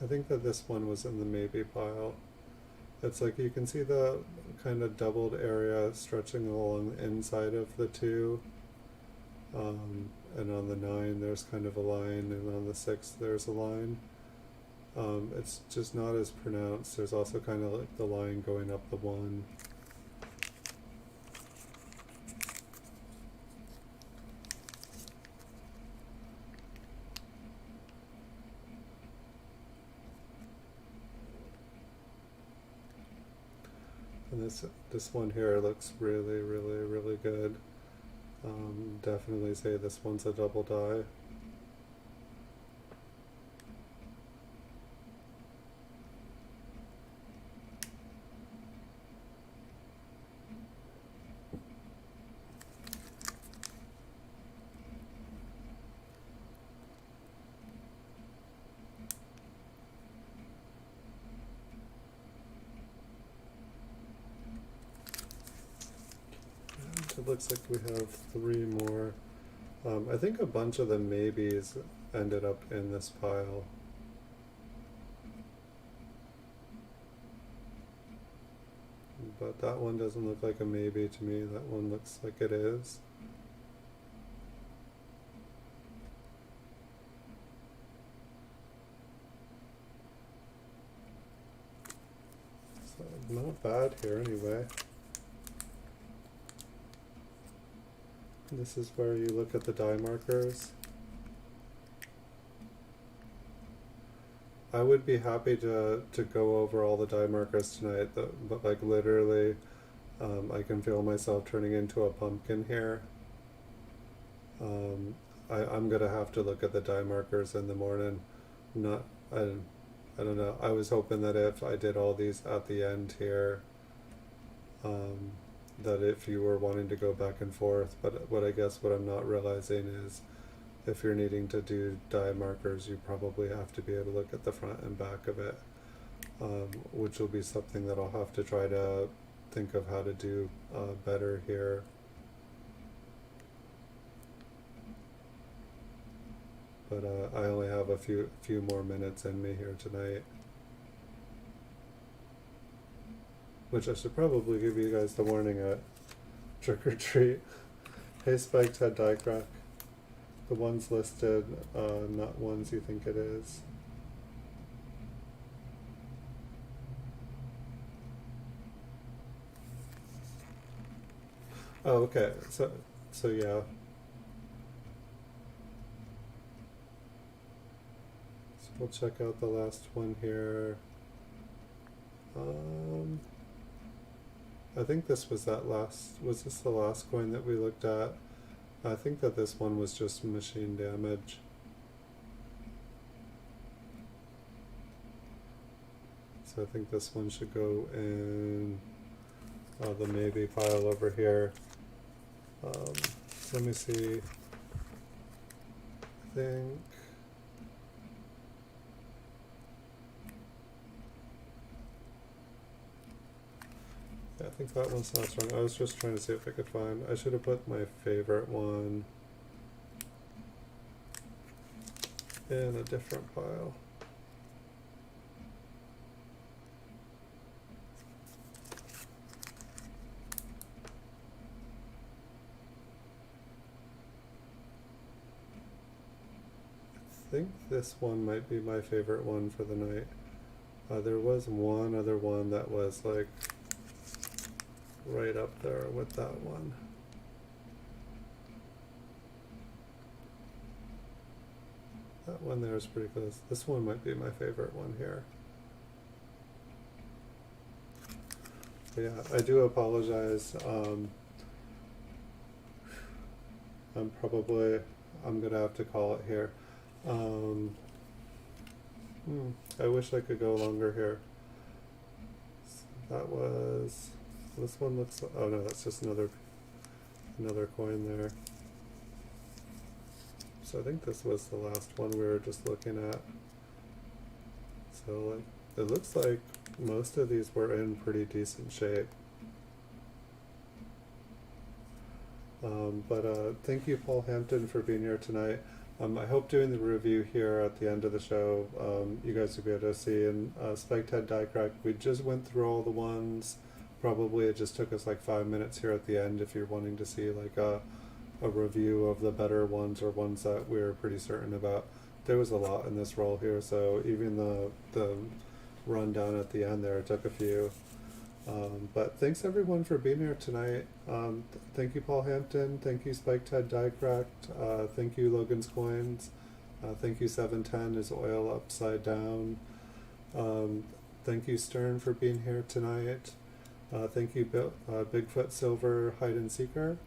I think that this one was in the maybe pile. It's like you can see the kind of doubled area stretching along the inside of the 2. And on the 9 there's kind of a line, and on the 6 there's a line. It's just not as pronounced. There's also kind of like the line going up the 1. And this one here looks really, really, really good. Definitely say this one's a double die. it looks like we have 3 more. I think a bunch of the maybes ended up in this pile. But that one doesn't look like a maybe to me. That one looks like it is. So not bad here anyway. This is where you look at the die markers. I would be happy to go over all the die markers tonight, but like literally, I can feel myself turning into a pumpkin here. I'm gonna have to look at the die markers in the morning. I don't know. I was hoping that if I did all these at the end here, that if you were wanting to go back and forth, but what I guess what I'm not realizing is if you're needing to do die markers, you probably have to be able to look at the front and back of it, which will be something that I'll have to try to think of how to do better here. But I only have a few more minutes in me here tonight, which I should probably give you guys the warning at trick or treat. Hey, Spiked Head Die Crack. The ones listed, not ones you think it is. Oh, okay. So yeah. So we'll check out the last one here. I think this was was this the last coin that we looked at? I think that this one was just machine damage. So I think this one should go in the maybe pile over here. So let me see. I think that one's not strong. I was just trying to see if I could find. I should have put my favorite one in a different pile. I think this one might be my favorite one for the night. There was one other one that was like right up there with that one. That one there is pretty close. This one might be my favorite one here. But yeah, I do apologize. I'm gonna have to call it here. I wish I could go longer here. So that was, this one looks, oh no, that's just another coin there. So I think this was the last one we were just looking at. So like, it looks like most of these were in pretty decent shape. But thank you, Paul Hampton, for being here tonight. I hope doing the review here at the end of the show, you guys will be able to see. And Spiked Head Die Crack, we just went through all the ones. Probably it just took us like 5 minutes here at the end if you're wanting to see like a review of the better ones or ones that we were pretty certain about. There was a lot in this roll here, so even the rundown at the end there took a few. But thanks everyone for being here tonight. Thank you, Paul Hampton. Thank you, Spiked Head Die Cracked. Thank you, Logan's Coins. Thank you, 710 is Oil Upside Down. Thank you, Stern, for being here tonight. Thank you, Bigfoot Silver Hide and Seeker.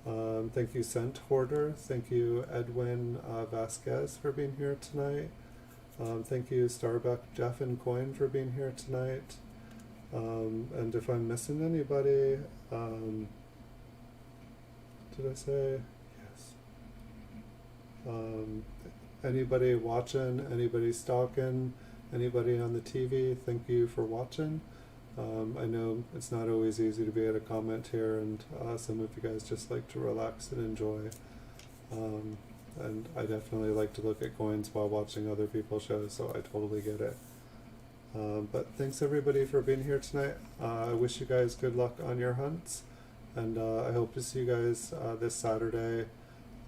Thank you, Scent Hoarder. Thank you, Edwin Vasquez, for being here tonight. Thank you, Starbuck Jeff and Coin, for being here tonight. And if I'm missing anybody, did I say? Yes. Anybody watching, anybody stalking, anybody on the TV, thank you for watching. I know it's not always easy to be able to comment here, and some of you guys just like to relax and enjoy. And I definitely like to look at coins while watching other people's shows, so I totally get it. But thanks everybody for being here tonight. I wish you guys good luck on your hunts, and I hope to see you guys this Saturday.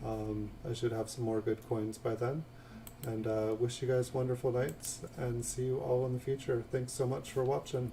I should have some more good coins by then. And wish you guys wonderful nights, and see you all in the future. Thanks so much for watching.